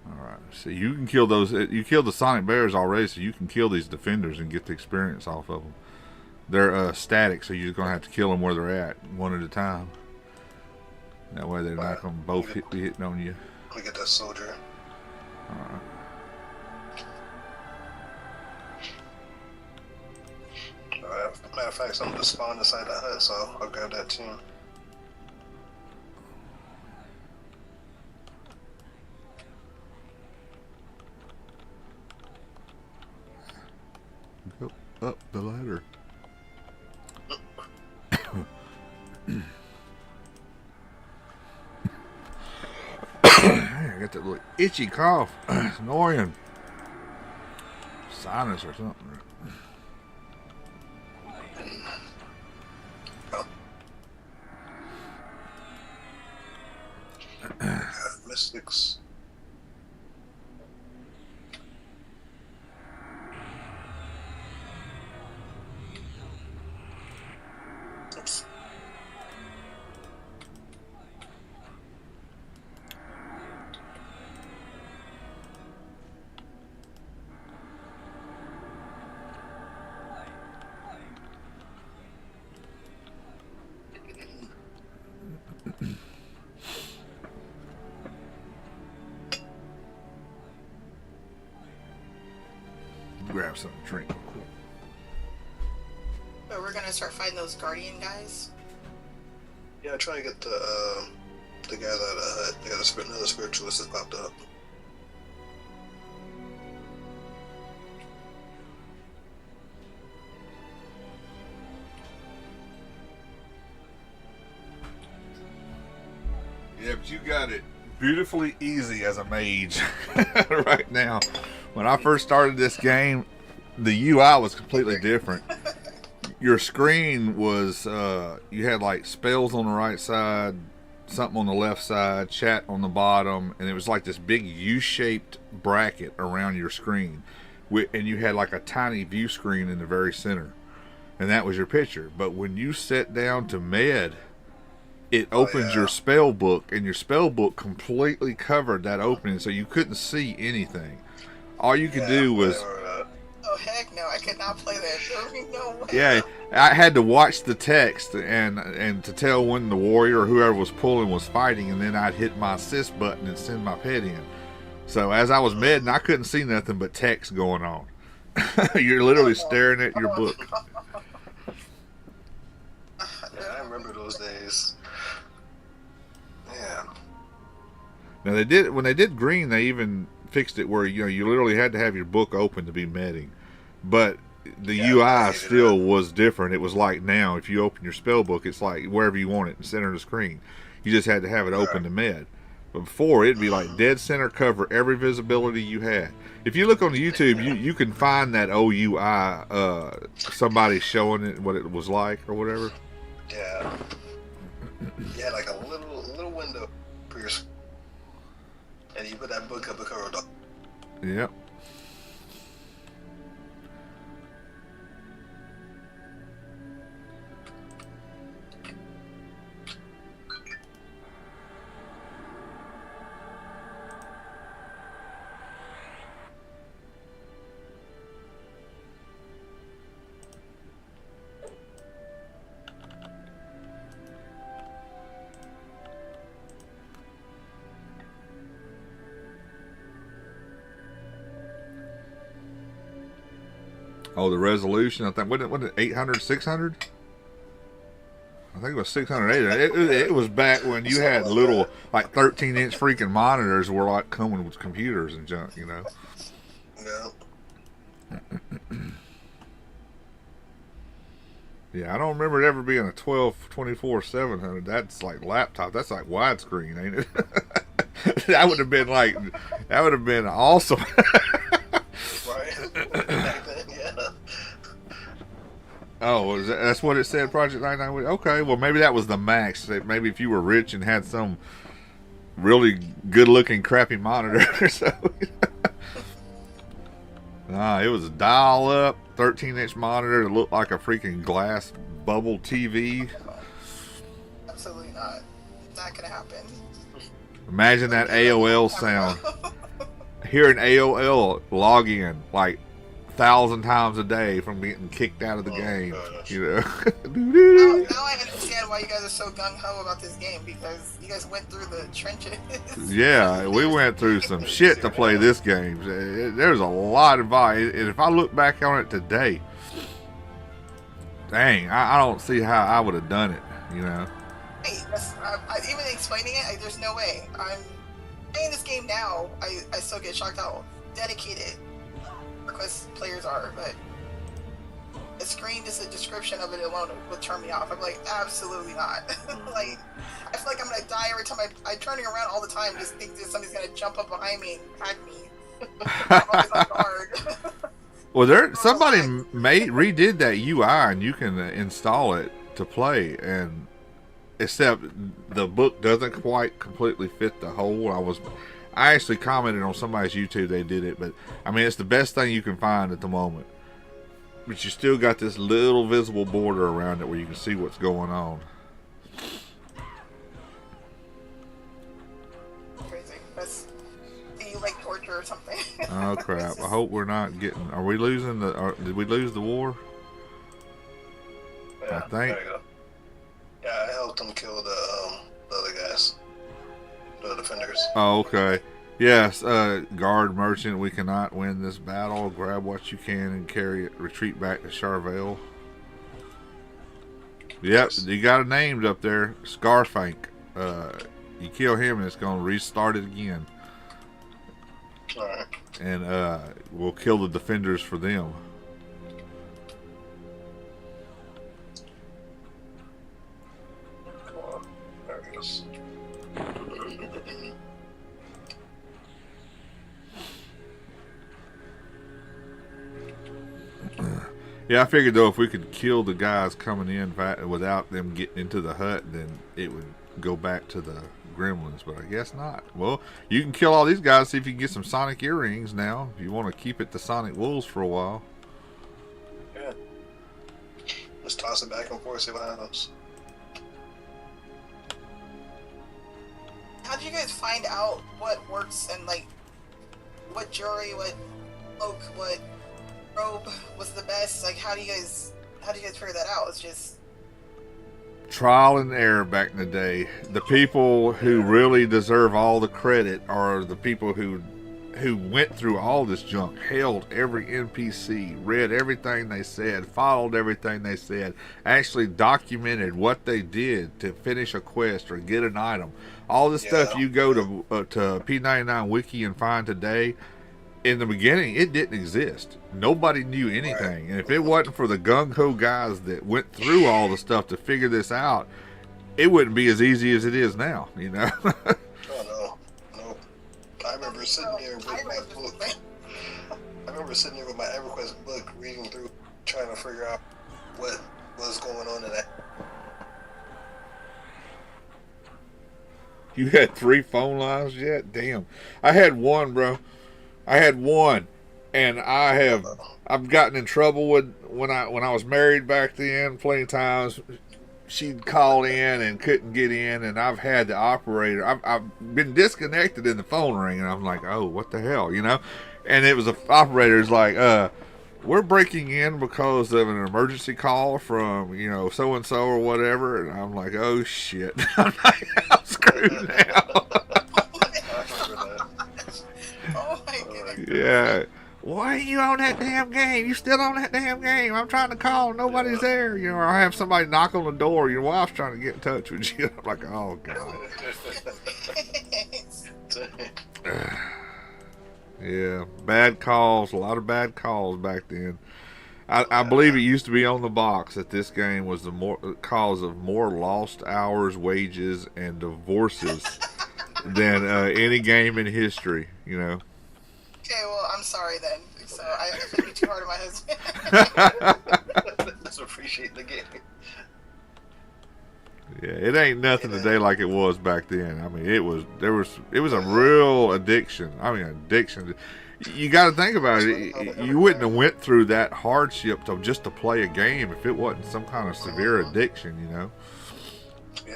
Alright, so you can kill those. You killed the Sonic Bears already, so you can kill these defenders and get the experience off of them. They're static, so you're going to have to kill them where they're at, one at a time. That way they're not going to both be hitting on you. Let me get that soldier. Alright. Matter of fact, something just spawned inside the hut, so I'll grab that too. Go up the ladder. I got that little itchy cough. It's annoying. Sinus or something. Mystics. Oops. Grab something to drink real quick. But we're gonna start fighting those guardian guys. Yeah, try to get the guys out of the hut. They got another spiritualist that popped up. Yeah, but you got it beautifully easy as a mage right now. When I first started this game, the UI was completely different. Your screen was, you had like spells on the right side, something on the left side, chat on the bottom, and it was like this big U-shaped bracket around your screen. And you had like a tiny view screen in the very center. And that was your picture. But when you sat down to med, it opened your spell book, and your spell book completely covered that opening, so you couldn't see anything. All you could do was... Oh heck no, I could not play that. There would be no way. Yeah, I had to watch the text and to tell when the warrior or whoever was pulling was fighting, and then I'd hit my assist button and send my pet in. So as I was medding, I couldn't see nothing but text going on. You're literally staring at your book. Yeah, I remember those days. Yeah. Now when they did green, they even fixed it where you literally had to have your book open to be medding, but the UI still was different. It was like now, if you open your spell book, it's like wherever you want it in the center of the screen. You just had to have it open to med. But before, it'd be like dead center, cover every visibility you had. If you look on YouTube, you can find that OUI, somebody showing it what it was like or whatever. Yeah. Yeah, like a little window for your. And you put that book up a cover. Yep. Oh, the resolution. I think wasn't it 800, 600? I think it was 600, 800. It was back when you had little like 13-inch freaking monitors were like coming with computers and junk, you know. Yeah. Yeah, I don't remember it ever being a 1224 700. That's like laptop. That's like widescreen, ain't it? That would have been awesome. Right. Yeah. Oh, that's what it said, Project 99? Okay, well, maybe that was the max. Maybe if you were rich and had some really good-looking crappy monitor or so. Nah, it was a dial-up, 13-inch monitor that looked like a freaking glass bubble TV. Absolutely not. Not gonna happen. Imagine that AOL sound. Hearing AOL log in like 1,000 times a day from getting kicked out of the game. Gosh. You know. Now I understand why you guys are so gung-ho about this game, because you guys went through the trenches. Yeah, we went through some shit to play this game. There's a lot involved. And if I look back on it today, dang, I don't see how I would have done it, you know. Hey, even explaining it, there's no way. I'm playing this game now. I still get shocked how dedicated EverQuest players are, but the screen, just the description of it alone would turn me off. I'm like, absolutely not. Like, I feel like I'm gonna die every time I'm turning around all the time, just think that somebody's gonna jump up behind me and hack me. I'm always on guard. Well, somebody redid that UI, and you can install it to play, and except the book doesn't quite completely fit the hole. I actually commented on somebody's YouTube, they did it, but I mean, it's the best thing you can find at the moment. But you still got this little visible border around it where you can see what's going on. Crazy. You like torture or something. Oh crap! I hope we're not getting. Are we losing did we lose the war? Yeah, I think. there you go. Yeah, I helped them kill the other guys, the defenders. Oh, okay. Yes, guard merchant, we cannot win this battle. Grab what you can and carry it. Retreat back to Charvel. Yep, you got it named up there. Scarfank. You kill him and it's going to restart it again. Alright. And we'll kill the defenders for them. Come on. There it is. Yeah, I figured though if we could kill the guys coming in without them getting into the hut, then it would go back to the gremlins, but I guess not. Well, you can kill all these guys, see if you can get some sonic earrings now, if you want to keep it to sonic wolves for a while. Yeah. Just toss it back and forth, see what happens. How did you guys find out what works and like what jewelry, what cloak, what robe was the best? Like, how do you guys figure that out? It's just Trial and error back in the day. The people who really deserve all the credit are the people who went through all this junk, held every NPC, read everything they said, followed everything they said, actually documented what they did to finish a quest or get an item. All this stuff you go to P99 Wiki and find today, in the beginning, it didn't exist. Nobody knew anything. And if it wasn't for the gung-ho guys that went through all the stuff to figure this out, it wouldn't be as easy as it is now, you know? Oh, no. I remember sitting there with my book. I remember sitting there with my EverQuest book, reading through, trying to figure out what was going on in that. You had 3 phone lines yet? Damn. I had one, bro. I had one, and I've gotten in trouble with when I was married back then. Plenty of times she'd call in and couldn't get in, and I've had the operator. I've been disconnected in the phone ring, and I'm like, oh, what the hell, you know? And it was the operator's like, we're breaking in because of an emergency call from, you know, so and so or whatever, and I'm like, oh shit, I'm screwed now. oh my goodness. Yeah. why are you on that damn game? You still on that damn game? I'm trying to call. Nobody's there. You know, or I have somebody knock on the door. Your wife's trying to get in touch with you. I'm like, oh, God. Yeah, bad calls. A lot of bad calls back then. I believe it used to be on the box that this game was the cause of more lost hours, wages, and divorces than any game in history, you know. Okay, well, I'm sorry then. So I couldn't be too hard on my husband. Just appreciate the game. Yeah, it ain't nothing today like it was back then. I mean, it was a real addiction. I mean, addiction. You got to think about it. You wouldn't have went through that hardship just to play a game if it wasn't some kind of severe addiction, you know. Yeah.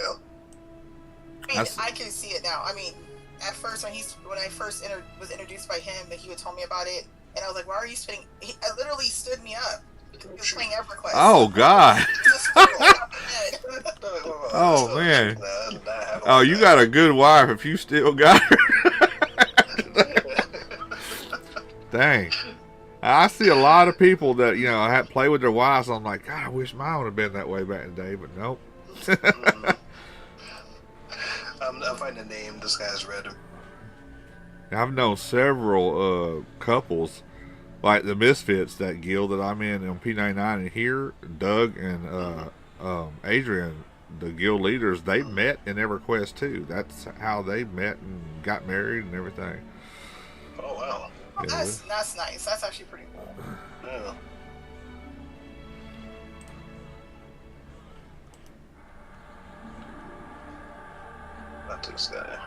I mean, I can see it now. I mean, at first when I first was introduced by him, and he would tell me about it, and I was like, "Why are you spitting?" He literally stood me up. He was playing EverQuest. Oh God. Oh man. Oh, you got a good wife if you still got her. Dang. I see a lot of people that, you know, play with their wives. I'm like, God, I wish mine would have been that way back in the day, but nope. I'll find a name. This guy's read him. I've known several couples, like the Misfits, that guild that I'm in on P99 and here, Doug and Adrian, the guild leaders, they met in EverQuest too. That's how they met and got married and everything. Oh, wow. Oh, that's nice. That's actually pretty cool. Yeah. Not this guy.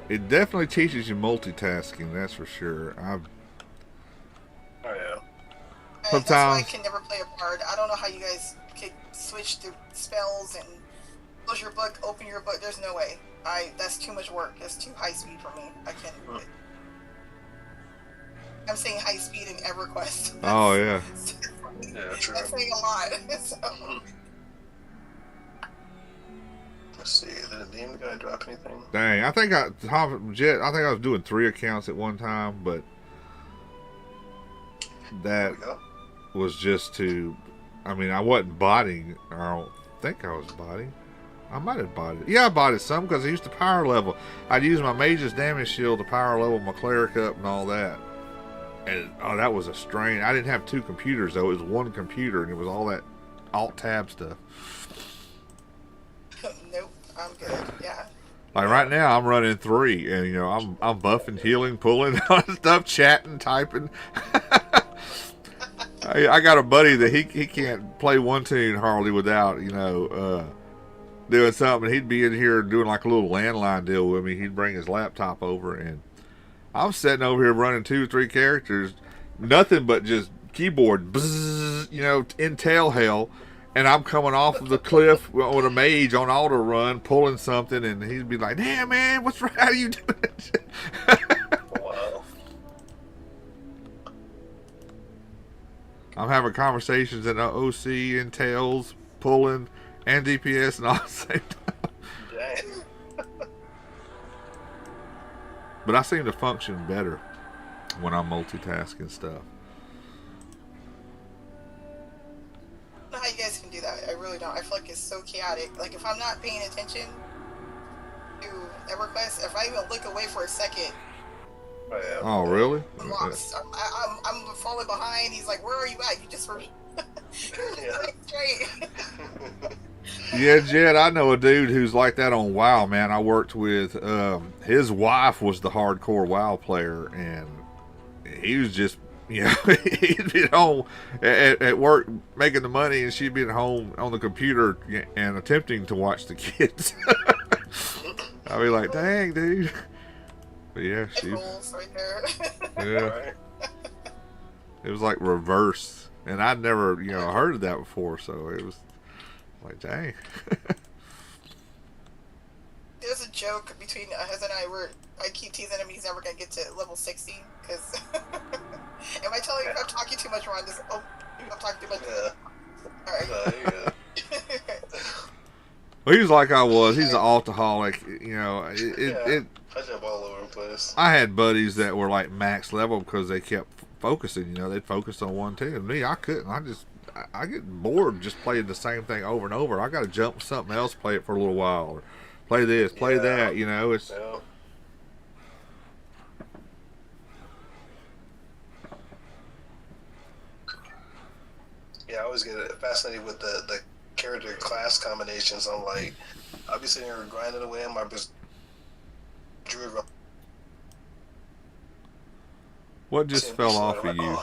It definitely teaches you multitasking, that's for sure. Oh, yeah. That's why I can never play a bard. I don't know how you guys could switch the spells and close your book, open your book. There's no way. That's too much work. That's too high speed for me. I can't do it. I'm saying high speed in EverQuest. Oh yeah. Yeah, true. That's saying a lot. So. Let's see. Did the name guy drop anything? Dang, I think I was doing 3 accounts at one time, but that was just to. I mean, I wasn't botting. I don't think I was botting. I might have botted. Yeah, I botted some because I used to power level. I'd use my mage's damage shield to power level my cleric up and all that. And that was a strain. I didn't have 2 computers though. It was 1 computer, and it was all that alt tab stuff. Nope, I'm good. Yeah. Like right now, I'm running 3, and you know I'm buffing, healing, pulling, all that stuff, chatting, typing. I got a buddy that he can't play one toon hardly without doing something. He'd be in here doing like a little landline deal with me. He'd bring his laptop over, and I'm sitting over here running 2 or 3 characters, nothing but just keyboard, bzzz, intel hell. And I'm coming off of the cliff with a mage on auto run, pulling something, and he'd be like, "Damn, man, what's right? How do you do it?" Wow. I'm having conversations in OC, intels, pulling, and DPS, and all the same time. Dang. But I seem to function better when I'm multitasking stuff. I don't know how you guys can do that. I really don't. I feel like it's so chaotic. Like, if I'm not paying attention to EverQuest, if I even look away for a second, Oh, yeah. Oh, really? I'm lost. I'm falling behind. He's like, "Where are you at? You just were straight." Yeah, Jed, I know a dude who's like that on WoW, man. I worked with, his wife was the hardcore WoW player, and he was just, he'd be at home at work making the money, and she'd be at home on the computer and attempting to watch the kids. I'd be like, "Dang, dude." But yeah, she rolls right there. Yeah. It was like reverse, and I'd never, heard of that before, so it was like, dang. There's a joke between Hez and I where I keep teasing him he's never gonna get to level 60 because am I telling you I'm talking too much, Ron? I'm talking too much. Yeah. All right. Well, he was like I was. He's an alcoholic. You know, Yeah, I jump all over the place. I had buddies that were like max level because they kept focusing. You know, they'd focus on one team. And me, I couldn't. I get bored just playing the same thing over and over. I got to jump to something else, play it for a little while, or play this, play that. You know, it's. Yeah. Yeah, I always get fascinated with the character class combinations. I'm like, I'll be sitting here grinding away on my druid. What just fell off of you?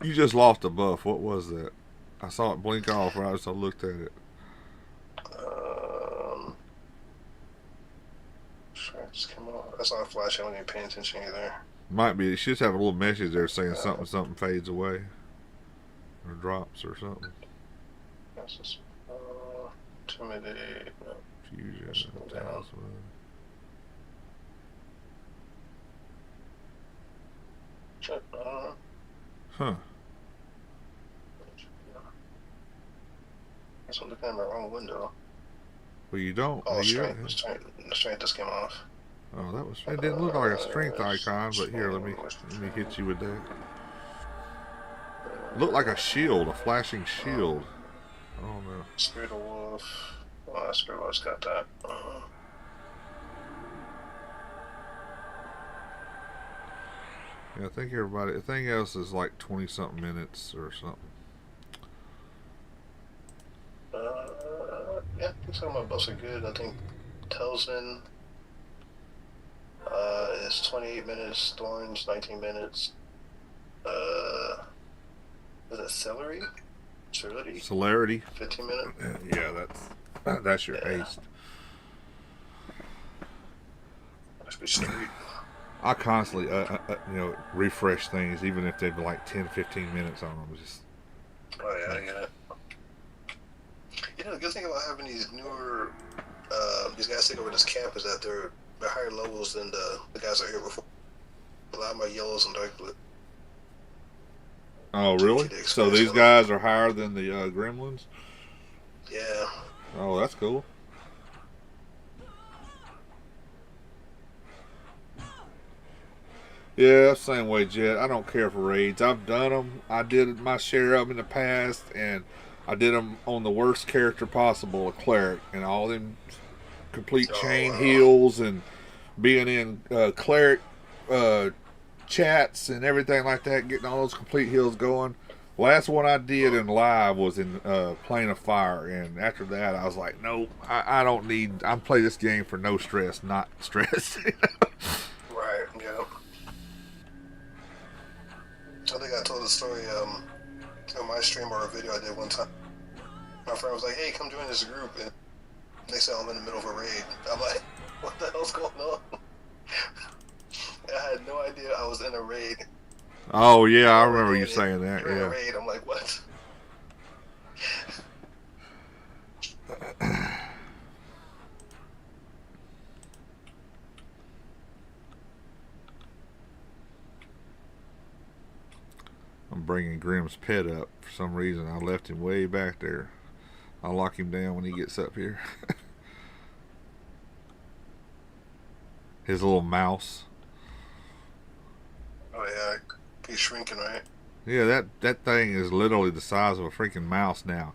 You just lost a buff. What was that? I saw it blink off right as I looked at it. Just come on. That's not a flash. I wasn't even paying attention either. Might be. It should have a little message there saying something fades away. Or drops or something. That's just, intimidate. No. Fusion. Check. Huh. I'm looking at my wrong window. Well, you don't. Oh, strength. The strength just came off. Oh, that was. It didn't look like a strength icon, but here, let me hit you with that. Looked like a shield, a flashing shield. I don't know. Spirit of Wolf. Oh, Spirit of Wolf's got that. Yeah, I think everybody. Everything else is like 20-something minutes or something. Yeah, I think some of my buffs are good. I think Telsman is 28 minutes. Thorns 19 minutes. Is it Celery? Celerity. 15 minutes. Yeah, that's your haste. Must be sweet. I constantly, refresh things, even if they've like 10, 15 minutes on them. Just. Oh yeah, I get it. You know, the good thing about having these newer, these guys take over this camp is that they're higher levels than the guys that are here before. A lot of my yellows and dark blue. Oh, really? So these guys are higher than the gremlins? Yeah. Oh, that's cool. Yeah, same way, Jet. I don't care for raids. I've done them. I did my share of them in the past, and I did them on the worst character possible, a cleric, and all them complete chain heals and being in cleric chats and everything like that, getting all those complete heals going. Last one I did in live was in Plane of Fire, and after that I was like, nope, I don't need. I'm playing this game for no stress, not stress. Right. Yeah. I think I told the story on my stream or a video I did one time. My friend was like, "Hey, come join this group," and next thing I'm in the middle of a raid. I'm like, "What the hell's going on?" I had no idea I was in a raid. Oh yeah, I remember you saying that. You're in Yeah. a raid. I'm like, what? I'm bringing Grim's pet up for some reason. I left him way back there. I'll lock him down when he gets up here. His little mouse. Oh yeah, he's shrinking, right? Yeah, that thing is literally the size of a freaking mouse now.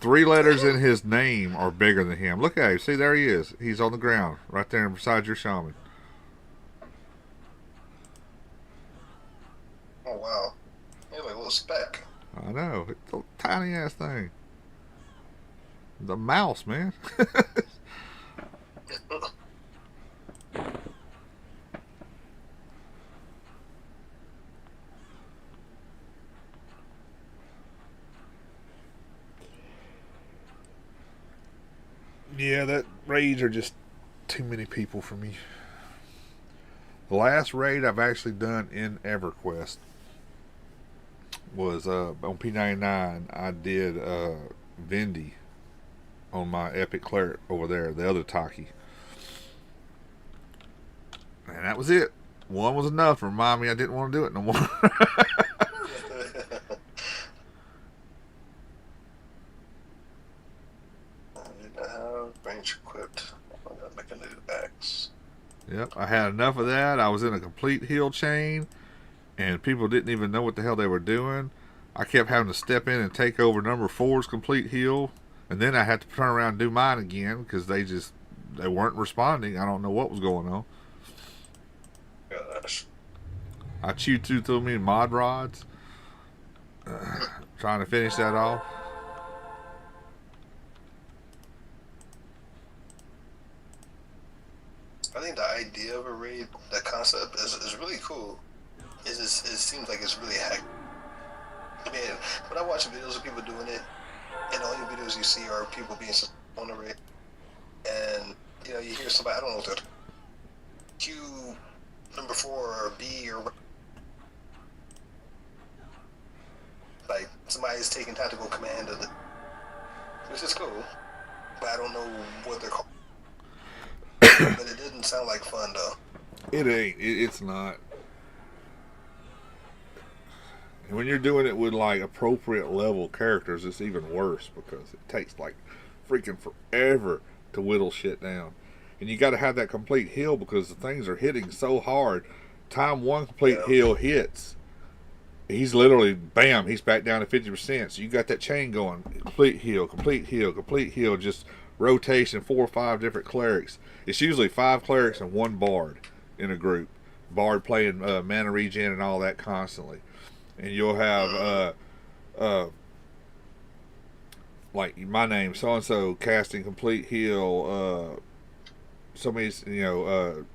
3 letters in his name are bigger than him. Look at him. See, there he is. He's on the ground, right there beside your shaman. Oh wow, he's like a little speck. I know. It's a tiny ass thing. The mouse, man. Yeah, that raids are just too many people for me. The last raid I've actually done in EverQuest was on P99. I did Vindy on my epic cleric over there, the other Taki. And that was it. One was enough to remind me I didn't want to do it no more. Yep, I had enough of that. I was in a complete heal chain, and people didn't even know what the hell they were doing. I kept having to step in and take over number four's complete heal, and then I had to turn around and do mine again because they weren't responding. I don't know what was going on. Gosh. I chewed through so many mod rods, trying to finish that off. I think the idea of a raid, that concept, is really cool. It seems like it's really hack. I mean, when I watch videos of people doing it, and the only videos you see are people being on the raid, and you hear somebody, I don't know if they're Q number 4 or B or like somebody's taking tactical command of it, which is cool, but I don't know what they're called. But it didn't sound like fun though. It ain't. It's not. And when you're doing it with like appropriate level characters, it's even worse because it takes like freaking forever to whittle shit down. And you got to have that complete heal because the things are hitting so hard. Time one complete heal hits, he's literally bam, he's back down to 50%. So you got that chain going, complete heal, complete heal, complete heal, just rotation, 4 or 5 different clerics. It's usually 5 clerics and 1 bard in a group. Bard playing mana regen and all that constantly. And you'll have like my name, so and so casting complete heal, somebody's 2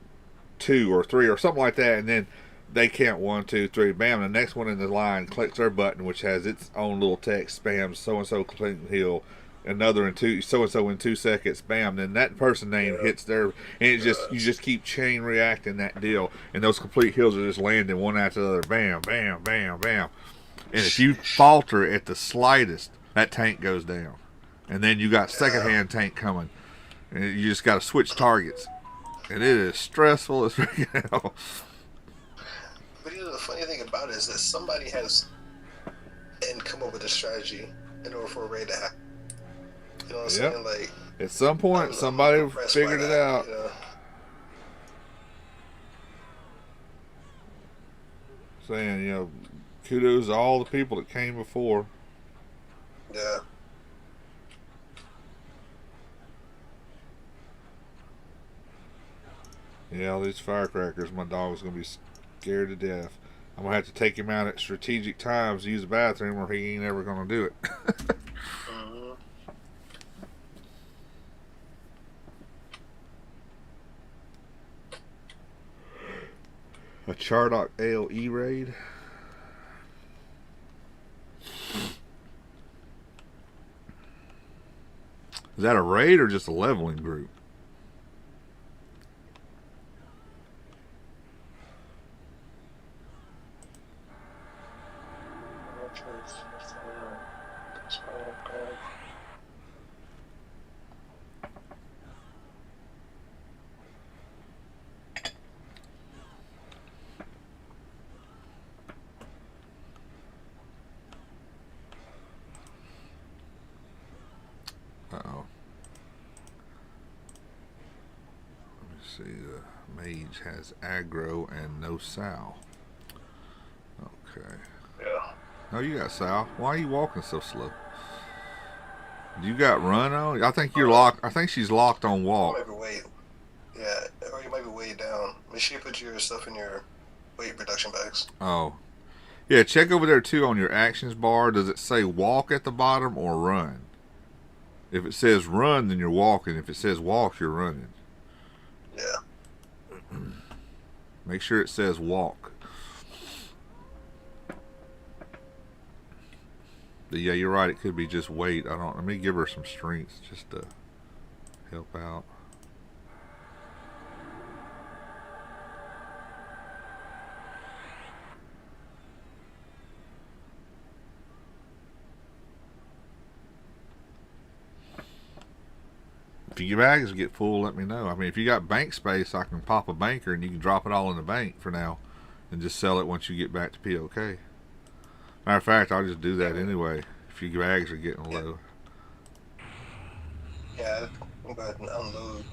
or 3 or something like that, and then they count 1, 2, 3, bam. The next one in the line clicks their button, which has its own little text, spams so and so complete heal. Another in 2, so and so in 2 seconds, bam. Then that person name hits their, and you just keep chain reacting that deal, and those complete heals are just landing one after the other, bam, bam, bam, bam. And if you falter at the slightest, that tank goes down, and then you got secondhand tank coming, and you just got to switch targets, and it is stressful as freaking hell. But the funny thing about it is that somebody has and come up with a strategy in order for a raid to happen. You know what I'm saying? Like, at some point, somebody figured it out. Saying, kudos to all the people that came before. Yeah. Yeah, all these firecrackers, my dog's going to be scared to death. I'm going to have to take him out at strategic times to use the bathroom or he ain't ever going to do it. A Chardock AOE raid. Is that a raid or just a leveling group? Uh-oh. Let me see. The mage has aggro and no Sal. Okay. Yeah. No, you got Sal. Why are you walking so slow? You got run on? I think you're locked. I think she's locked on walk. You might be way, yeah, or you might be way down. Make sure you put your stuff in your weight reduction bags. Oh. Yeah, check over there too on your actions bar. Does it say walk at the bottom or run? If it says run, then you're walking. If it says walk, you're running. Yeah. Make sure it says walk. But yeah, you're right. It could be just weight. Let me give her some strength just to help out. If your bags get full, let me know. I mean, if you got bank space, I can pop a banker and you can drop it all in the bank for now and just sell it once you get back to POK. Matter of fact, I'll just do that anyway if your bags are getting low. Yeah, I'll go ahead and unload.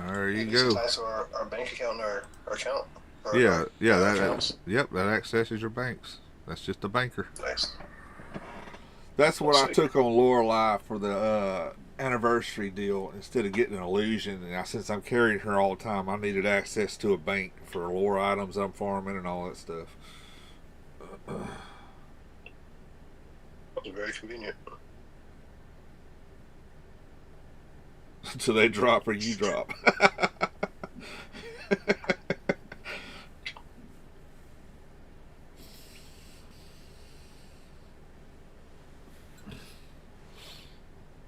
There you This is go. nice to our bank account and our account. Yeah, yeah. Our That accounts. yep. That accesses your banks. That's just a banker. Nice. That's what I Sweet. took on Lorelei for the anniversary deal instead of getting an illusion. And since I'm carrying her all the time, I needed access to a bank for lore items I'm farming and all that stuff. That's very convenient. So they drop or you drop.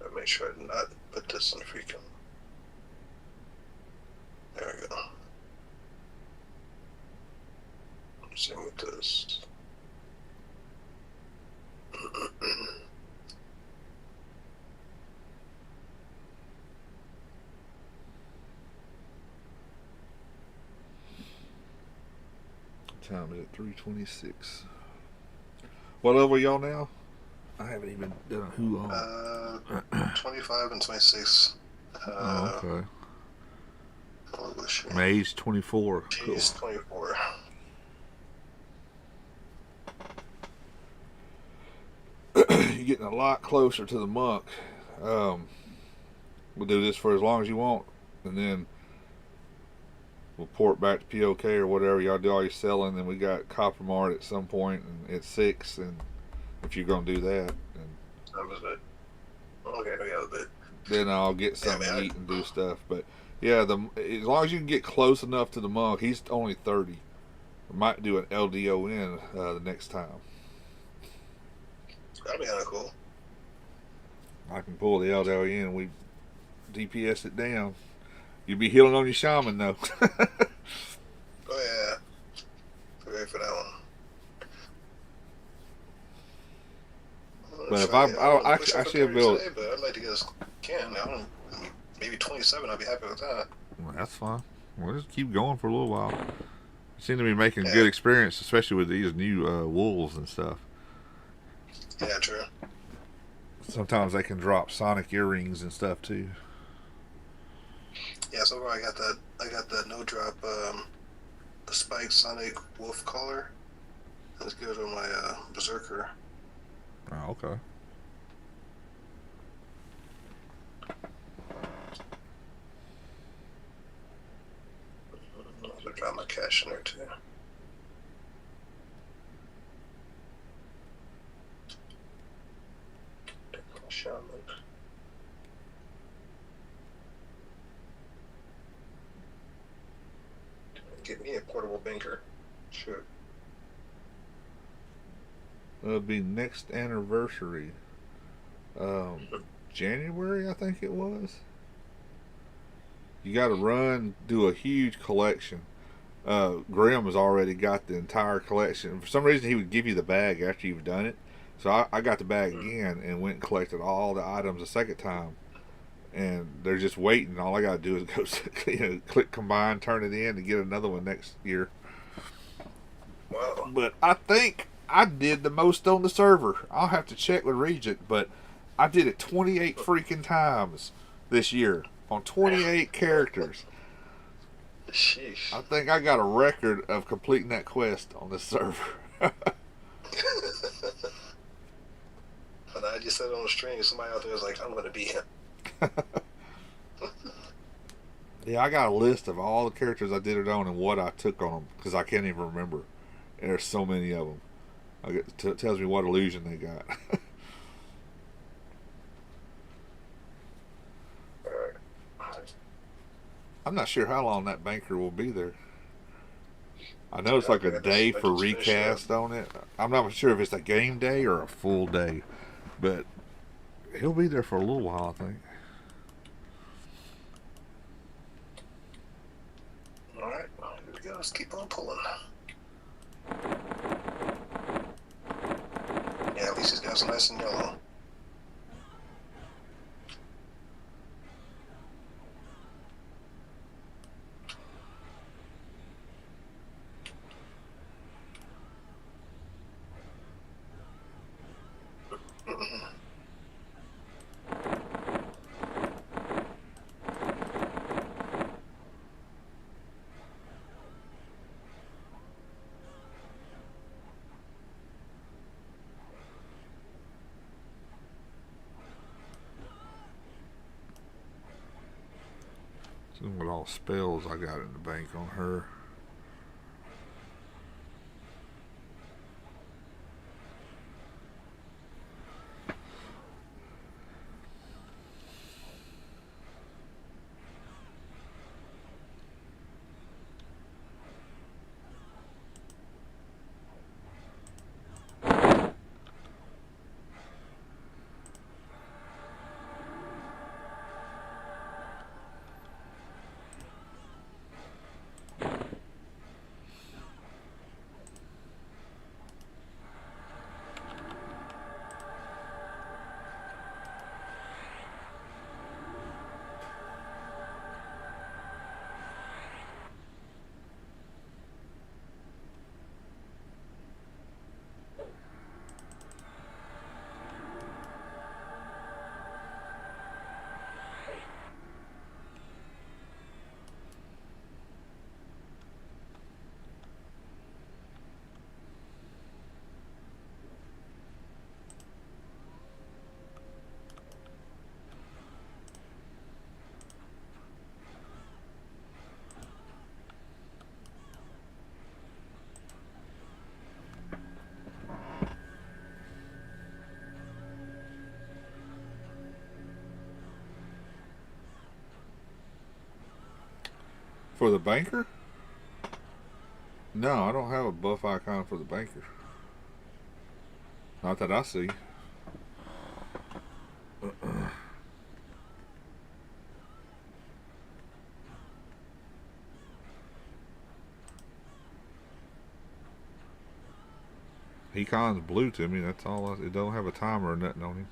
I'll make sure I do not put this in the freaking. There we go. Same with this. Time is at 3:26. What level are y'all now? I haven't even done a who on. 25 and 26. Oh, okay. What was she? Mage 24. Cool. She's 24. You're getting a lot closer to the monk. We'll do this for as long as you want, and then we'll port back to POK or whatever. Y'all do all your selling, and we got Copper Mart at some point, and at 6, and if you're gonna do that, and That was it. Okay, yeah, but then I'll get something man, to eat and do stuff. But yeah, as long as you can get close enough to the monk, he's only 30. We might do an LDON the next time. that'd be kind of cool. I can pull the LDON and we DPS it down. You'd be healing on your shaman though. Oh yeah, ready for that one. But if I should build, today, but I'd like to get a can. Maybe 27. I'd be happy with that. well, that's fine. We'll just keep going for a little while. You seem to be making good experience, especially with these new wolves and stuff. Yeah, true. Sometimes they can drop sonic earrings and stuff too. Yeah, so far I got that no drop the spike sonic wolf collar. That's good on my berserker. Oh, okay. I'll drop my cash in there too. Shaman. Get me a portable banker. Sure. It'll be next anniversary. January, I think it was. You got to do a huge collection. Grim has already got the entire collection. For some reason, he would give you the bag after you've done it. So I got the bag again and went and collected all the items a second time. And they're just waiting. All I got to do is go click combine, turn it in, and get another one next year. Wow. But I think I did the most on the server. I'll have to check with Regent, but I did it 28 freaking times this year on 28 characters. Sheesh. I think I got a record of completing that quest on this server. But I just said it on the stream. Somebody out there was like, I'm going to be him. Yeah, I got a list of all the characters I did it on and what I took on them because I can't even remember. There's so many of them. It tells me what illusion they got. I'm not sure how long that banker will be there. I know it's like a day for recast on it. I'm not sure if it's a game day or a full day, but he'll be there for a little while, I think. Alright, here we go. Let's keep on pulling. Yeah, at least he's got some nice and yellow. Look what all spells I got in the bank on her. For the banker? No, I don't have a buff icon for the banker. Not that I see. Icon's blue to me, that's all. It don't have a timer or nothing on him.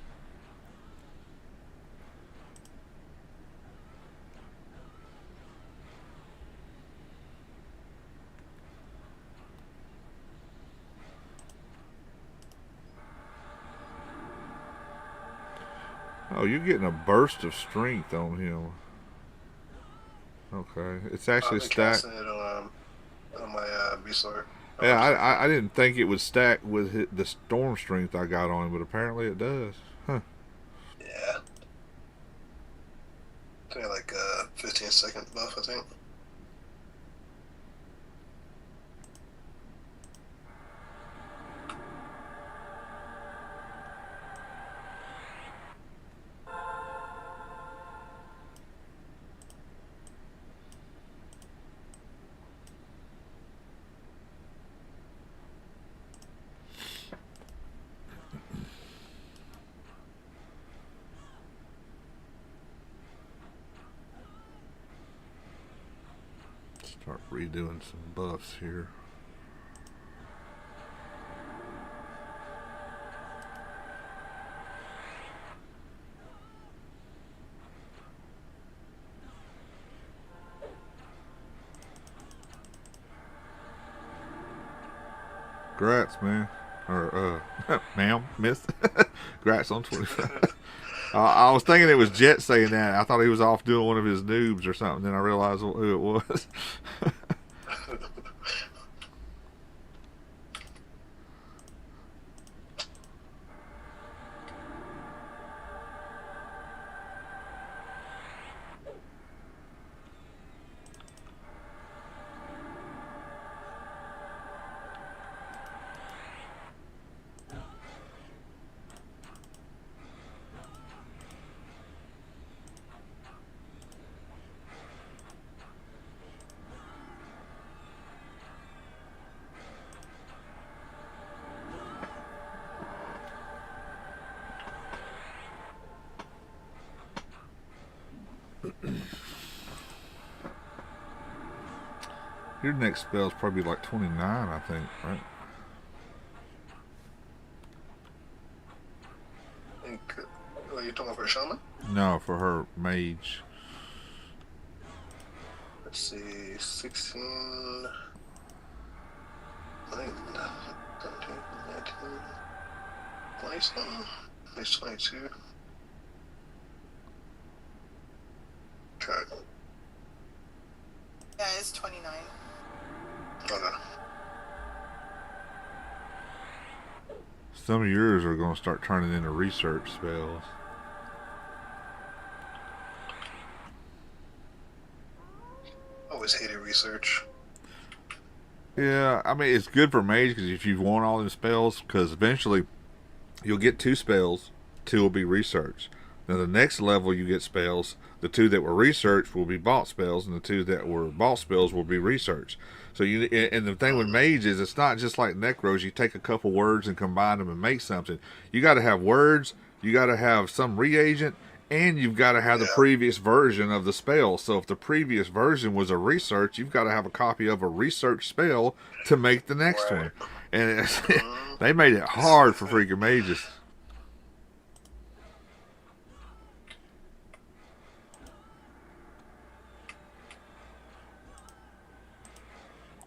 Oh, you're getting a burst of strength on him. Okay, it's actually stacked. It on my B-Sword. Yeah, I didn't think it would stack with the storm strength I got on him, but apparently it does. Huh. Yeah. I think like 15-second buff, I think. Start redoing some buffs here. Grats, man. Or, ma'am, miss. Grats on 25. I was thinking it was Jet saying that. I thought he was off doing one of his noobs or something. Then I realized who it was. Your next spell's probably like 29, I think, right? Are you talking about for a shaman? No, for her mage. Let's see, 16. I think 17, 19, 20 something. It's 22. Okay. Yeah, it's 29. Okay. Some of yours are going to start turning into research spells. research. Yeah, I mean, it's good for mage because if you want all them spells, because eventually you'll get 2 spells, 2 will be research. Now the next level you get spells, the 2 that were researched will be bought spells, and the 2 that were bought spells will be research. So you, and the thing with mage is it's not just like necros. You take a couple words and combine them and make something. You got to have words. You got to have some reagent, and you've got to have the previous version of the spell. So if the previous version was a research, you've got to have a copy of a research spell to make the next one. And they made it hard for freaking mages.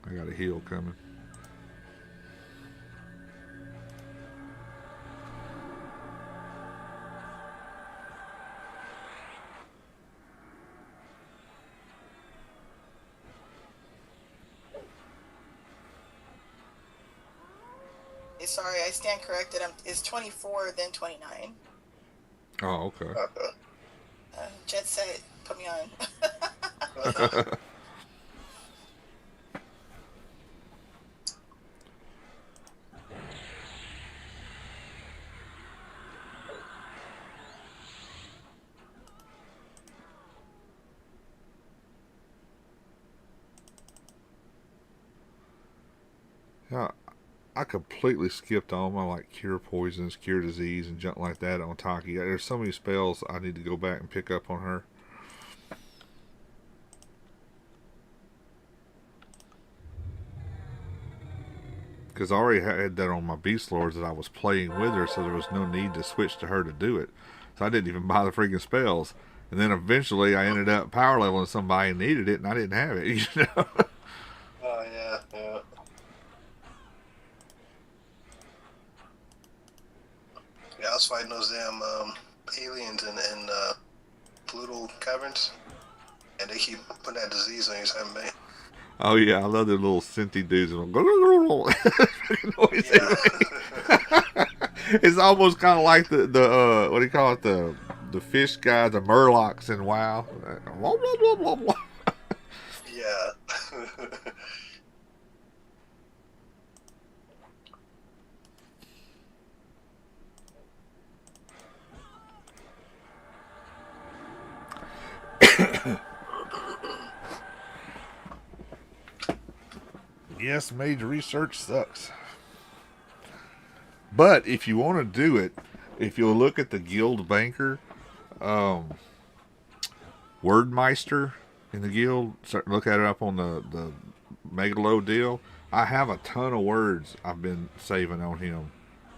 I got a heal coming. Sorry, I stand corrected. It's 24, then 29. Oh, okay. Jet Set put me on. Yeah, I completely skipped on my like cure poisons, cure disease, and junk like that on Taki. There's so many spells I need to go back and pick up on her. Because I already had that on my Beast Lords that I was playing with her, so there was no need to switch to her to do it. So I didn't even buy the freaking spells. And then eventually I ended up power leveling somebody and needed it, and I didn't have it. You know? Oh yeah, yeah. Yeah, I was fighting those damn aliens in Pluto caverns, and they keep putting that disease on you, so I Oh yeah, I love the little synthy dudes. It's almost kind of like the what do you call it, the fish guy, the Murlocs in WoW. Yeah. Yes, mage research sucks. But if you want to do it, if you'll look at the guild banker, Wordmeister in the guild, look at it up on the Megalo deal. I have a ton of words I've been saving on him.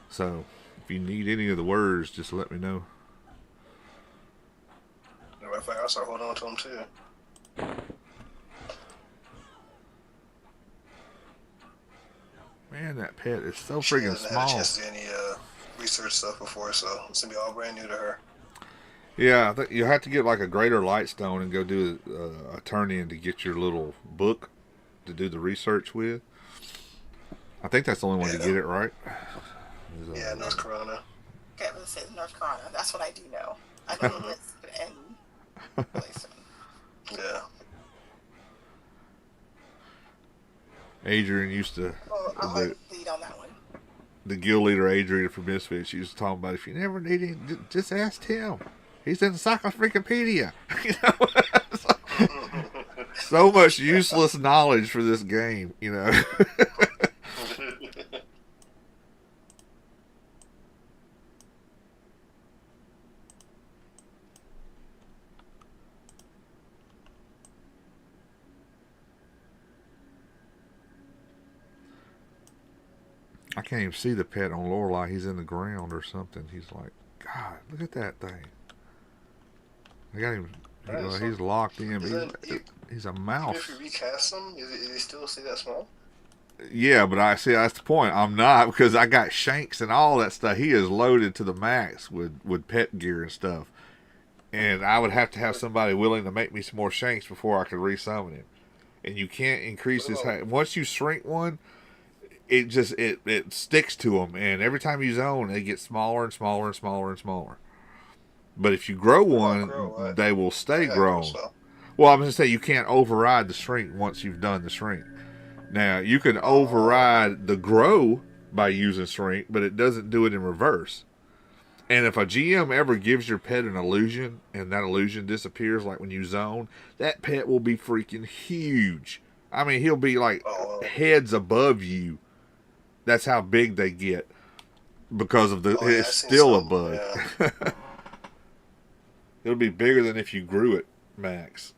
So if you need any of the words, just let me know. I'll start holding on to them too. Man, that pet is so freaking small. She hasn't had a chance to do any research stuff before, so it's gonna be all brand new to her. Yeah, I think you have to get like a greater lightstone and go do a turn-in to get your little book to do the research with. I think that's the only one to get it, right? Yeah, North Corona. Okay, let's say North Corona. That's what I do know. I know the list and really soon. Yeah. Adrian used to. Well, I'll lead on that one. The guild leader Adrian from Misfits, she was talking about if you never need him, just ask him. He's in Encyclopedia. You know, so much useless knowledge for this game. You know. I can't even see the pet on Lorelei. He's in the ground or something. He's like, God, look at that thing. I got him. He's locked in. He's a mouse. If you recast him, is he still see that small? Yeah, but I see that's the point. I'm not, because I got shanks and all that stuff. He is loaded to the max with pet gear and stuff. And I would have to have somebody willing to make me some more shanks before I could resummon him. And you can't increase his height. Once you shrink one, it just it sticks to them, and every time you zone, it gets smaller and smaller and smaller and smaller. But if you grow one, they will stay grown. Well, I'm going to say you can't override the shrink once you've done the shrink. Now, you can override the grow by using shrink, but it doesn't do it in reverse. And if a GM ever gives your pet an illusion, and that illusion disappears, like when you zone, that pet will be freaking huge. I mean, he'll be like heads above you. That's how big they get. Because of the, it's still a bug. Yeah. It'll be bigger than if you grew it, max.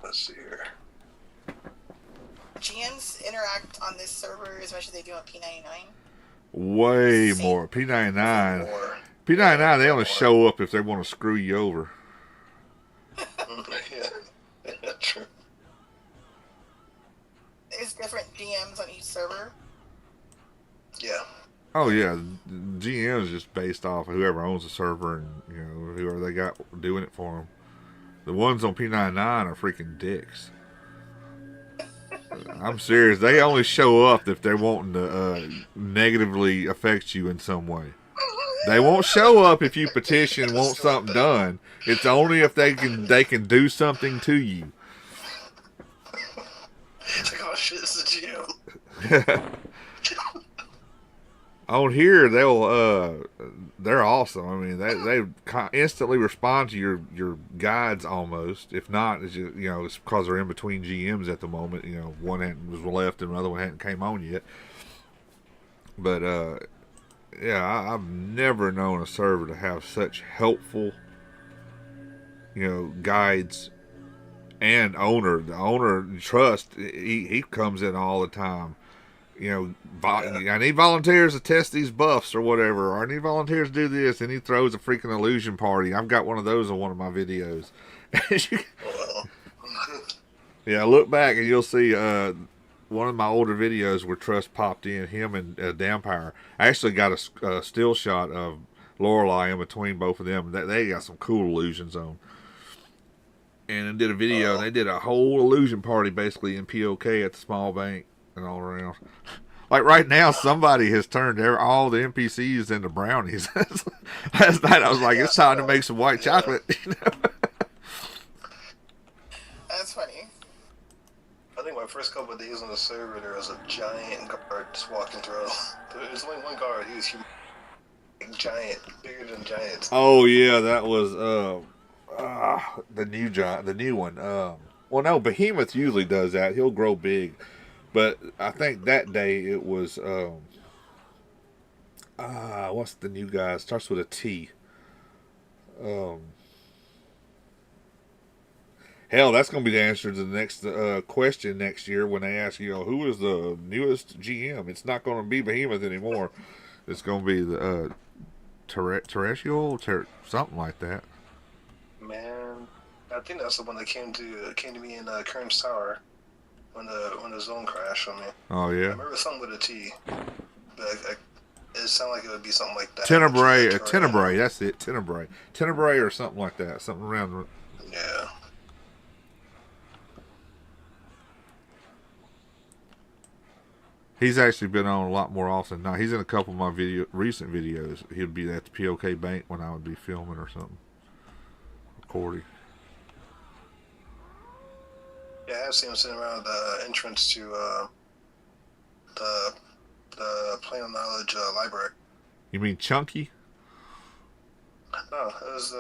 Let's see here. GMs interact on this server as much as they do on P99. Way more. P99. P99, they only show up if they want to screw you over. Yeah, true. There's different GMs on each server. Yeah. Oh yeah, GM is just based off of whoever owns the server and whoever they got doing it for them. The ones on P99 are freaking dicks. I'm serious. They only show up if they're wanting to negatively affect you in some way. They won't show up if you petition want something done. It's only if they can do something to you. It's like, oh shit, this is GM. On here, they're awesome. I mean, they instantly respond to your guides almost. If not, it's just, it's because they're in between GMs at the moment. One was left and another one hadn't came on yet. But yeah, I've never known a server to have such helpful, guides and owner. The owner trust. He comes in all the time. I need volunteers to test these buffs or whatever, or I need volunteers to do this, and he throws a freaking illusion party. I've got one of those on one of my videos. Yeah, look back and you'll see one of my older videos where Trust popped in, him and Dampire. I actually got a still shot of Lorelei in between both of them. They got some cool illusions on. And then did a video, and they did a whole illusion party basically in POK at the small bank. And all around. Like right now, somebody has turned all the NPCs into brownies. Last night I was like, it's time to make some white chocolate. That's funny. I think my first couple of days on the server, there was a giant guard just walking through. There was only one guard. He was huge, giant, bigger than giants. Oh yeah, that was the new one. Well, no, Behemoth usually does that. He'll grow big. But I think that day it was, what's the new guy? It starts with a T. Hell, that's going to be the answer to the next question next year when they ask, who is the newest GM? It's not going to be Behemoth anymore. It's going to be the Terrestrial, something like that. Man, I think that's the one that came to me in Kern's Tower. When the zone crashed on me. Oh yeah. I remember something with a T, but it sounded like it would be something like that. Tenebrae, that's it. Tenebrae or something like that. Something around. Yeah. He's actually been on a lot more often now. He's in a couple of my recent videos. He'd be at the POK bank when I would be filming or something, recording. Yeah, I have seen him sitting around the entrance to the Plane of Knowledge library. You mean Chunky? No, it was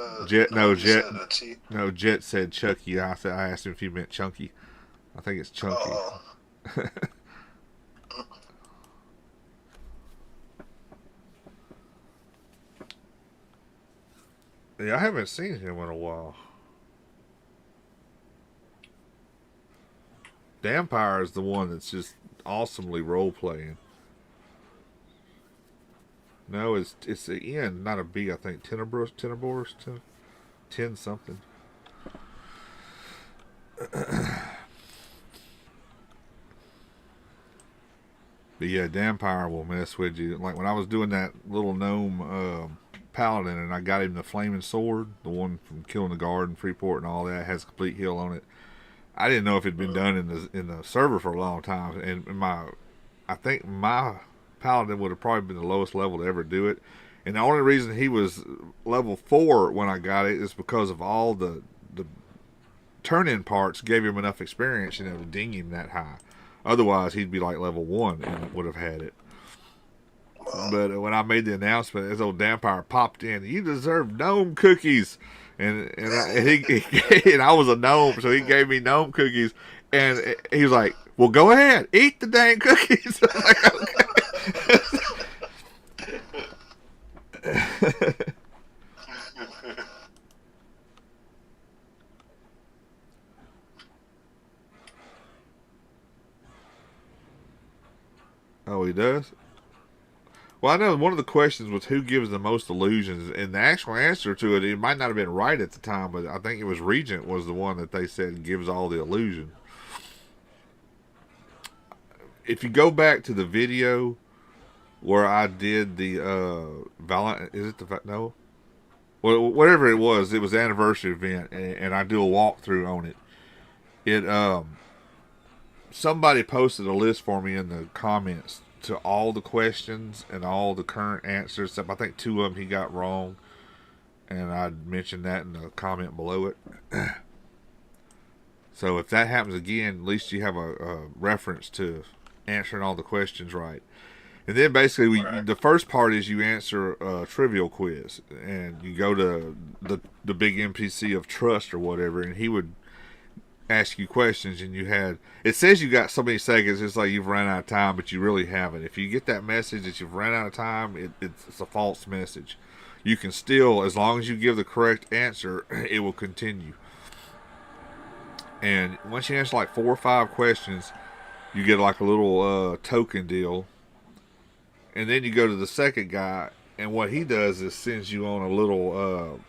Jet said Chucky. I asked him if he meant Chunky. I think it's Chunky. Oh. Yeah, I haven't seen him in a while. Dampire is the one that's just awesomely role playing. No, it's an N, not a B. I think Tenebris, 10 something. But yeah, Dampire will mess with you. Like when I was doing that little gnome paladin, and I got him the flaming sword, the one from killing the guard in Freeport and all that, has complete heal on it. I didn't know if it'd been done in the server for a long time, and I think my Paladin would have probably been the lowest level to ever do it. And the only reason he was level 4 when I got it is because of all the turn-in parts gave him enough experience, to ding him that high. Otherwise, he'd be like level 1 and would have had it. But when I made the announcement, this old vampire popped in. You deserve gnome cookies, and I was a gnome, so he gave me gnome cookies, and he was like, "Well, go ahead, eat the dang cookies." I'm like, okay. Oh, he does? Well, I know one of the questions was who gives the most illusions, and the actual answer to it might not have been right at the time, but I think it was Regent was the one that they said gives all the illusion. If you go back to the video where I did the no? Well, whatever it was the anniversary event, and I do a walkthrough on it. Somebody posted a list for me in the comments to all the questions and all the current answers, except I think 2 of them he got wrong, and I mentioned that in the comment below it. So if that happens again, at least you have a reference to answering all the questions right. And then basically, the first part is you answer a trivial quiz, and you go to the big NPC of trust or whatever, and he would ask you questions, and it says you got so many seconds, it's like you've run out of time, but you really haven't. If you get that message that you've run out of time, it's a false message. You can still, as long as you give the correct answer, it will continue. And once you answer like 4 or 5 questions, you get like a little token deal. And then you go to the second guy, and what he does is sends you on a little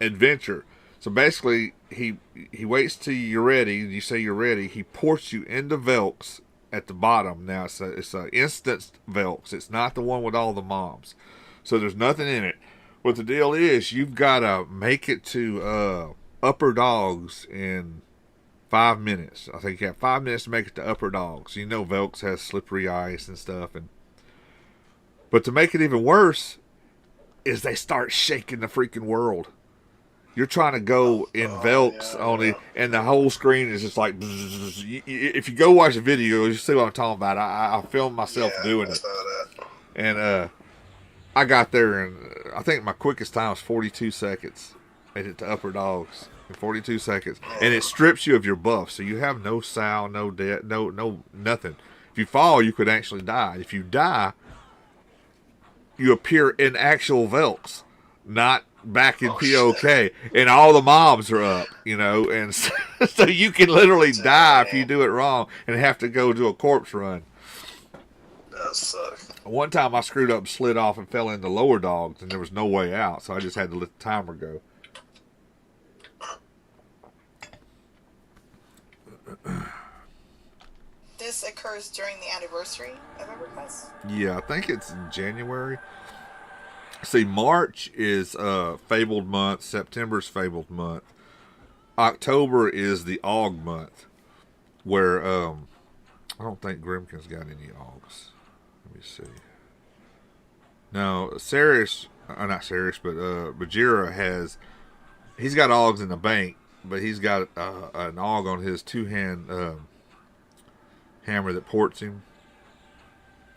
adventure. So basically, he waits till you're ready, and you say you're ready. He ports you into Velks at the bottom. Now, it's a instanced Velks. It's not the one with all the mobs. So there's nothing in it. What the deal is, you've got to make it to Upper Dogs in 5 minutes. I think you have 5 minutes to make it to Upper Dogs. You know Velks has slippery ice and stuff. But to make it even worse, is they start shaking the freaking world. You're trying to go in Velks only, and the whole screen is just like. If you go watch the video, you see what I'm talking about. I filmed myself doing it, and I got there, and I think my quickest time was 42 seconds. Made it to Upper Dogs in 42 seconds, and it strips you of your buff, so you have no sow, no death, no nothing. If you fall, you could actually die. If you die, you appear in actual Velks, not back in POK, and all the mobs are up, and so you can literally die if you do it wrong and have to go do a corpse run. That sucks. One time I screwed up and slid off and fell into Lower Dogs, and there was no way out, so I just had to let the timer go. This occurs during the anniversary of EverQuest? Yeah, I think it's in January. See, March is Fabled month. September's Fabled month. October is the Aug month, where I don't think Grimkin's got any Augs. Let me see. No, Ceres, not Ceres, but Bajira he's got Augs in the bank, but he's got an Aug on his 2-hand hammer that ports him.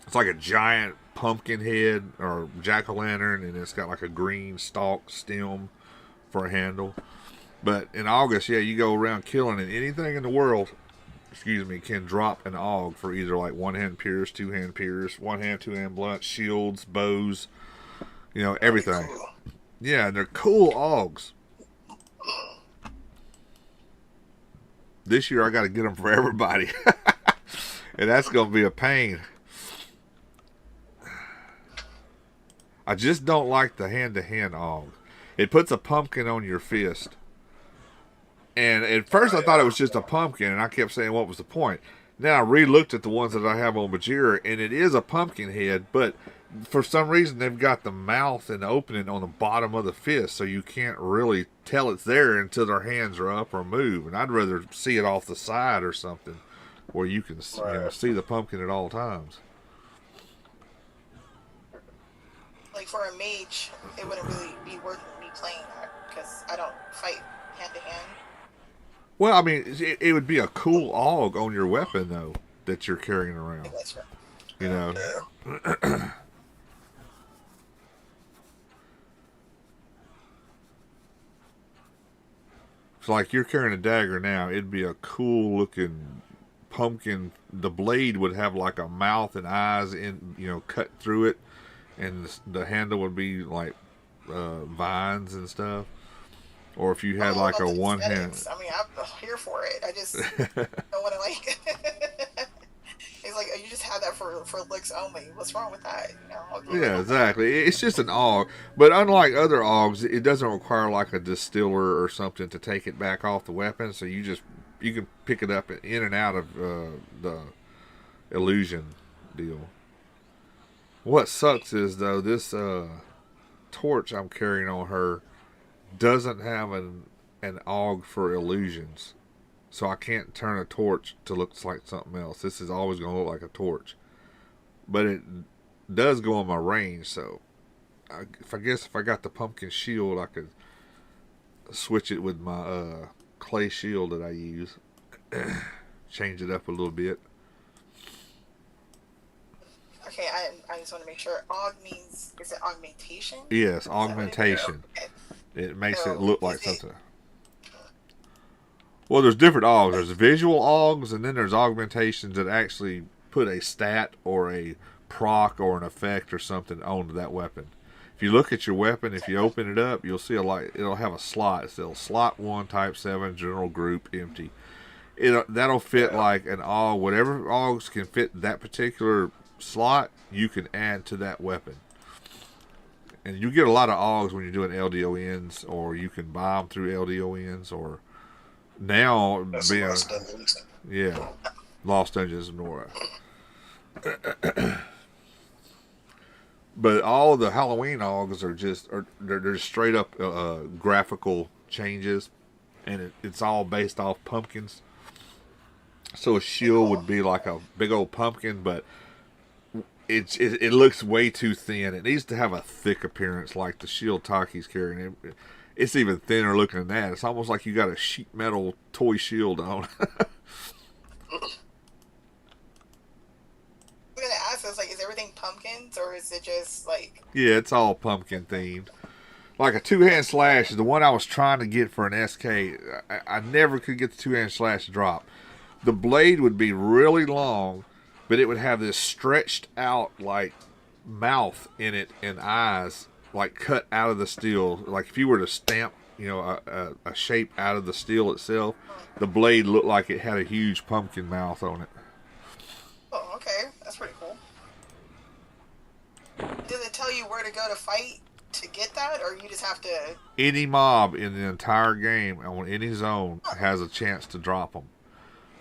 It's like a giant pumpkin head or jack-o'-lantern, and it's got like a green stalk stem for a handle. But in August, you go around killing, and anything in the world, can drop an Aug for either like 1-hand pierce, 2-hand pierce, 1-hand, 2-hand blunt, shields, bows, everything. Cool. Yeah, and they're cool Augs. This year I got to get them for everybody. And that's going to be a pain. I just don't like the hand-to-hand Aug. It puts a pumpkin on your fist. And at first I thought it was just a pumpkin, and I kept saying, what was the point? Then I re-looked at the ones that I have on Bajira, and it is a pumpkin head, but for some reason they've got the mouth and the opening on the bottom of the fist, so you can't really tell it's there until their hands are up or move. And I'd rather see it off the side or something, where you can see the pumpkin at all times. like for a mage, it wouldn't really be worth me playing that because I don't fight hand to hand. Well, I mean, it would be a cool AUG on your weapon though that you're carrying around. That's right. You know. Yeah. So like you're carrying a dagger now, it'd be a cool looking pumpkin. The blade would have like a mouth and eyes in, you know, cut through it, and the handle would be like vines and stuff. Or if you had like a one hand. I mean, I'm here for it. I just don't want to like. It's like you just have that for looks only. What's wrong with that? You know? Yeah, exactly. It's just an AUG, but unlike other AUGs, it doesn't require like a distiller or something to take it back off the weapon. So you can pick it up in and out of the illusion deal. What sucks is though this torch I'm carrying on her doesn't have an AUG for illusions. So I can't turn a torch to look like something else. This is always going to look like a torch. But it does go on my range, so if I got the pumpkin shield, I could switch it with my clay shield that I use. Change it up a little bit. Okay, I just want to make sure. Aug means, is it augmentation? Yes, augmentation. Okay. It makes it look like something. Well, there's different AUGs. There's visual AUGs, and then there's augmentations that actually put a stat or a proc or an effect or something onto that weapon. If you look at your weapon, if you open it up, you'll see it'll have a slot. It'll slot 1, type 7, general group, empty. That'll fit like an AUG. Whatever AUGs can fit that particular slot, you can add to that weapon. And you get a lot of AUGs when you're doing LDONs, or you can buy them through LDONs, or now being Lost Dungeons of Nora. But all the Halloween AUGs they're just straight up graphical changes, and it's all based off pumpkins. So a shield would be like a big old pumpkin, but it looks way too thin. It needs to have a thick appearance like the shield Taki's carrying. It's even thinner looking than that. It's almost like you got a sheet metal toy shield on. I was gonna ask us, like, is everything pumpkins or is it just like? Yeah, it's all pumpkin themed. Like a two-hand slash is the one I was trying to get for an SK. I never could get the two-hand slash to drop. The blade would be really long, but it would have this stretched out like mouth in it and eyes, like cut out of the steel. Like if you were to stamp, you know, a shape out of the steel itself, the blade looked like it had a huge pumpkin mouth on it. Oh, okay, that's pretty cool. Does it tell you where to go to fight to get that, or you just have to? Any mob in the entire game on any zone has a chance to drop them,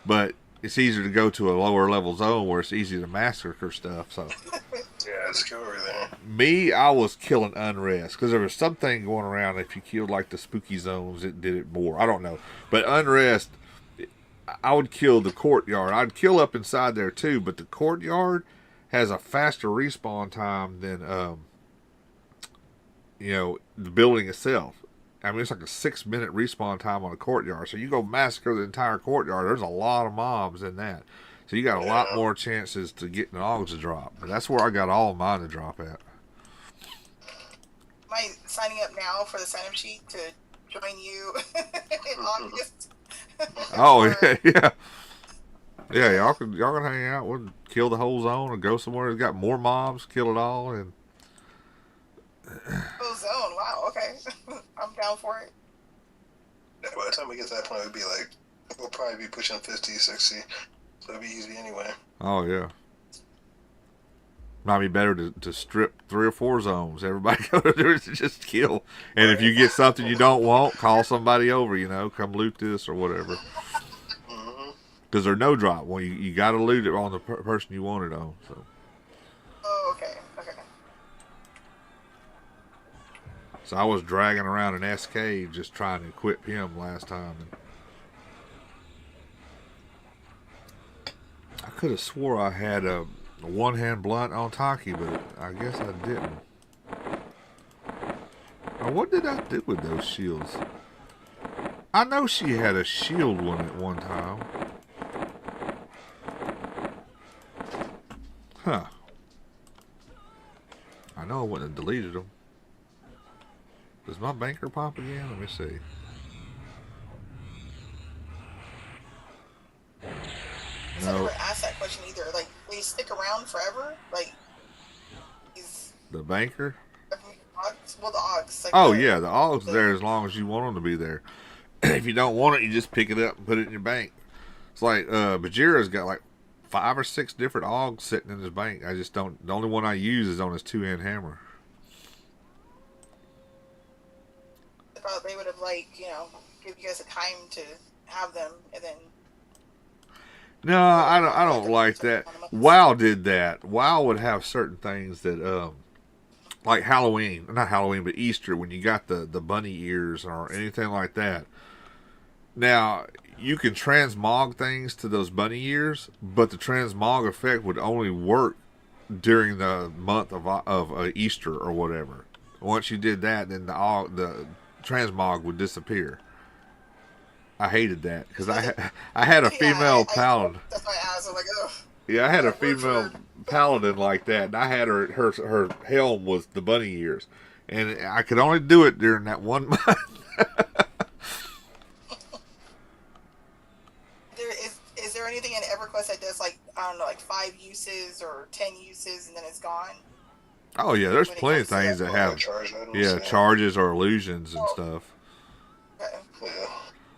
but it's easier to go to a lower level zone where it's easy to massacre stuff. So yeah, it's kill everything. me, I was killing unrest because there was something going around. If you killed like the spooky zones, it did it more. I don't know, but unrest, I would kill the courtyard. I'd kill up inside there too, but the courtyard has a faster respawn time than you know, the building itself. I mean, it's like a 6-minute respawn time on a courtyard. So you go massacre the entire courtyard. There's a lot of mobs in that. So you got a lot more chances to get an AUG to drop. But that's where I got all of mine to drop at. Am I signing up now for the sign-up sheet to join you in August? Oh, yeah. Yeah, y'all can hang out. We'll kill the whole zone or go somewhere that's got more mobs, kill it all, and Oh, zone. Wow. Okay. I'm down for it. Yeah, by the time we get to that point, we'll probably be pushing 50, 60. So it'll be easy anyway. oh yeah. Might be better to strip 3 or 4 zones. Everybody go to there to just kill. And if you get something you don't want, call somebody over, you know, come loot this or whatever. Because there's no drop. Well, you got to loot it on the person you want it on. So. Oh, okay. So I was dragging around an SK just trying to equip him last time. And I could have swore I had a one-hand blunt on Taki, but I guess I didn't. what did I do with those shields? I know she had a shield one at one time. Huh. I know I wouldn't have deleted them. Does my banker pop again? Let me see. I never asked that question either. Like, will you stick around forever? Like, the banker? Well, the Augs. Like oh, yeah, the Augs there as long as you want them to be there. If you don't want it, you just pick it up and put it in your bank. It's like, Bajira's got like 5 or 6 different Augs sitting in his bank. I just don't, the only one I use is on his 2-hand hammer. I thought they would have, like, you know, give you guys a time to have them and then. No, I don't like that. WoW did that. WoW would have certain things that, like Halloween, not Halloween, but Easter, when you got the bunny ears or anything like that. Now, you can transmog things to those bunny ears, but the transmog effect would only work during the month of Easter or whatever. Once you did that, then the transmog would disappear. I hated that because I had a female paladin. That's why I was like, oh. Yeah, I had a female paladin like that, and I had her helm was the bunny ears, and I could only do it during that 1 month. Is there anything in EverQuest that does, like, I don't know, like 5 uses or 10 uses and then it's gone? Oh yeah, there's plenty of things that have charges or illusions and stuff. Okay. Yeah.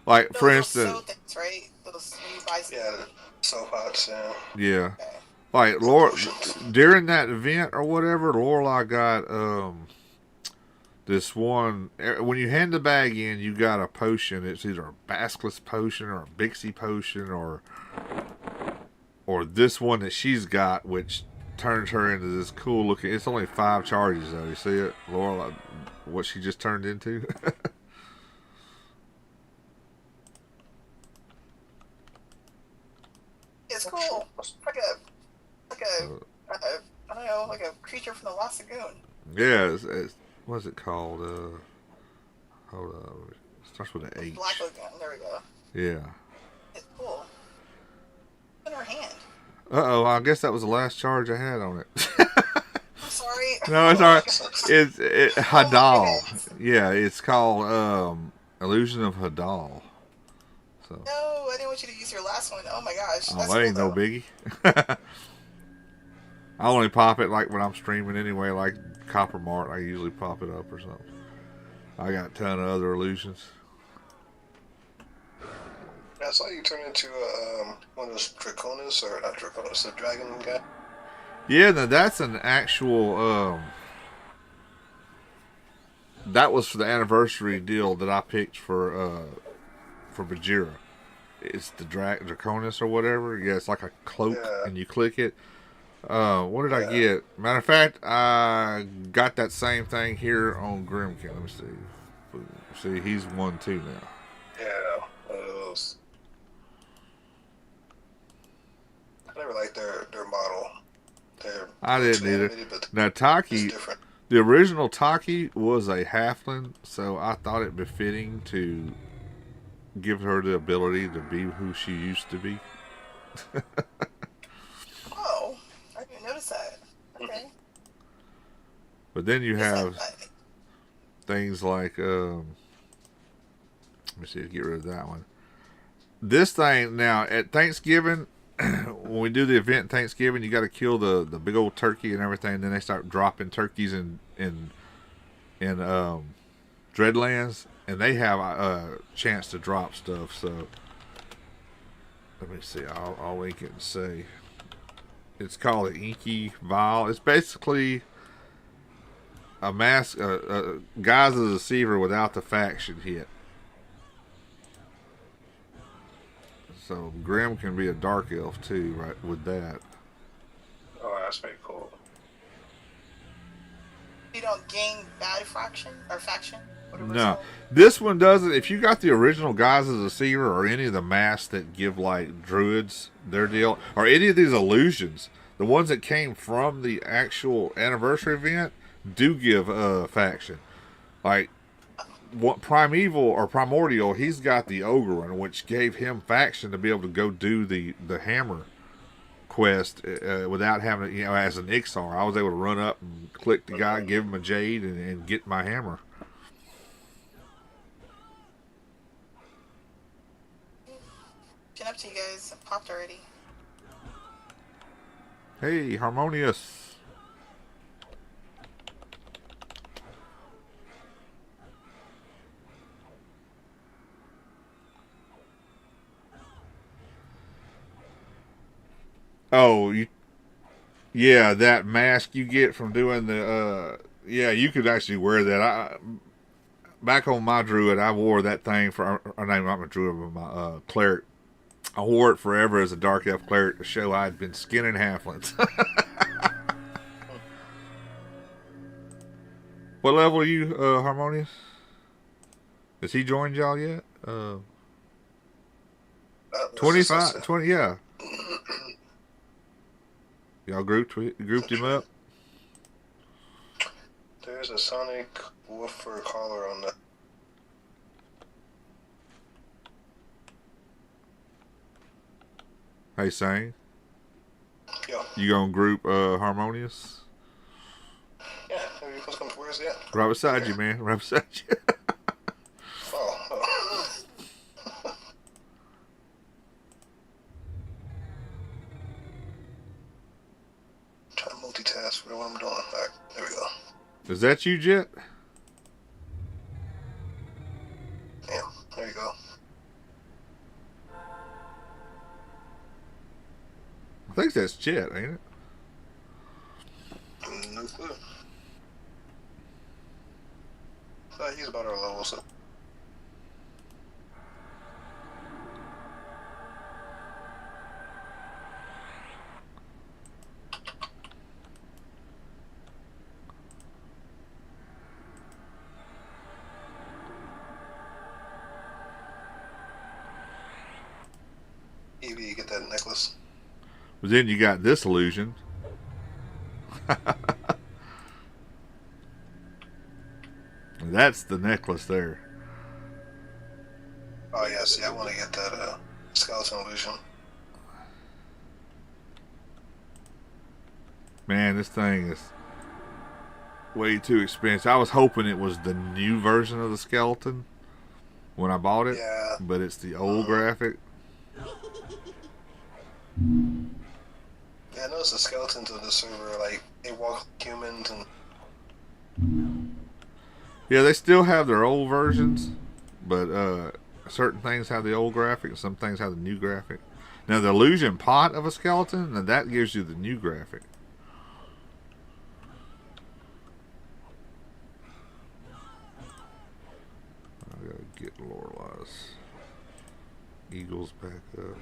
Like, for Those instance, little things, right? Those when you buy Yeah, so pots, yeah. yeah. Okay. Like, during that event or whatever, Lorelai got this one. When you hand the bag in, you got a potion. It's either a Basilisk potion or a Bixie potion or this one that she's got, which turns her into this cool looking. It's only 5 charges though. You see it, Lorelai? What she just turned into. It's cool. Like a I don't know, like a creature from the Lost Lagoon. Yeah, it's what's it called? Hold on. It starts with an H. Black Lagoon. There we go. Yeah. It's cool. In her hand. Uh-oh, I guess that was the last charge I had on it. I'm sorry. No, it's alright. It's Hadal. Oh, Yeah, it's called Illusion of Hadal. So. no, I didn't want you to use your last one. Oh my gosh. Oh, that ain't no biggie. I only pop it like when I'm streaming anyway, like Copper Mart. I usually pop it up or something. I got a ton of other illusions. I saw you turn into one of those Draconis, or not Draconis, the dragon guy. Yeah, now that's an actual. That was for the anniversary deal that I picked for Bajira. It's the Draconis or whatever. Yeah, it's like a cloak, and you click it. What did I get? Matter of fact, I got that same thing here on Grimkin. Let me see. See, he's 1 too now. Yeah, one of those. I never liked their model. I didn't either. Now, Taki, the original Taki was a halfling, so I thought it befitting to give her the ability to be who she used to be. Oh, I didn't notice that. Okay. But then you have things like, let me see, get rid of that one. This thing, now, at Thanksgiving, when we do the event Thanksgiving, you got to kill the big old turkey and everything. And then they start dropping turkeys in Dreadlands, and they have a chance to drop stuff. So let me see. I'll link it and say it's called the Inky Vial. It's basically a mask, guise as a deceiver without the faction hit. So Grim can be a dark elf too, right? With that. Oh, that's pretty cool. You don't gain bad faction or faction. No, this one doesn't. If you got the original guise as a deceiver or any of the masks that give like druids their deal, or any of these illusions, the ones that came from the actual anniversary event do give faction. Like what Primeval or Primordial, he's got the Ogre one, which gave him faction to be able to go do the hammer quest without having to, you know, as an Ixar. I was able to run up and click the guy, give him a jade, and get my hammer. Get up to you guys. I popped already. Hey, Harmonious. Oh, yeah, that mask you get from doing the, yeah, you could actually wear that. Back on my druid, I wore that thing for, or no, not my druid, but my cleric. I wore it forever as a dark elf cleric to show I'd been skinning halflings. What level are you, Harmonious? Has he joined y'all yet? 25, 20, yeah. Y'all grouped him up? There's a Sonic woofer collar on the. Hey, Sane. Yeah. You gonna group Harmonious? Yeah, where's it? Right beside you, man. Right beside you. Oh. Trying to multitask for what I'm doing. Alright, there we go. Is that you, Jet? Yeah, there you go. I think that's Jet, ain't it? No clue. He's about our level, so. Evie, get that necklace. But then you got this illusion. That's the necklace there. Oh yeah, see, I want to get that skeleton illusion. Man, this thing is way too expensive. I was hoping it was the new version of the skeleton when I bought it, Yeah. but it's the old graphic. Yeah, I noticed the skeletons of the server, like, they walk like humans and. Yeah, they still have their old versions, but certain things have the old graphic, some things have the new graphic. Now, the illusion pot of a skeleton, now that gives you the new graphic. I gotta get Lorelai's eagles back up.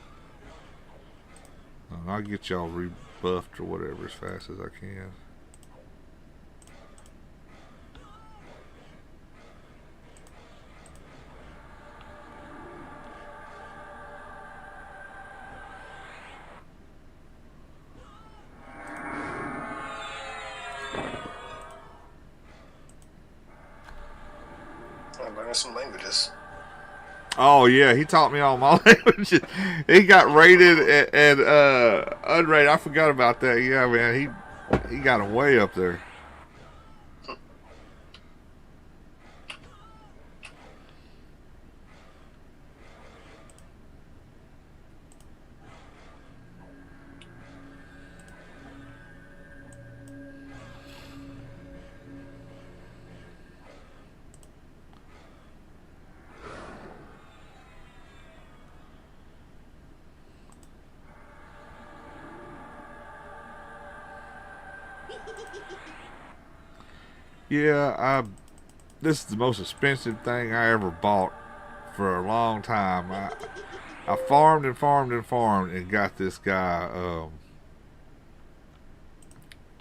And I'll get y'all rebuffed or whatever as fast as I can. I'm learning some languages. Oh yeah, he taught me all my languages. He got rated and unrated. I forgot about that. Yeah, man, he got him way up there. Yeah, this is the most expensive thing I ever bought for a long time. I farmed and farmed and farmed and got this guy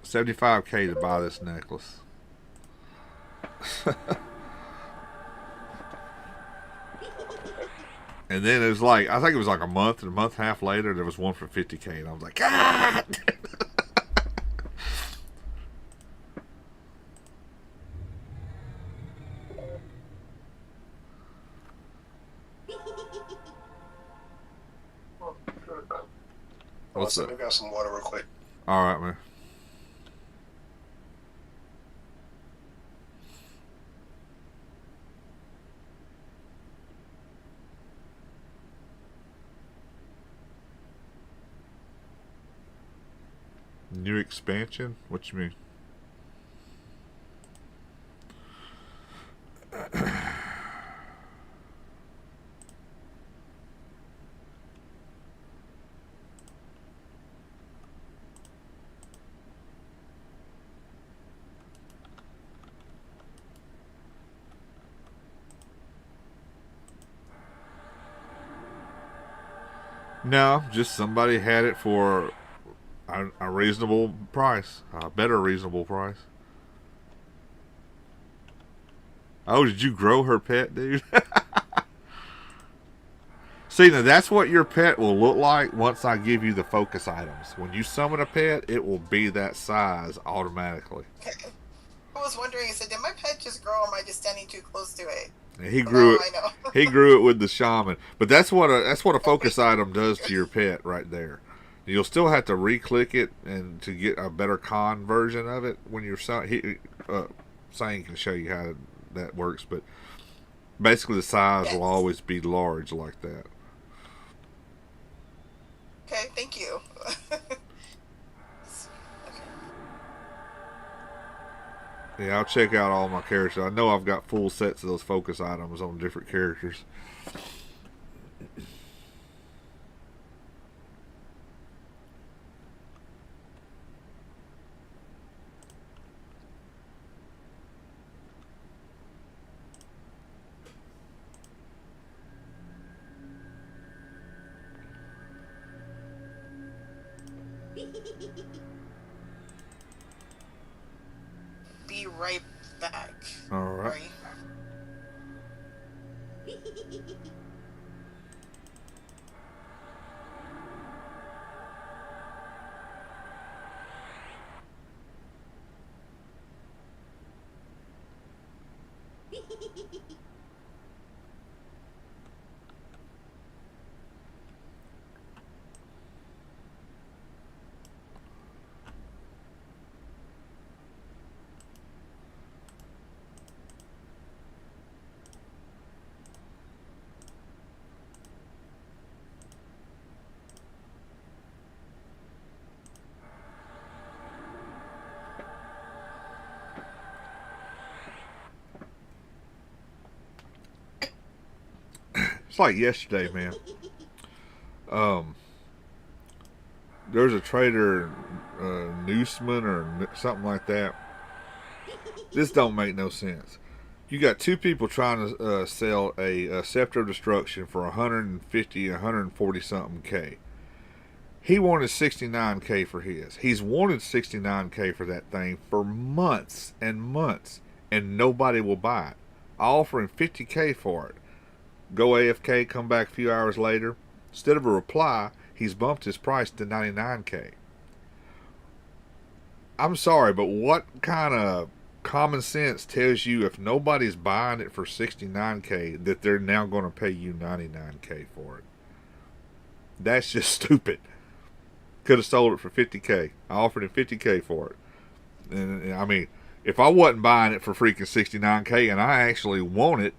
$75K to buy this necklace. And then it was like, I think it was like a month and a half later, there was one for $50K, and I was like, ah! What's up? I got some water real quick. All right, man. New expansion? What you mean? No, just somebody had it for a reasonable price, a better reasonable price. Oh, did you grow her pet, dude? See, now that's what your pet will look like once I give you the focus items. When you summon a pet, it will be that size automatically. I was wondering, I said, did my pet just grow or am I just standing too close to it? And he grew I know. it. He grew it with the shaman, but that's what a focus item does to your pet right there. You'll still have to re-click it and to get a better con version of it when you're Sane can show you how that works, but basically the size will always be large like that. Okay, thank you. Yeah, I'll check out all my characters. I know I've got full sets of those focus items on different characters. Be right back. All right. Sorry. It's like yesterday, man. There's a trader, Newsman or something like that. This don't make no sense. You got two people trying to sell a Scepter of Destruction for 150, 140 something K. He wanted 69K for his. He's wanted 69K for that thing for months and months, and nobody will buy it. I offer him 50K for it. Go AFK, come back a few hours later. Instead of a reply, he's bumped his price to 99K. I'm sorry, but what kind of common sense tells you if nobody's buying it for 69K that they're now going to pay you 99K for it? That's just stupid. Could have sold it for 50K. I offered him 50K for it. And I mean, if I wasn't buying it for freaking 69K and I actually want it,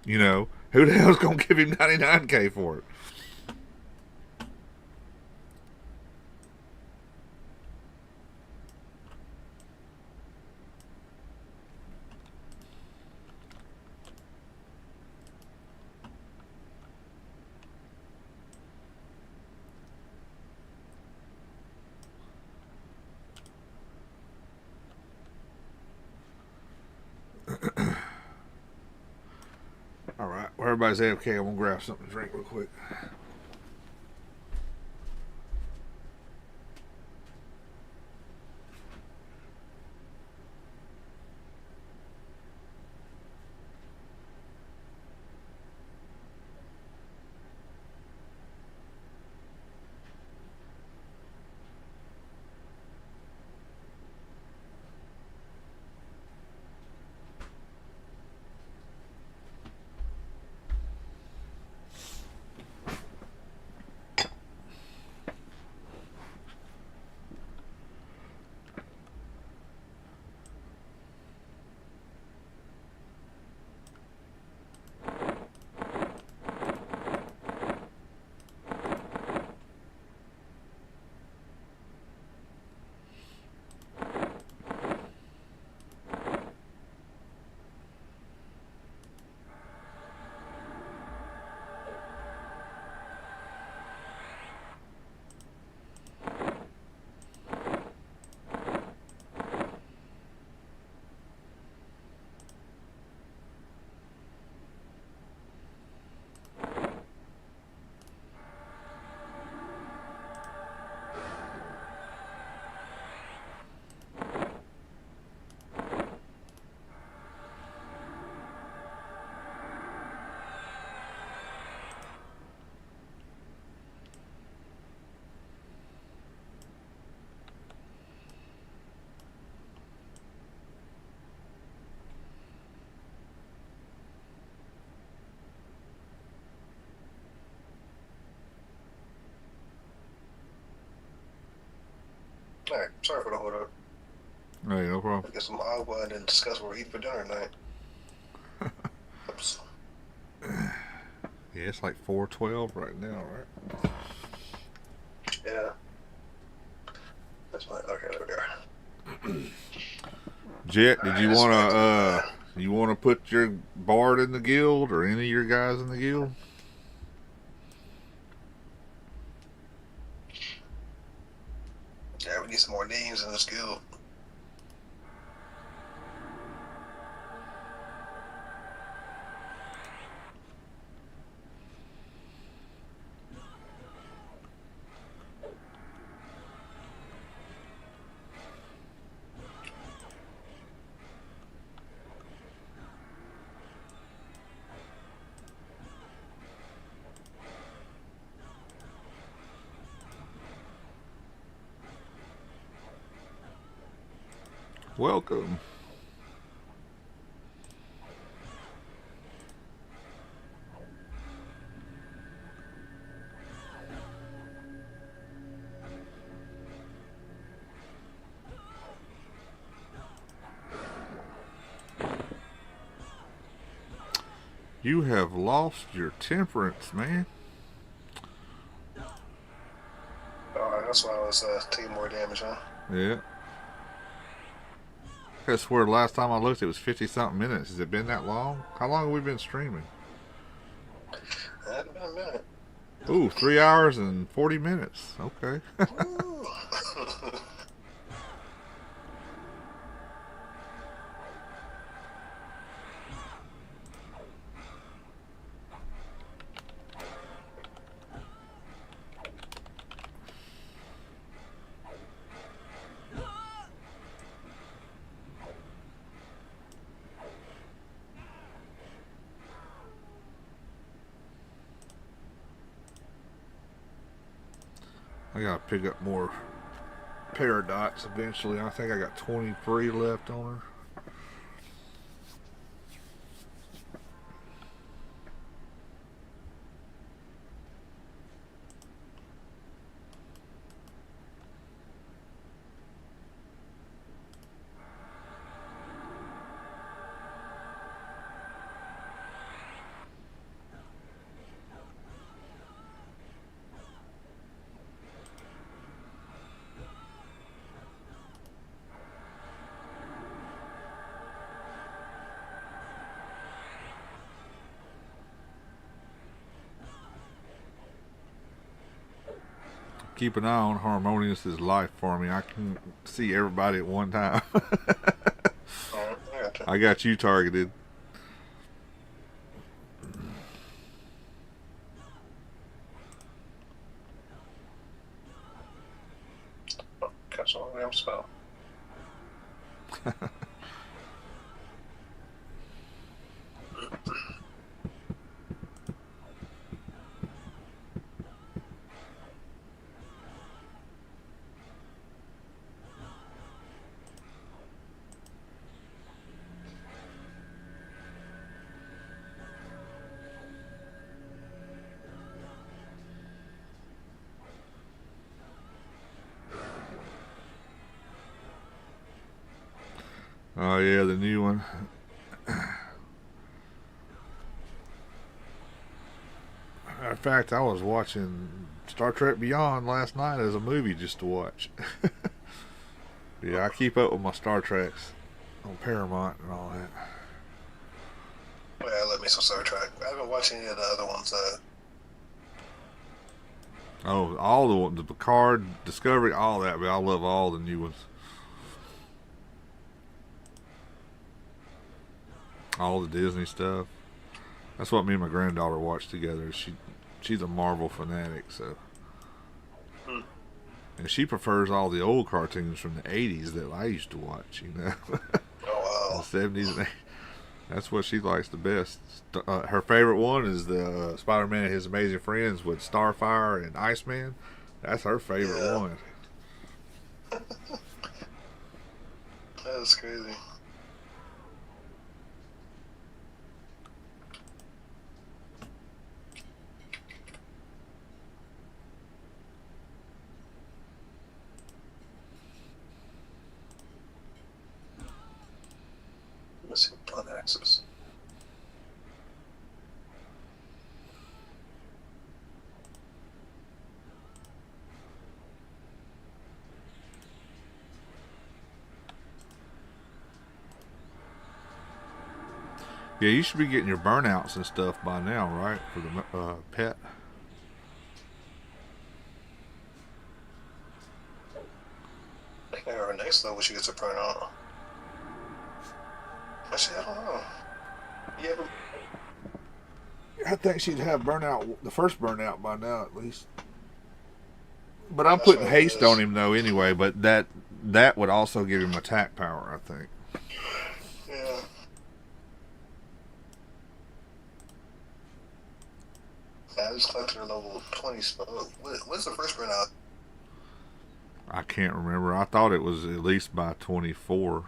you know, who the hell's going to give him 99K for it? Alright, well, everybody's AFK. I'm going to grab something to drink real quick. Hey, no problem. Get some agua and then discuss what we're eating for dinner tonight. Oops. Yeah, it's like 4:12 right now, right? Yeah. That's fine. Okay, there we are. Jet, did you That's wanna right. you wanna put your bard in the guild or any of your guys in the guild? Yeah, we need some more names in this guild. Welcome. You have lost your temperance, man. Alright, that's why I was taking more damage, huh? Yeah. I swear the last time I looked it was 50 something minutes. Has it been that long? How long have we been streaming? That had been a minute. Ooh, 3 hours and 40 minutes. Okay. Woo. I gotta pick up more paradox eventually. I think I got 23 left on her. Keep an eye on Harmonious's life for me. I can see everybody at one time. Alright, I got you. I got you targeted. Catch all the damn spell. Oh yeah, the new one. Matter of fact, I was watching Star Trek Beyond last night as a movie just to watch. Yeah, I keep up with my Star Treks on Paramount and all that. Yeah, I love me some Star Trek. I haven't watched any of the other ones. Oh, all the ones, the Picard, Discovery, all that, but I love all the new ones. All the Disney stuff. That's what me and my granddaughter watch together. She's a Marvel fanatic, so. And she prefers all the old cartoons from the 80s that I used to watch, you know. Oh The wow. 70s and 80s. That's what she likes the best. Her favorite one is the Spider-Man and His Amazing Friends with Starfire and Iceman. That's her favorite Yeah. one. That's crazy. axes. Yeah, you should be getting your burnouts and stuff by now, right? For the pet. I think our next level she gets a burnout. Actually, I don't know. You ever? I think she'd have burnout, the first burnout by now at least. But I'm That's putting what it haste is. on him though anyway. But that would also give him attack power, I think. Yeah. Yeah, I just collected her level 20 spell. What's the first burnout? I can't remember. I thought it was at least by 24.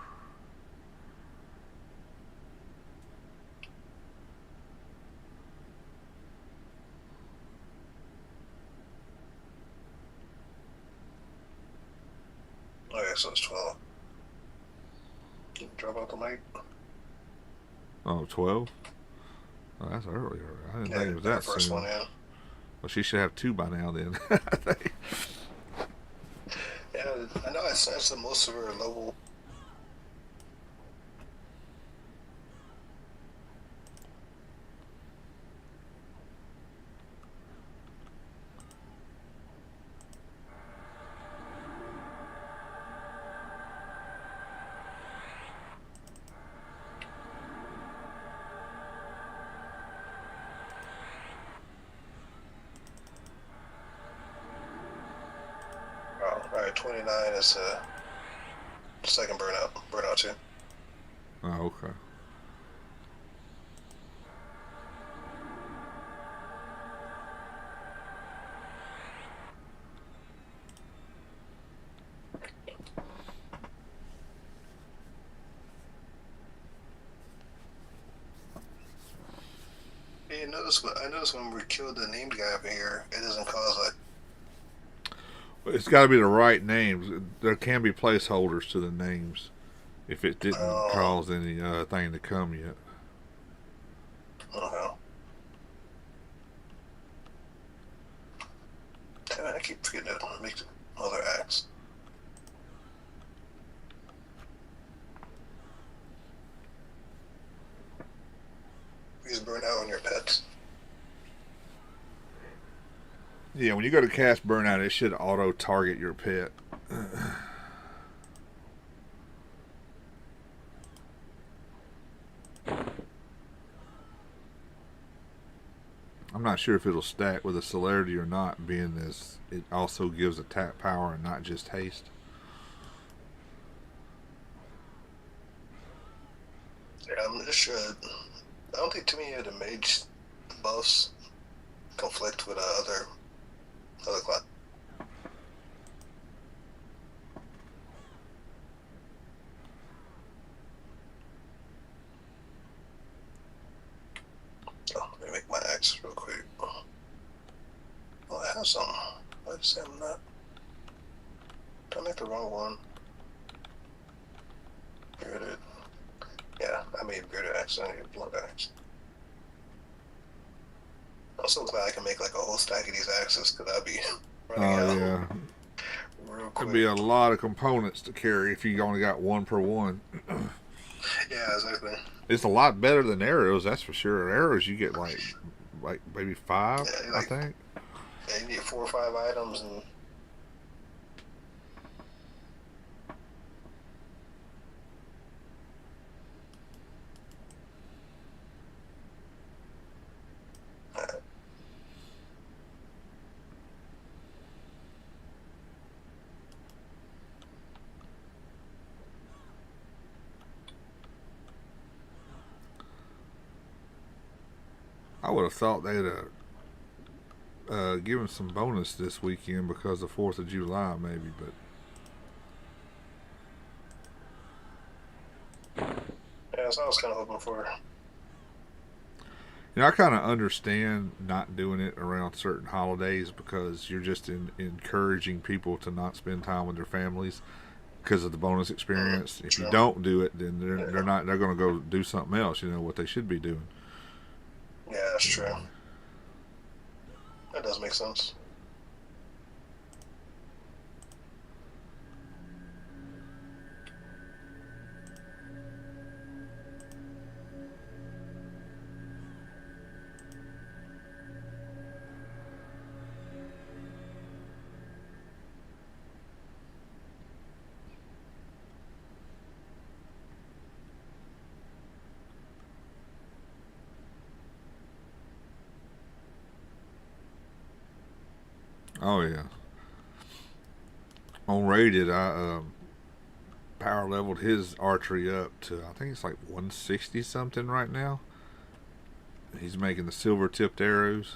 Okay, so it's 12. Can you drop out the mic? Oh, 12? Oh, that's early. I didn't think it was the that first soon. one, yeah. Well, she should have 2 by now then. I think. Yeah, I know I snatched most of her level. Oh, alright, 29 is second burnout. Burnout 2. Oh, okay. Hey, I noticed when we killed the named guy up here, it doesn't cause like. It's got to be the right names. There can be placeholders to the names if it didn't cause any thing to come yet. Okay. Damn it, I keep forgetting to make the other axe. Use burnout on your pets. Yeah, when you go to cast burnout, it should auto target your pet. I'm not sure if it'll stack with a celerity or not, being this it also gives attack power and not just haste. Yeah, I'm just sure. I don't think too many of the mage buffs conflict with other class. Oh, let me make my axe real quick. Oh, I have some. Why just say I'm not? Did I make the wrong one? Bearded. Yeah, I made bearded axe. I need a blunt axe. I'm so glad I can make like a whole stack of these axes, because I'd be running out Yeah. real quick. Could be a lot of components to carry if you only got one per one. Yeah, exactly. It's a lot better than arrows, that's for sure. Arrows you get like maybe 5, Yeah, I think. Yeah, you need 4 or 5 items and. I would have thought they'd given some bonus this weekend because of 4th of July, maybe, but Yeah, that's what I was kind of hoping for. I kind of understand not doing it around certain holidays because you're just encouraging people to not spend time with their families. because of the bonus experience. If you don't do it, then they're not. They're going to go do something else. You know what they should be doing. Yeah, that's true. That does make sense. Oh yeah. On rated, I power leveled his archery up to, I think it's like 160 something right now. He's making the silver tipped arrows.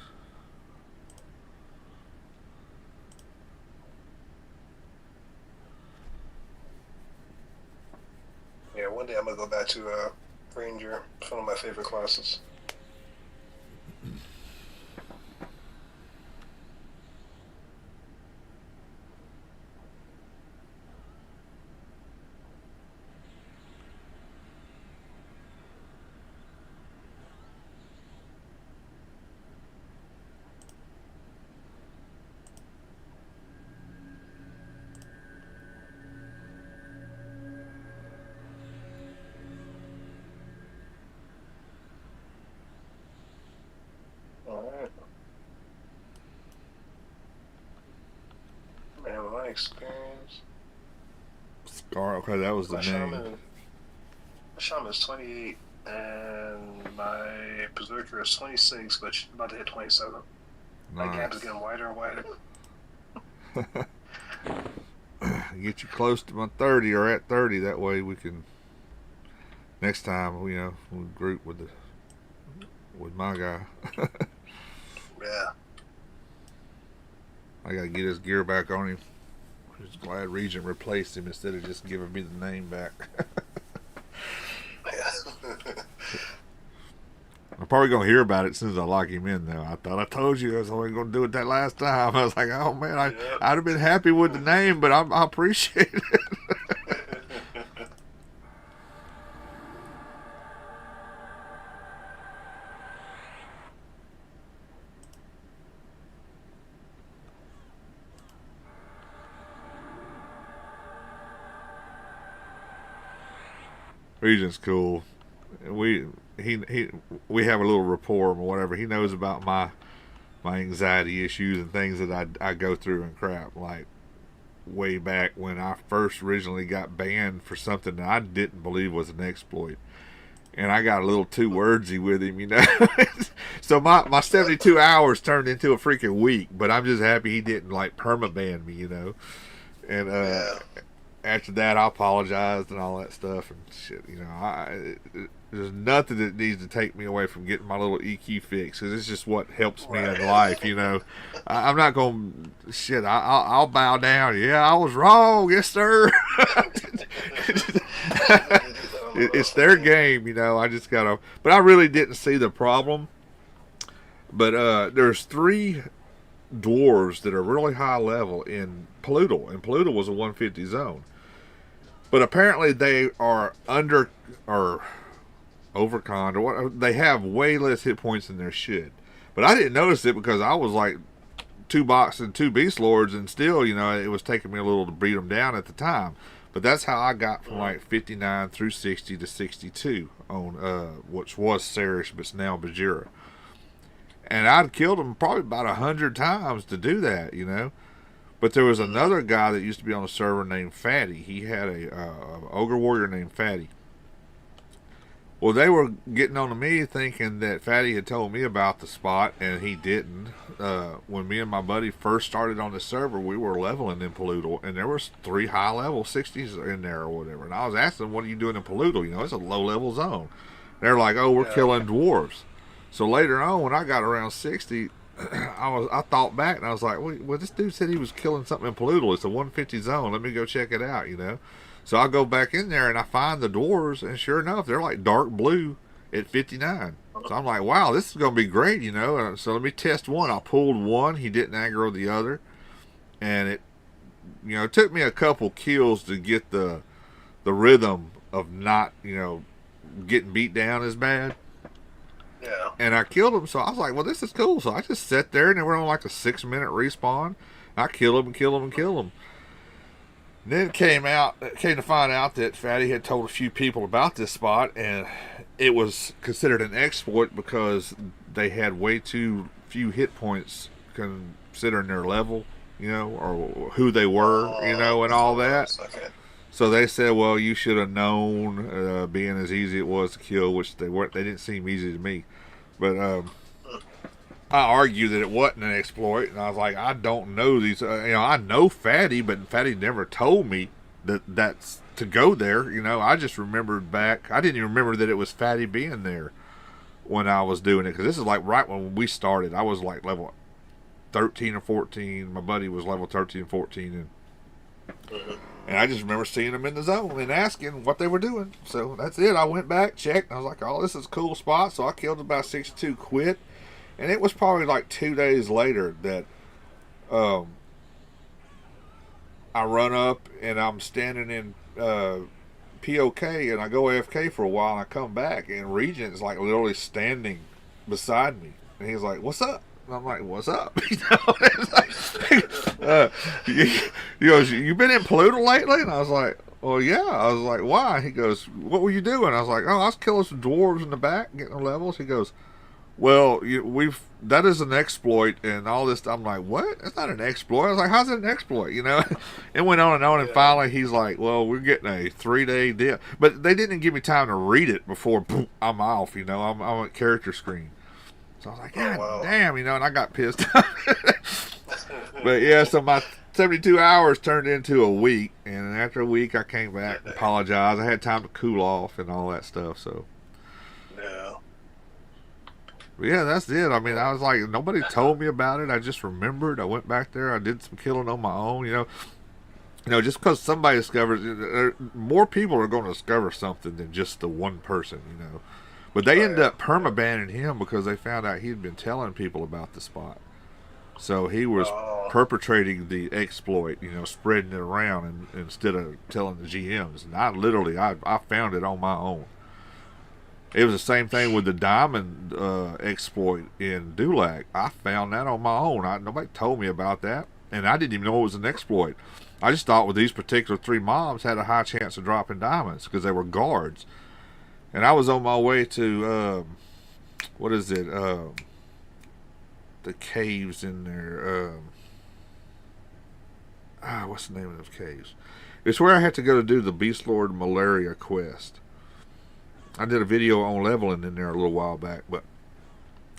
Yeah, one day I'm gonna go back to Ranger. It's one of my favorite classes. Alright. Man, with my experience. Scar. Okay, that was the name. My Shaman is 28, and my Berserker is 26, but she's about to hit 27. My gap is getting wider and wider. Get you close to my 30 or at 30. That way we can. Next time, we'll group with my guy. Yeah. I gotta get his gear back on him. I'm just glad Regent replaced him instead of just giving me the name back. I'm probably gonna hear about it as soon as I lock him in. Though I thought I told you I was only gonna do it that last time. I was like, oh man, I'd have been happy with the name, but I appreciate it. Regent's cool. We have a little rapport or whatever. He knows about my anxiety issues and things that I go through and crap. Like way back when I first originally got banned for something that I didn't believe was an exploit, and I got a little too wordsy with him, So my 72 hours turned into a freaking week. But I'm just happy he didn't like permaban me, And after that, I apologized and all that stuff and shit. There's nothing that needs to take me away from getting my little EQ fix, because it's just what helps me in life. I'm not going to shit. I'll bow down. Yeah, I was wrong. Yes, sir. It's their game. I just gotta. But I really didn't see the problem. But there's 3 dwarves that are really high level in Pollutal, and Pollutal was a 150 zone. But apparently they are under or overconned, or what? They have way less hit points than they should. But I didn't notice it because I was like 2 boxing 2 beast lords, and still, it was taking me a little to beat them down at the time. But that's how I got from like 59 through 60 to 62 on which was Serish, but it's now Bajira. And I'd killed him probably about 100 times to do that, But there was another guy that used to be on the server named Fatty. He had a ogre warrior named Fatty. Well, they were getting on to me thinking that Fatty had told me about the spot, and he didn't. When me and my buddy first started on the server, we were leveling in Pollutal, and there was 3 high-level 60s in there or whatever. And I was asking them, what are you doing in Pollutal? It's a low-level zone. They're like, oh, we're killing dwarves. So later on, when I got around 60, I thought back and I was like, well, this dude said he was killing something in Pollutal. It's a 150 zone. Let me go check it out, So I go back in there and I find the dwarves, and sure enough, they're like dark blue at 59. So I'm like, wow, this is going to be great, So let me test one. I pulled one. He didn't aggro the other. And it took me a couple kills to get the rhythm of not, getting beat down as bad. Yeah. And I killed him, so I was like, well, this is cool. So I just sat there, and they were on like a 6-minute respawn. I kill him and kill him and kill him. And then it came to find out that Fatty had told a few people about this spot, and it was considered an exploit because they had way too few hit points considering their level, or who they were, and all that. Okay. So they said, well, you should have known, being as easy it was to kill, which they weren't. They didn't seem easy to me. But I argued that it wasn't an exploit, and I was like, I don't know these. I know Fatty, but Fatty never told me that's to go there. I just remembered back. I didn't even remember that it was Fatty being there when I was doing it, because this is like right when we started. I was like level 13 or 14. My buddy was level 13 and 14, and I just remember seeing them in the zone and asking what they were doing. So that's it. I went back, checked, and I was like, oh, this is a cool spot. So I killed about 62, quit. And it was probably like 2 days later that I run up and I'm standing in POK, and I go AFK for a while, and I come back, and Regent's like literally standing beside me. And he's like, what's up? And I'm like, what's up? He goes, you been in Pluto lately? And I was like, well, yeah. I was like, why? He goes, what were you doing? I was like, oh, I was killing some dwarves in the back, getting their levels. He goes, well, that is an exploit and all this. I'm like, what? That's not an exploit. I was like, how's it an exploit? It went on, and finally he's like, well, we're getting a 3-day deal. But they didn't give me time to read it before I'm off, I'm at character screen. So I was like, God damn, and I got pissed. But yeah, so my 72 hours turned into a week, and after a week I came back and apologized. I had time to cool off and all that stuff, so. Yeah. But yeah, that's it. I mean, I was like, nobody told me about it. I just remembered. I went back there. I did some killing on my own, just because somebody discovers, more people are going to discover something than just the one person, But they ended up permabanning him because they found out he'd been telling people about the spot. So he was perpetrating the exploit, spreading it around instead of telling the GMs. And I found it on my own. It was the same thing with the diamond exploit in Dulac. I found that on my own. Nobody told me about that. And I didn't even know it was an exploit. I just thought with these particular 3 mobs had a high chance of dropping diamonds because they were guards. And I was on my way to, the caves in there. What's the name of those caves? It's where I had to go to do the Beast Lord Malaria quest. I did a video on leveling in there a little while back. But,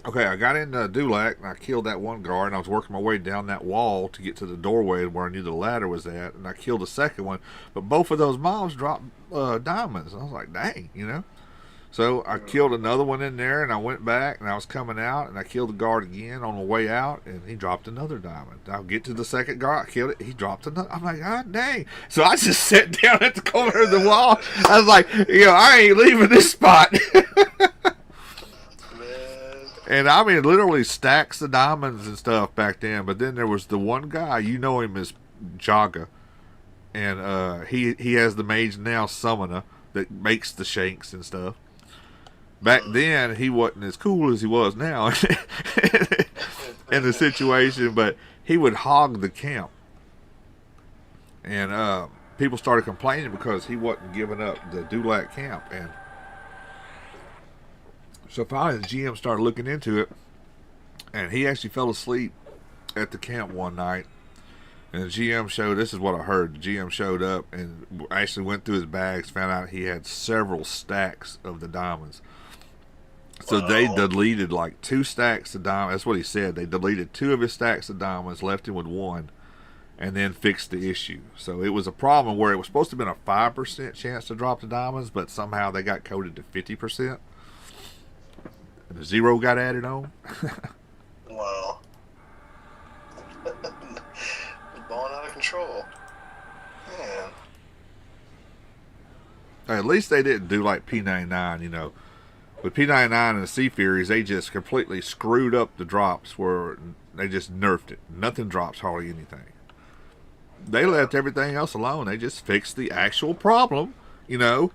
okay, I got in Dulac, and I killed that one guard, and I was working my way down that wall to get to the doorway where I knew the ladder was at, and I killed the second one. But both of those mobs dropped diamonds. And I was like, dang, So I killed another one in there, and I went back, and I was coming out, and I killed the guard again on the way out, and he dropped another diamond. I'll get to the second guard, I killed it, he dropped another. I'm like, God dang. So I just sat down at the corner of the wall. I was like, I ain't leaving this spot. And I mean, literally stacks of diamonds and stuff back then. But then there was the one guy, him as Jaga, and he has the Mage Now Summoner that makes the shanks and stuff. Back then, he wasn't as cool as he was now in the situation, but he would hog the camp. And people started complaining because he wasn't giving up the Dulac camp. And so finally the GM started looking into it, and he actually fell asleep at the camp one night. And the GM this is what I heard, the GM showed up and actually went through his bags, found out he had several stacks of the diamonds. So they deleted like 2 stacks of diamonds. That's what he said. They deleted 2 of his stacks of diamonds, left him with 1, and then fixed the issue. So it was a problem where it was supposed to have been a 5% chance to drop the diamonds, but somehow they got coded to 50%. And the 0 got added on. Wow. Balling out of control. Man. At least they didn't do like P99, With P99 and the Sea Furies, they just completely screwed up the drops where they just nerfed it. Nothing drops hardly anything. They left everything else alone. They just fixed the actual problem, you know,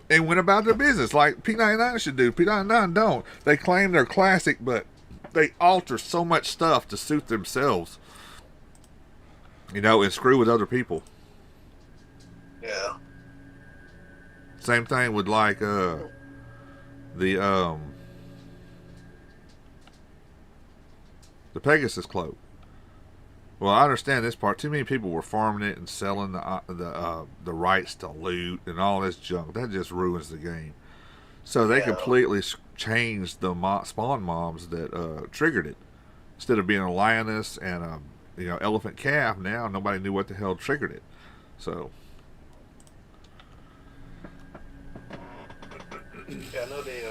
and went about their business like P99 should do. P99 don't. They claim they're classic, but they alter so much stuff to suit themselves, you know, and screw with other people. Yeah. Same thing with like the Pegasus cloak. Well, I understand this part. Too many people were farming it and selling the rights to loot and all this junk. That just ruins the game. So they completely changed the spawn mobs that triggered it. Instead of being a lioness and a elephant calf, now nobody knew what the hell triggered it. So. Yeah, I know they.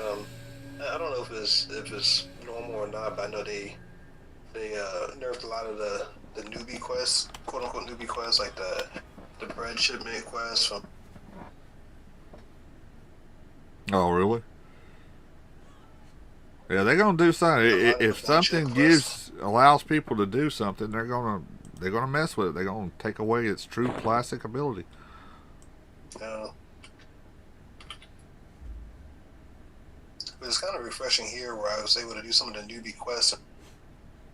I don't know if it's normal or not, but I know they nerfed a lot of the newbie quests, quote unquote newbie quests, like the bread shipment quest from. Oh, really? Yeah, they're gonna do something. If something allows people to do something, they're gonna mess with it. They're gonna take away its true classic ability. But it's kind of refreshing here, where I was able to do some of the newbie quests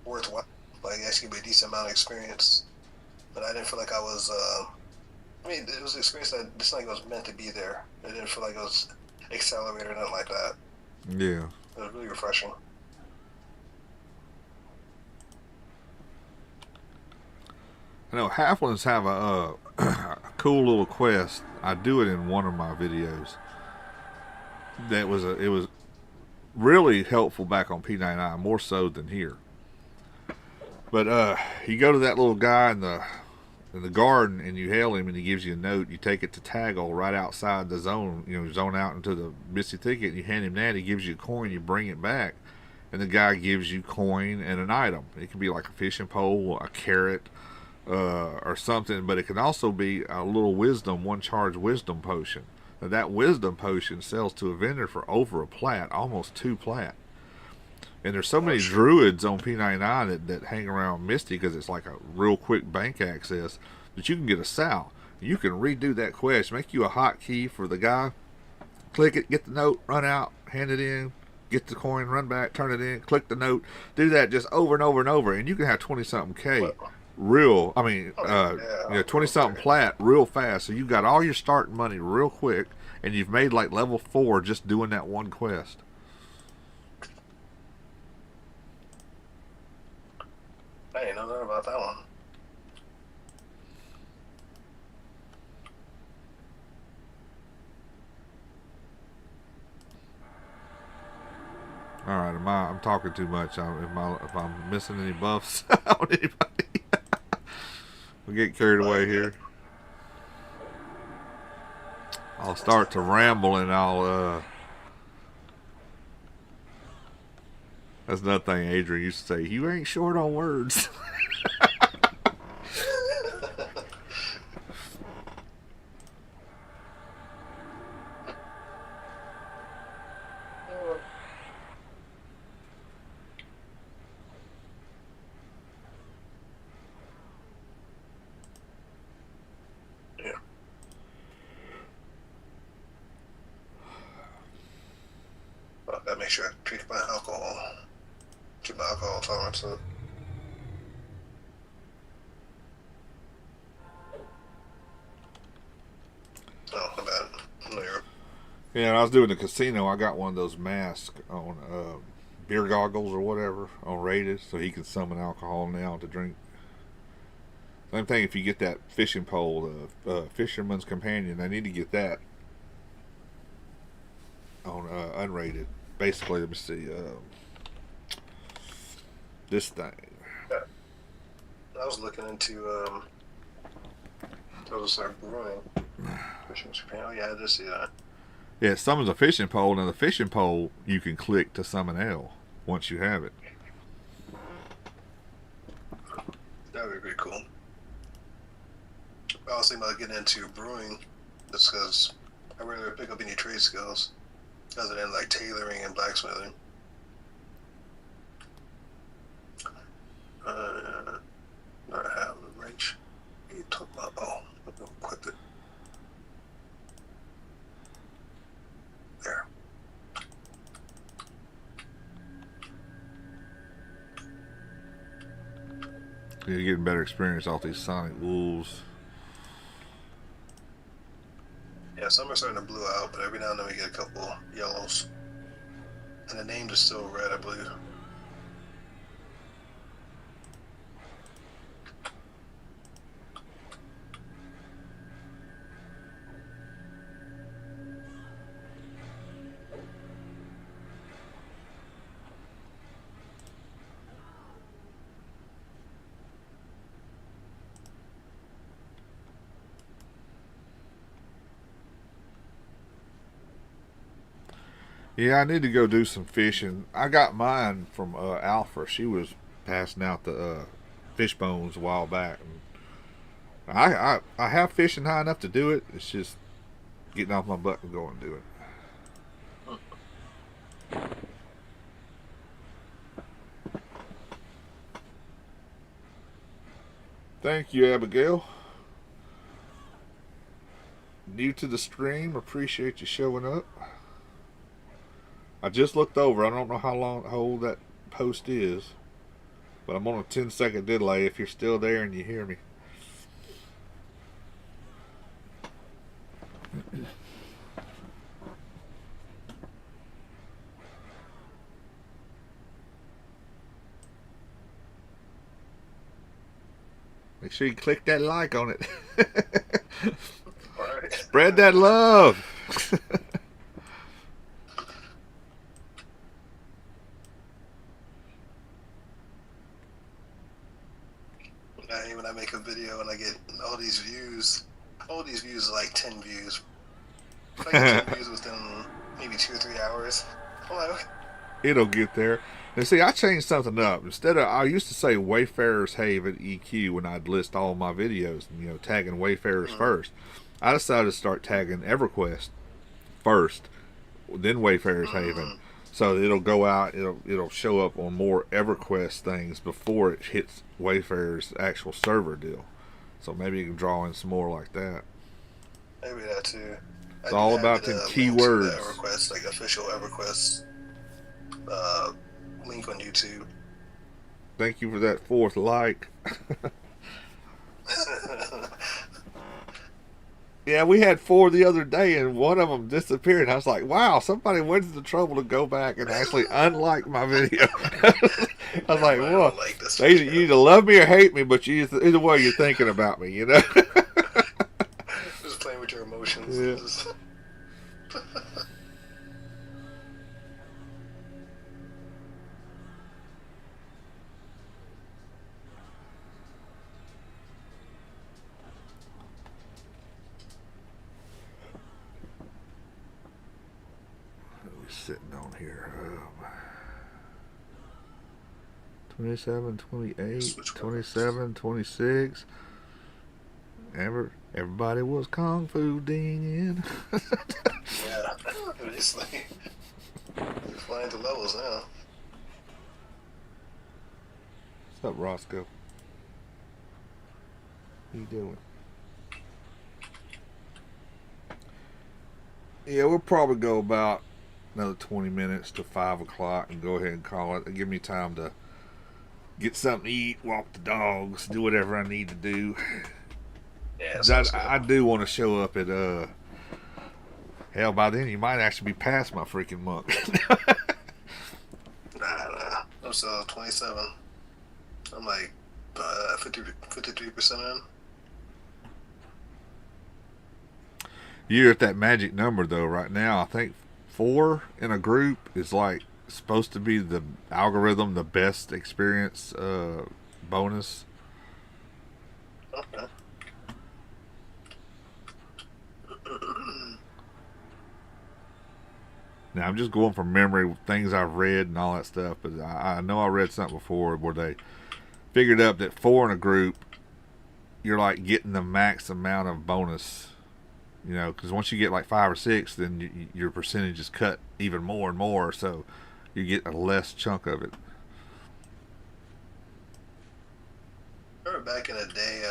worthwhile, like actually be a decent amount of experience. But I didn't feel like I was. I mean, it was an experience that it's like it was meant to be there. It didn't feel like it was accelerated or nothing like that. Yeah. It was really refreshing. I know halflings have a cool little quest. I do it in one of my videos. It was really helpful back on P99, more so than here. But you go to that little guy in the garden and you hail him and he gives you a note. You take it to Taggle right outside the zone, zone out into the Misty Thicket, and you hand him that. He gives you a coin, you bring it back, and the guy gives you coin and an item. It can be like a fishing pole, a carrot, or something, but it can also be a little one charge wisdom potion. Now, that wisdom potion sells to a vendor for over a plat, almost 2 plat. And there's so many druids on P99 that hang around Misty because it's like a real quick bank access that you can get a sal. You can redo that quest, make you a hotkey for the guy, click it, get the note, run out, hand it in, get the coin, run back, turn it in, click the note, do that just over and over and over, and you can have 20-something K real, 20-something plat real fast. So you got all your starting money real quick, and you've made like level 4 just doing that one quest. I didn't know nothing about that one. All right, I'm talking too much. If I'm missing any buffs on anybody, we'll get carried away here. I'll start to ramble and I'll. That's another thing Adrian used to say. You ain't short on words. Gotta make sure I treat my alcohol. Keep my alcohol tolerance up. Oh, my bad. No, you're... Yeah, when I was doing the casino, I got one of those masks on beer goggles or whatever on Rated, so he can summon alcohol now to drink. Same thing if you get that fishing pole, the Fisherman's Companion. I need to get that on unrated. Basically, let me see. This thing. Yeah. I was looking into those brewing. Fisherman's Companion. Oh yeah, I did see that. Yeah, it summons a fishing pole. Now the fishing pole you can click to summon L once you have it. That would be pretty cool. I was thinking about getting into brewing just because I rarely pick up any trade skills other than like tailoring and blacksmithing. I have the range 8, You're getting better experience off these sonic wolves. Yeah, some are starting to blue out, but every now and then we get a couple yellows. And the names are still red, I believe. Yeah, I need to go do some fishing. I got mine from Alpha. She was passing out the fish bones a while back. And I have fishing high enough to do it. It's just getting off my butt and going and do it. Thank you, Abigail. New to the stream. Appreciate you showing up. I just looked over. I don't know how old that post is, but I'm on a 10-second delay if you're still there and you hear me. Make sure you click that like on it. Right. Spread that love. When I make a video and I get all these views are like 10 views. If I get 10 views within maybe 2 or 3 hours, I'm like, It'll get there. And see, I changed something up. Instead of, I used to say Wayfarer's Haven EQ when I'd list all my videos, and, you know, tagging Wayfarers first. I decided to start tagging EverQuest first, then Wayfarer's Haven. So it'll go out, it'll show up on more EverQuest things before it hits Wayfarer's actual server deal. So maybe you can draw in some more like that. maybe that too. It's all about the keywords. The EverQuest, like official EverQuest link on YouTube. Thank you for that 4th like. Yeah, we had 4 the other day, and one of them disappeared. I was like, wow, somebody went to the trouble to go back and actually unlike my video. I was like, well, like this you either love me or hate me, but either way, you're thinking about me, you know? Just playing with your emotions. Yeah. Sitting on here 27, 28, 27, 26. Everybody was kung fu dinging. Yeah, it's like you're flying to levels now. What's up, Roscoe? What you doing? Yeah, we'll probably go about another 20 minutes to 5 o'clock and go ahead and call it. Give me time to get something to eat, walk the dogs, do whatever I need to do. Yeah, I do want to show up at hell, by then you might actually be past my freaking monk. Nah, I'm still 27. I'm like 53% in. You're at that magic number though right now. I think 4 in a group is like supposed to be the algorithm, the best experience bonus. Okay. Now I'm just going from memory, things I've read and all that stuff, but I know I read something before where they figured up that 4 in a group, you're like getting the max amount of bonus. You know, because once you get like 5 or 6, then your percentage is cut even more and more, so you get a less chunk of it. I remember back in the day,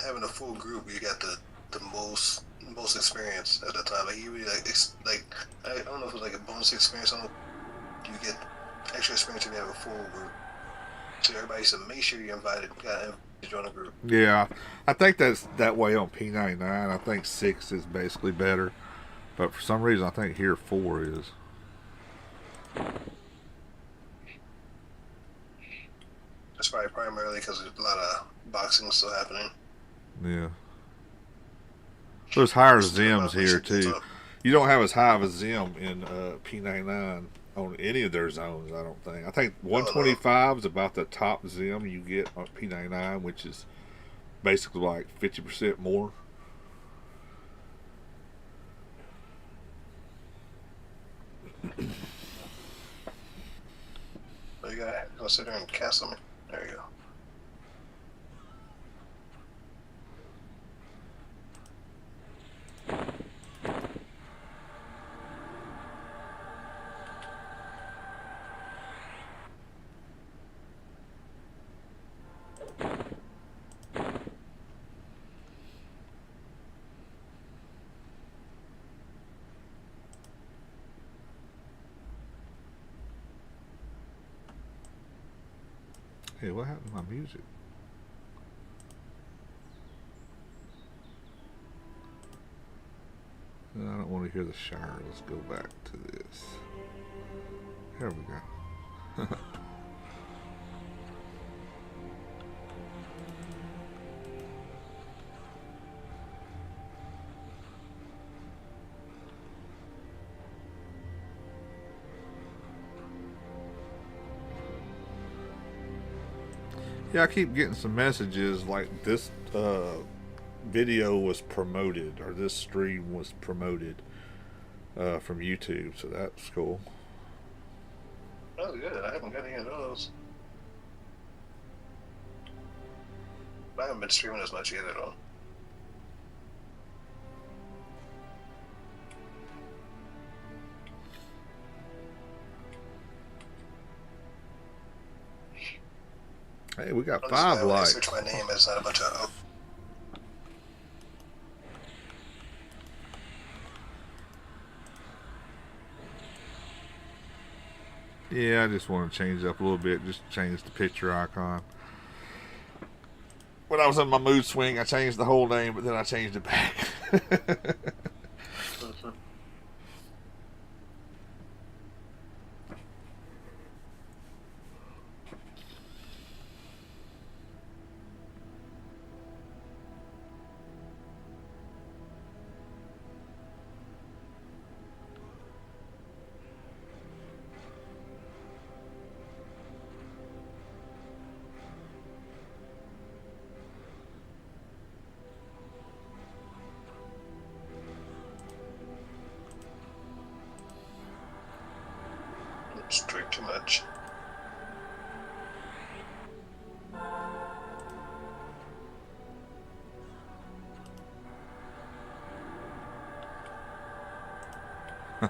having a full group, you got the most experience at the time. Like you really like I don't know if it was like a bonus experience. I don't know. You get extra experience if you have a full group. So everybody should make sure you're invited. Got to join a group. Yeah, I think that's that way on P99. I think 6 is basically better, but for some reason I think here 4 is. That's probably primarily because there's a lot of boxing still happening. Yeah. There's higher Zims here too. You don't have as high of a Zim in P99 on any of their zones, I don't think. I think 125 is about the top Zim you get on P99, which is basically like 50% more. You gotta go sit there and cast them. There you go. Hey, what happened to my music? I don't want to hear the shower. Let's go back to this. Here we go. Yeah, I keep getting some messages like this video was promoted or this stream was promoted from YouTube, so that's cool. Oh, good. I haven't got any of those. I haven't been streaming as much either, though. Hey, we got 5 likes. Search my name. It's not a bunch of. Yeah, I just want to change it up a little bit. Just change the picture icon. When I was in my mood swing, I changed the whole name, but then I changed it back. Drink too much. Yeah,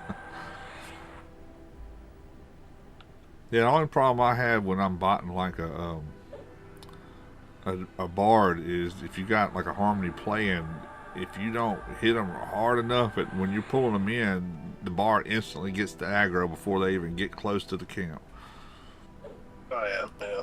the only problem I have when I'm botting like a bard is if you got like a harmony playing, if you don't hit them hard enough, when you're pulling them in, the bard instantly gets the aggro before they even get close to the camp. Oh yeah, yeah.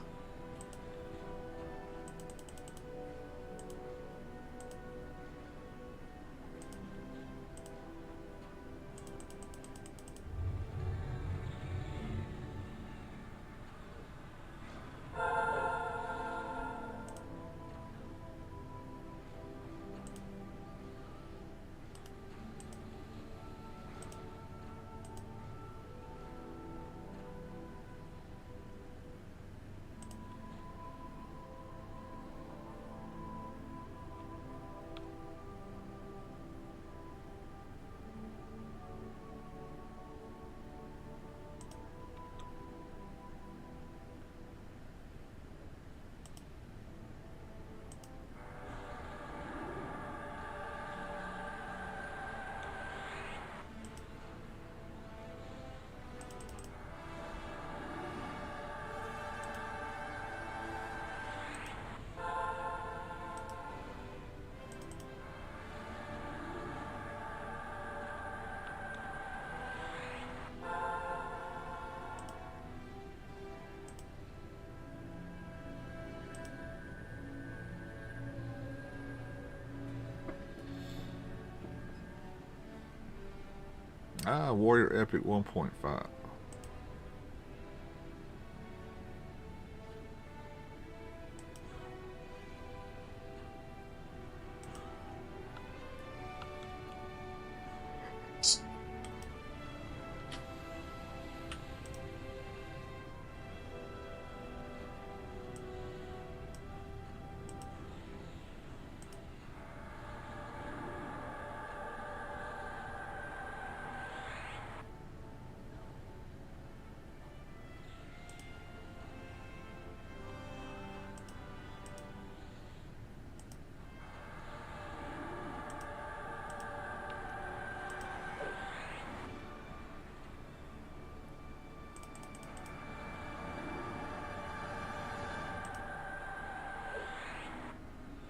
Warrior Epic 1.5.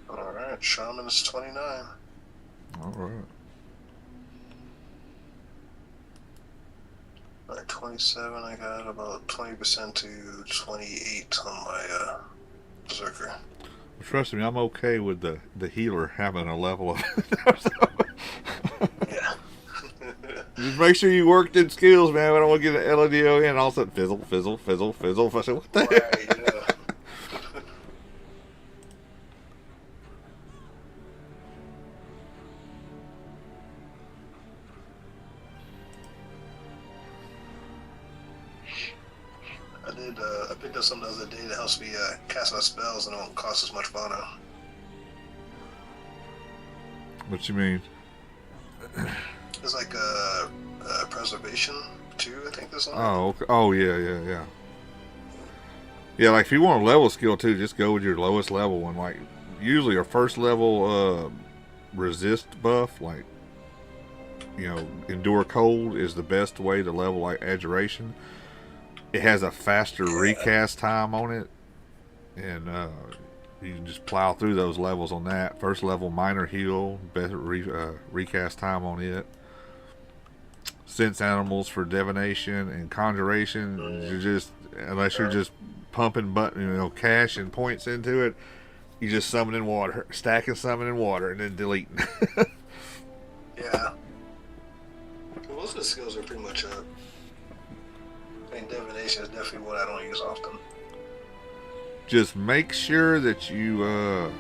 Alright, Shaman is 29. Alright. At 27, I got about 20% to 28 on my Berserker. Trust me, I'm okay with the healer having a level of. Yeah. Just make sure you worked in skills, man. I don't want to get an LODO in and all of a sudden fizzle, fizzle, fizzle, fizzle. I said, what the heck? Right, yeah. I picked up something the other day that helps me cast my spells and it won't cost as much mana. What you mean? It's like preservation 2, I think this one. Oh, okay. Oh, yeah. Yeah, like if you want a level skill too, just go with your lowest level one. Like usually a first level resist buff, like endure cold is the best way to level like adjuration. It has a faster recast time on it, and you can just plow through those levels on that. First level minor heal, better recast time on it. Sense animals for divination and conjuration. You just unless you're just pumping cash and points into it, you just summoning water, stacking summoning water, and then deleting. Yeah. Most of the skills are pretty much up. I mean, divination is definitely what I don't use often. Just make sure that you,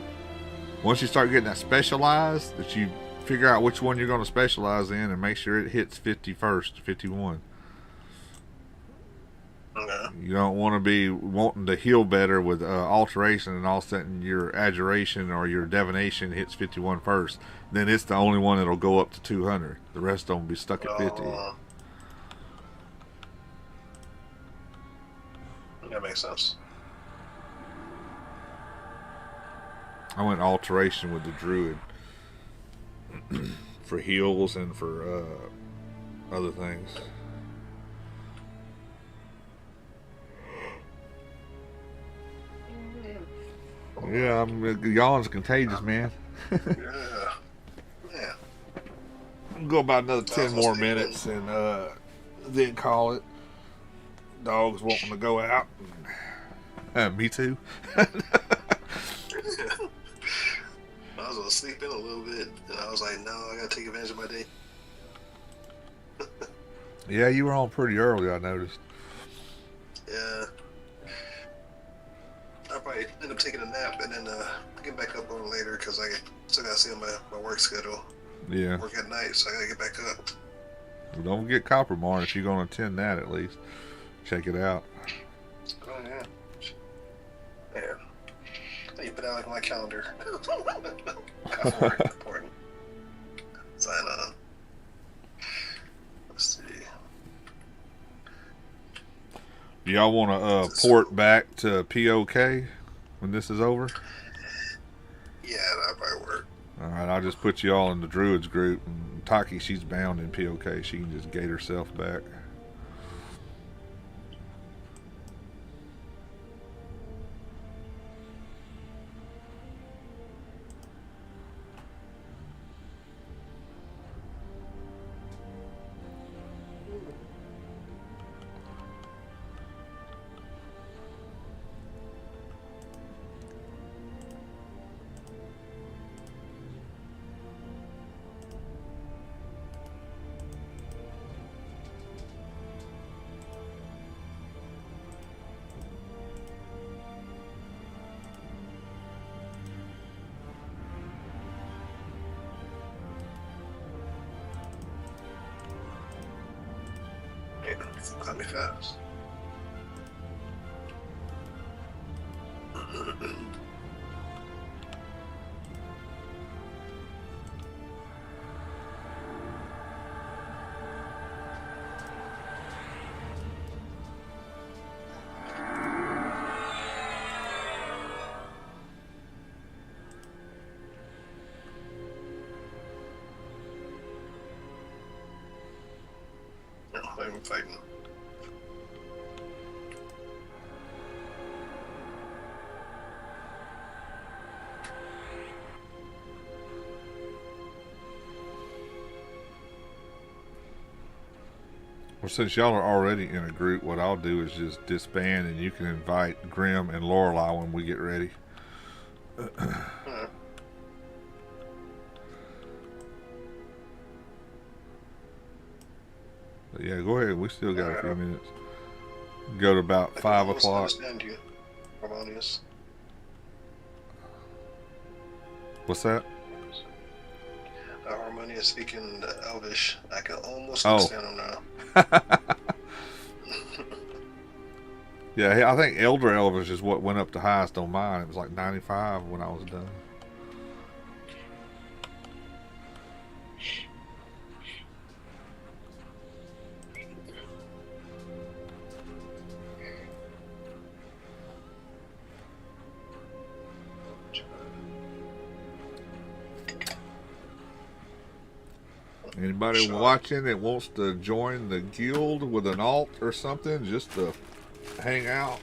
once you start getting that specialized, that you figure out which one you're going to specialize in and make sure it hits 50 first, 51. Okay. You don't want to be wanting to heal better with alteration and all of a sudden your adjuration or your divination hits 51 first. Then it's the only one that'll go up to 200. The rest don't be stuck at 50. That makes sense. I went alteration with the druid for heals and for other things. Yeah, yawn's contagious, man. Yeah. We'll go about another 10 more minutes and then call it. Dogs wanting to go out. Me too. I was gonna sleep in a little bit, and I was like, no, I gotta take advantage of my day. Yeah, you were on pretty early, I noticed. Yeah. I'll probably end up taking a nap and then get back up on later because I still gotta see on my work schedule. Yeah. Work at night, so I gotta get back up. Well, don't forget Coppermine if you're gonna attend that at least. Check it out. Oh yeah. Yeah. I need to put that like on my calendar. Important. Sign on. Let's see. Do y'all want to port back to POK when this is over? Yeah, that might work. Alright, I'll just put you all in the Druids group. And Taki, she's bound in POK. She can just gate herself back. Got me fast. I'm fighting. Well, since y'all are already in a group, what I'll do is just disband, and you can invite Grim and Lorelei when we get ready. But yeah, go ahead. We still got a few minutes. Go to about 5 o'clock. I understand you, Harmonious. What's that? Harmonious speaking Elvish. I can almost understand him now. Yeah, I think Elder Elvish is what went up the highest on mine. It was like 95 when I was done. Anybody watching that wants to join the guild with an alt or something, just to hang out,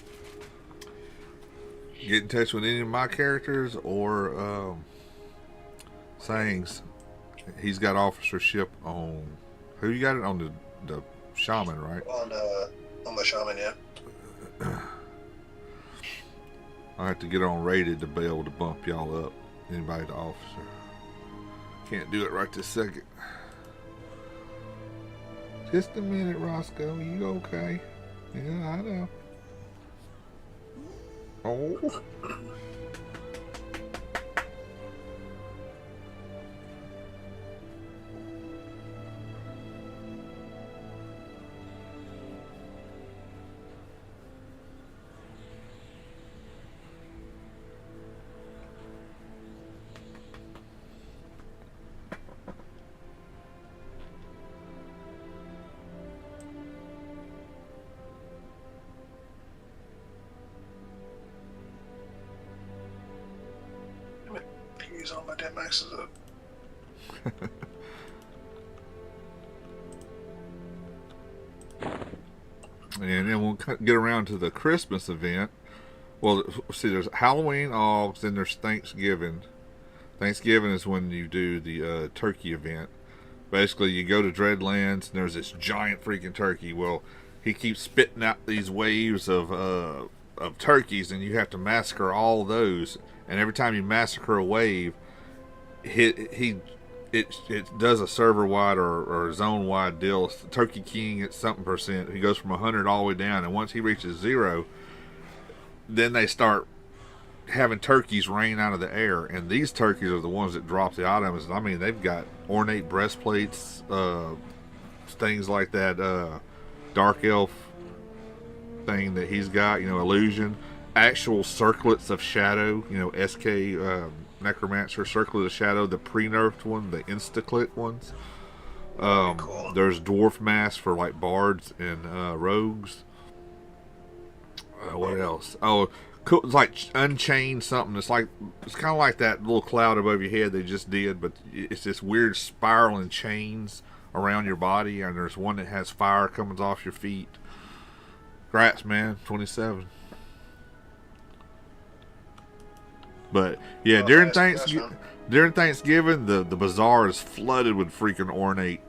get in touch with any of my characters or Sang's. He's got officership on. Who you got it on? The shaman, right? On my shaman, yeah. I have to get on rated to be able to bump y'all up. Anybody to officer. Can't do it right this second. Just a minute, Roscoe. You okay? Yeah, I know. Oh. All my damn maxes up. And then we'll get around to the Christmas event. Well, see, there's Halloween, August, then there's Thanksgiving. Thanksgiving is when you do the turkey event. Basically, you go to Dreadlands, and there's this giant freaking turkey. Well, he keeps spitting out these waves of turkeys, and you have to massacre all those. And every time you massacre a wave, it does a server wide or zone wide deal. Turkey King at something %. He goes from 100 all the way down, and once he reaches 0, then they start having turkeys rain out of the air. And these turkeys are the ones that drop the items. I mean, they've got ornate breastplates, things like that. Dark elf thing that he's got, illusion. Actual circlets of shadow, SK Necromancer, Circlet of Shadow, the pre-nerfed one, the insta-click ones. Cool. There's dwarf masks for like bards and rogues. What else? Oh, cool. It's like Unchained something. It's kind of like that little cloud above your head they just did, but it's this weird spiraling chains around your body, and there's one that has fire coming off your feet. Grats, man. 27. But yeah, during Thanksgiving, the bazaar is flooded with freaking ornate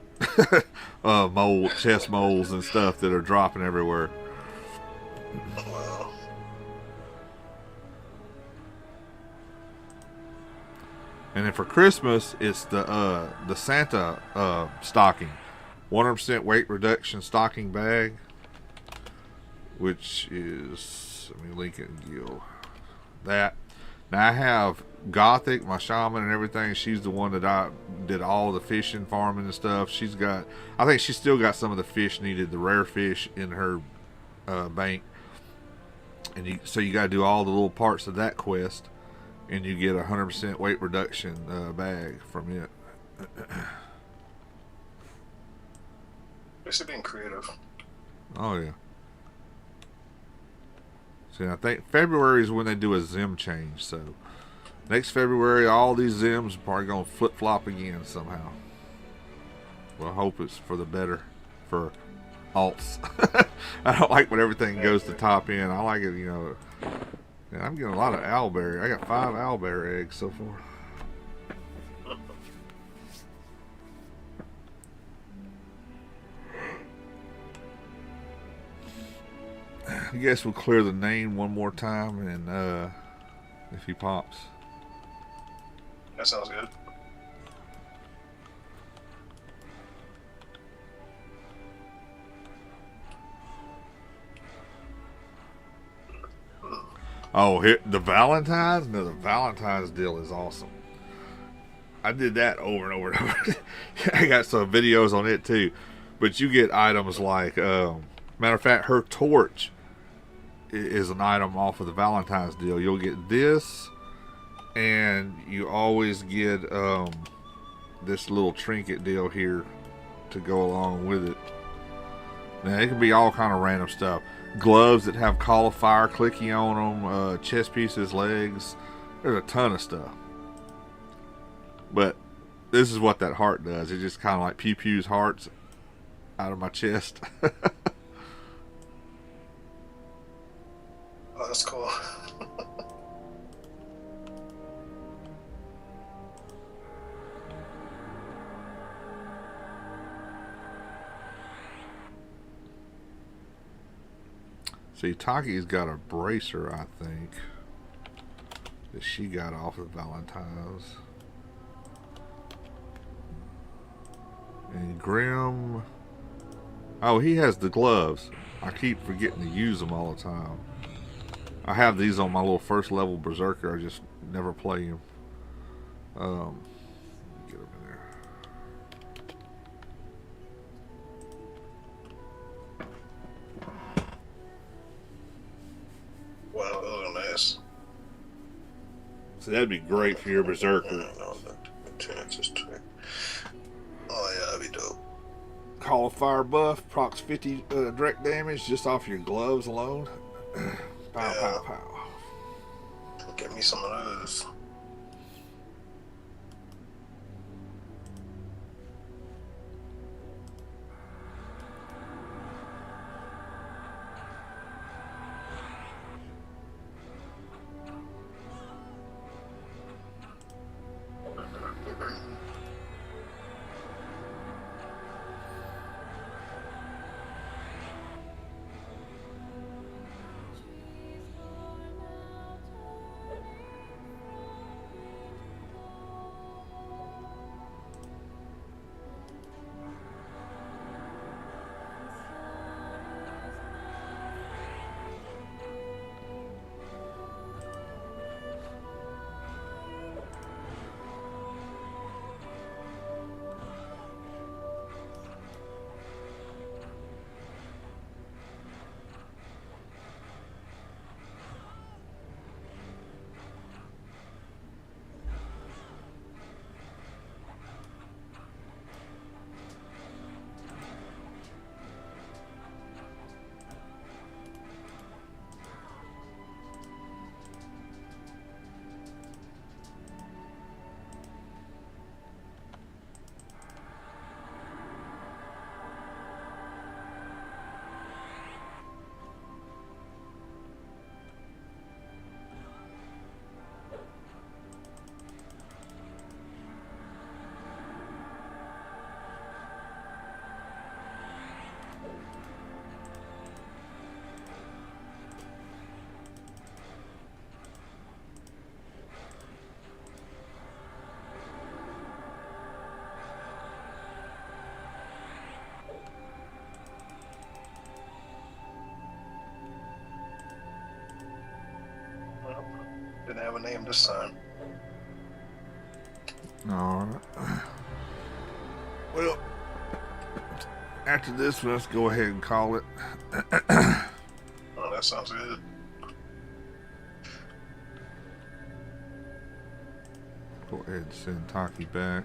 chest molds and stuff that are dropping everywhere. Wow. And then for Christmas, it's the Santa stocking, 100% weight reduction stocking bag, which is, let me link it in Guild. That Now I have Gothic, my shaman and everything. She's the one that I did all the fishing, farming and stuff. I think she's still got some of the fish needed, the rare fish in her bank. And so you got to do all the little parts of that quest, and you get 100% weight reduction bag from it. This has been creative. Oh yeah. See, I think February is when they do a Zim change. So next February, all these Zims are probably gonna flip flop again somehow. Well, I hope it's for the better for alts. I don't like when everything goes to top end. I like it, Yeah, I'm getting a lot of owlberry. I got 5 owlbear eggs so far. I guess we'll clear the name one more time, and if he pops. That sounds good. Oh, here, the Valentine's? No, the Valentine's deal is awesome. I did that over and over and over. I got some videos on it too. But you get items like, matter of fact, her torch is an item off of the Valentine's deal. You'll get this, and you always get this little trinket deal here to go along with it. Now, it can be all kind of random stuff. Gloves that have Call of Fire clicky on them, chest pieces, legs. There's a ton of stuff. But this is what that heart does. It just kind of like pew-pews hearts out of my chest. Oh, that's cool. See, Taki's got a bracer, I think, that she got off of Valentine's. And Grim... Oh, he has the gloves. I keep forgetting to use them all the time. I have these on my little first level Berserker. I just never play him. Get him in there. Wow, those are nice. So that'd be great for your Berserker. No, oh yeah, that'd be dope. Call of Fire buff, procs 50 direct damage just off your gloves alone. Pow, Yeah. pow, pow. Get me some of those. even have a name this time. Alright. Well, after this one, let's go ahead and call it. Oh, that sounds good. Go ahead and send Taki back.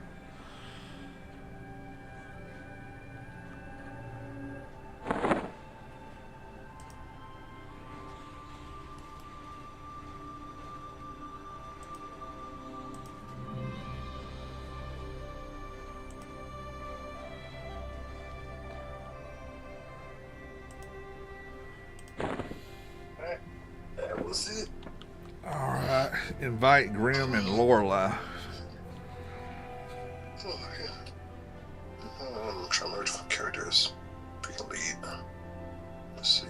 That was it. Alright, invite Grim and Lorelei. Oh, yeah. I'm trying to merge my characters. Pick a lead. Let's see.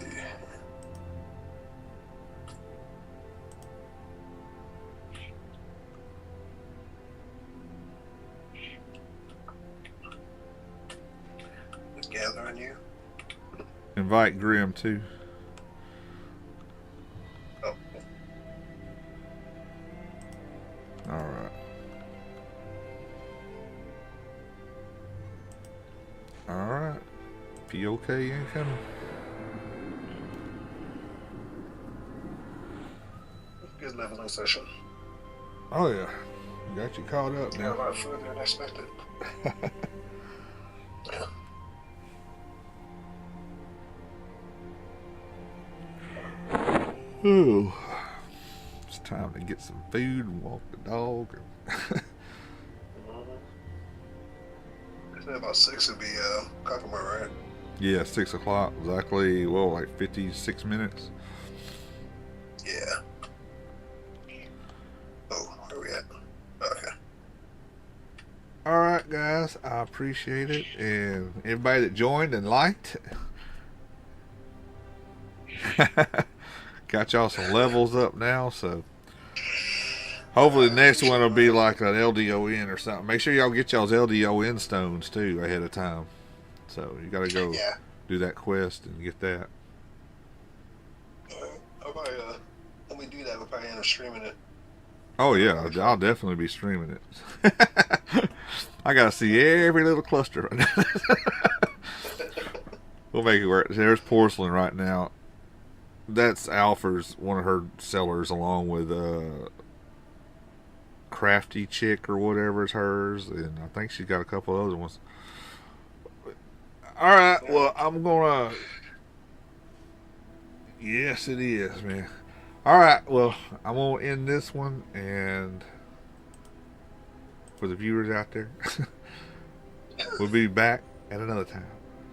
Gathering you. Invite Grim too. Oh. Alright. Alright. POK incoming. Good leveling session. Oh yeah. Got you caught up Got a now. lot further than expected. Yeah. Ooh. It's time to get some food and walk the dog. They said about 6 would be Cockamore, right? Yeah, 6 o'clock. Exactly, well, like 56 minutes. Yeah. Oh, where we at? Okay. Alright, guys. I appreciate it. And everybody that joined and liked. Got y'all some levels up now, so hopefully the next one will be like an LDON or something. Make sure y'all get y'all's LDON stones too ahead of time. So you gotta go do that quest and get that. I'll probably, when we do that, we'll probably end up streaming it. Oh yeah, I'll definitely be streaming it. I gotta see every little cluster right now. We'll make it work. There's porcelain right now. That's Alpha's, one of her sellers, along with Crafty Chick or whatever is hers, and I think she's got a couple other ones. All right, well I'm gonna. Yes, it is, man. All right, well I'm gonna end this one, and for the viewers out there, we'll be back at another time.